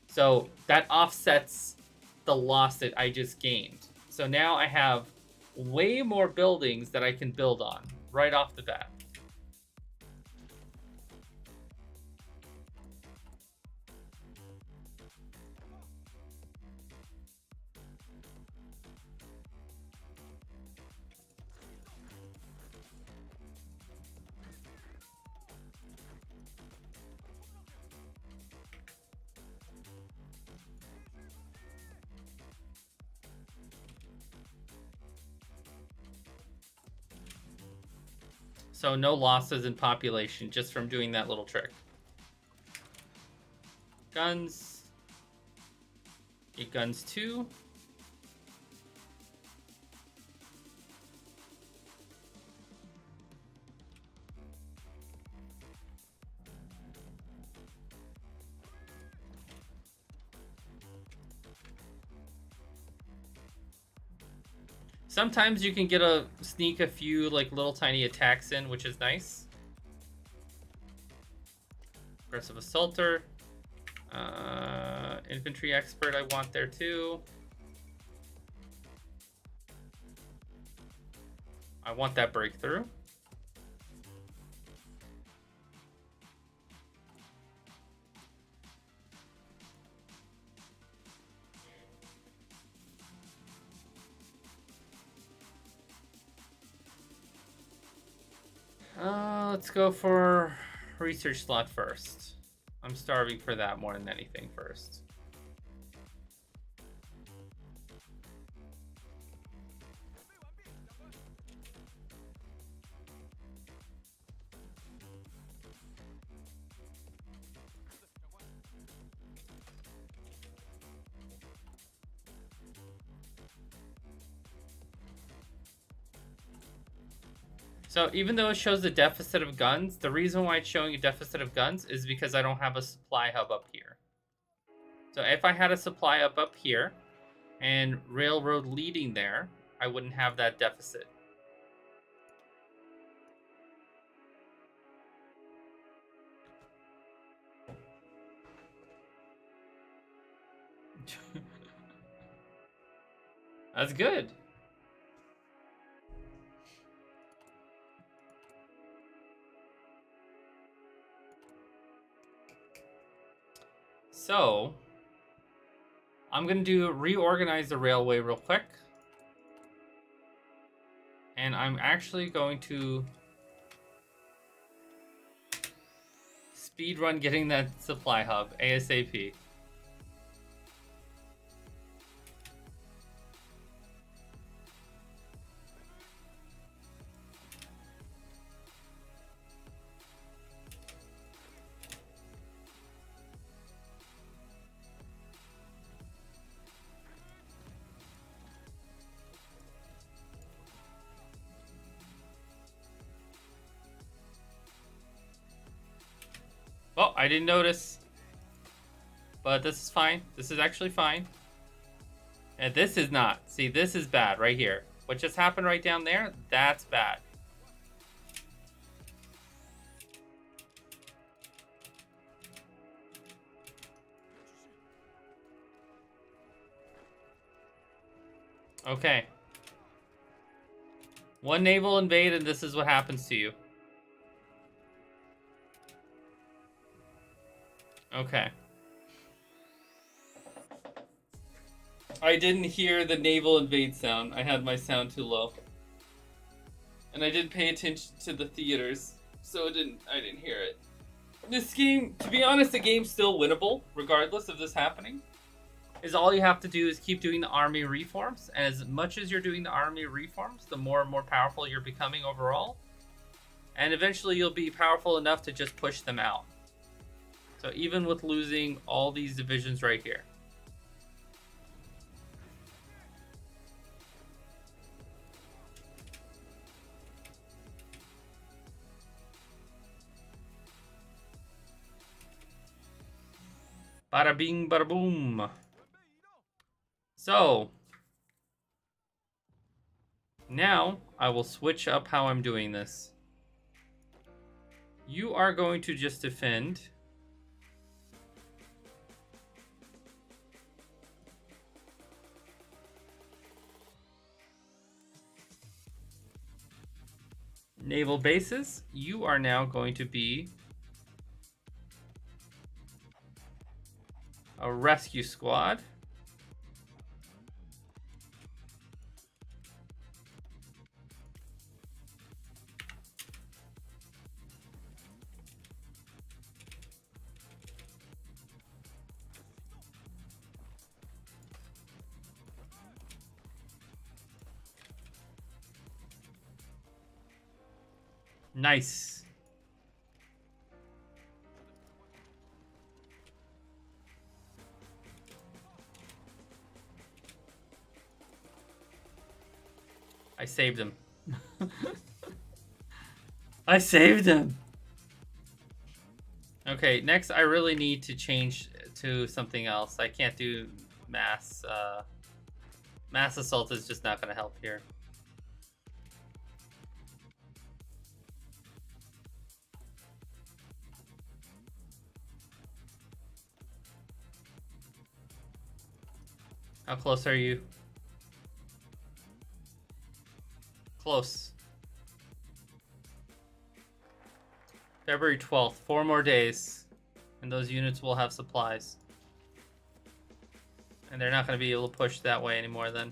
Speaker 1: So that offsets the loss that I just gained. So now I have way more buildings that I can build on right off the bat. So no losses in population just from doing that little trick. Guns. Get guns 2. Sometimes you can sneak a few like little tiny attacks in, which is nice. Aggressive assaulter. Infantry expert I want there too. I want that breakthrough. Let's go for research slot first. I'm starving for that more than anything first. So even though it shows a deficit of guns, the reason why it's showing a deficit of guns is because I don't have a supply hub up here. So if I had a supply hub up here and railroad leading there, I wouldn't have that deficit. That's good. So I'm going to reorganize the railway real quick. And I'm actually going to speed run getting that supply hub ASAP. Oh, I didn't notice. But this is fine. This is actually fine. And this is not. See, this is bad right here. What just happened right down there? That's bad. Okay. One naval invade and this is what happens to you. Okay. I didn't hear the naval invade sound. I had my sound too low. And I didn't pay attention to the theaters, so I didn't hear it. This game, to be honest, the game's still winnable, regardless of this happening. Is all you have to do is keep doing the army reforms, and as much as you're doing the army reforms, the more and more powerful you're becoming overall. And eventually you'll be powerful enough to just push them out. So even with losing all these divisions right here. Bada bing, bada boom. So, now I will switch up how I'm doing this. You are going to just defend. Naval bases. You are now going to be a rescue squad. Nice. I saved him. I saved him. Okay, next I really need to change to something else. I can't do mass. Mass assault is just not going to help here. How close are you? Close. February 12th. 4 more days. And those units will have supplies. And they're not going to be able to push that way anymore then.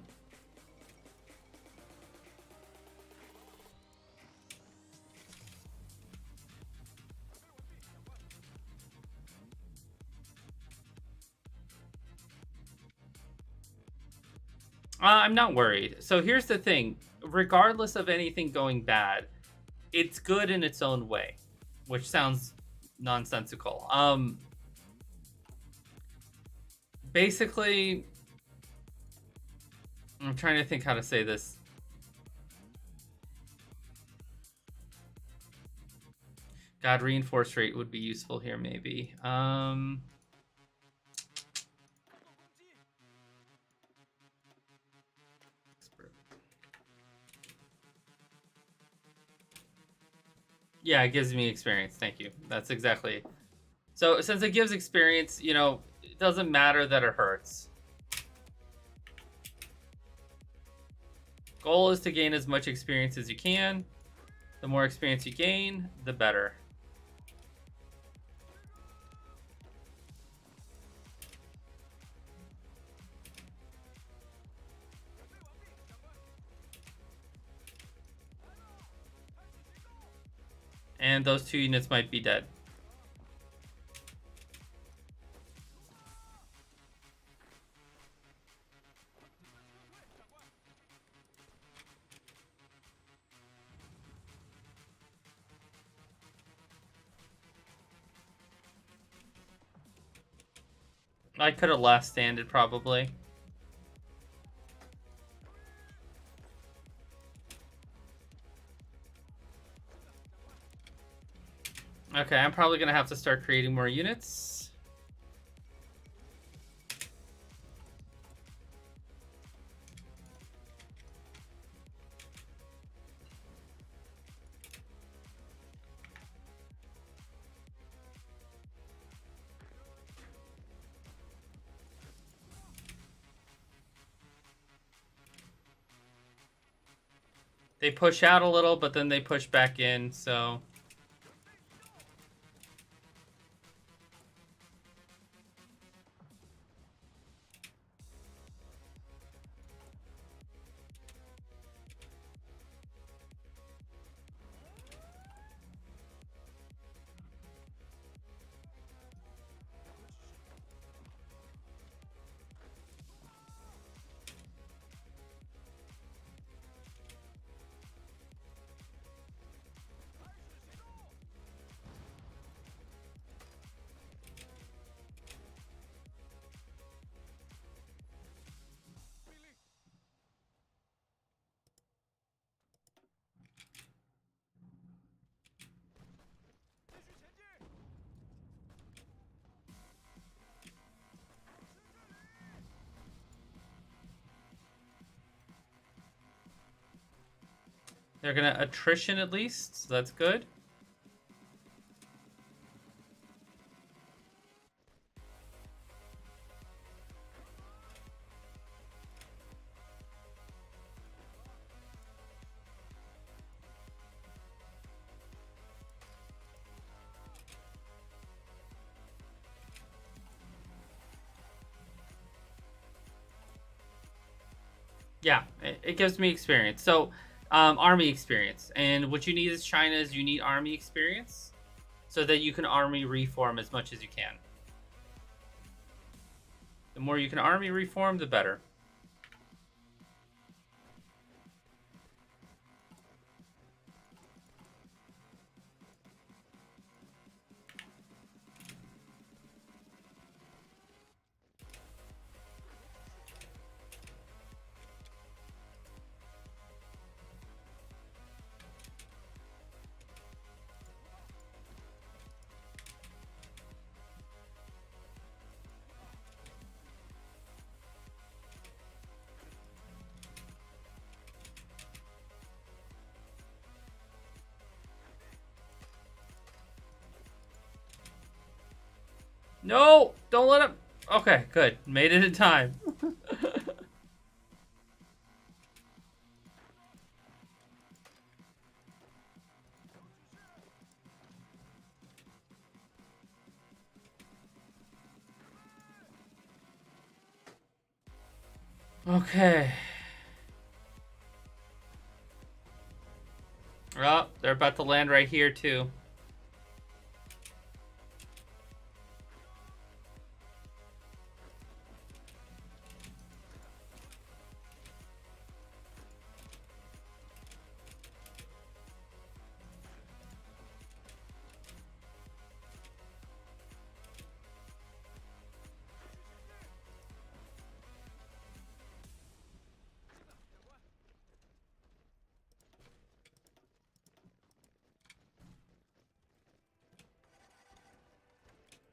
Speaker 1: I'm not worried. So here's the thing. Regardless of anything going bad, it's good in its own way. Which sounds nonsensical. Basically, I'm trying to think how to say this. God, reinforce rate would be useful here, maybe. Yeah, it gives me experience. Thank you. That's exactly. So since it gives experience, you know, it doesn't matter that it hurts. Goal is to gain as much experience as you can. The more experience you gain, the better. And those 2 units might be dead. I could have last standed probably. Okay, I'm probably gonna have to start creating more units. They push out a little, but then they push back in, so... They're gonna attrition at least, so that's good. Yeah, it gives me experience. So, army experience. And what you need as China is you need army experience so that you can army reform as much as you can. The more you can army reform, the better. No, don't let him. Okay, good. Made it in time. Okay. Oh, they're about to land right here too.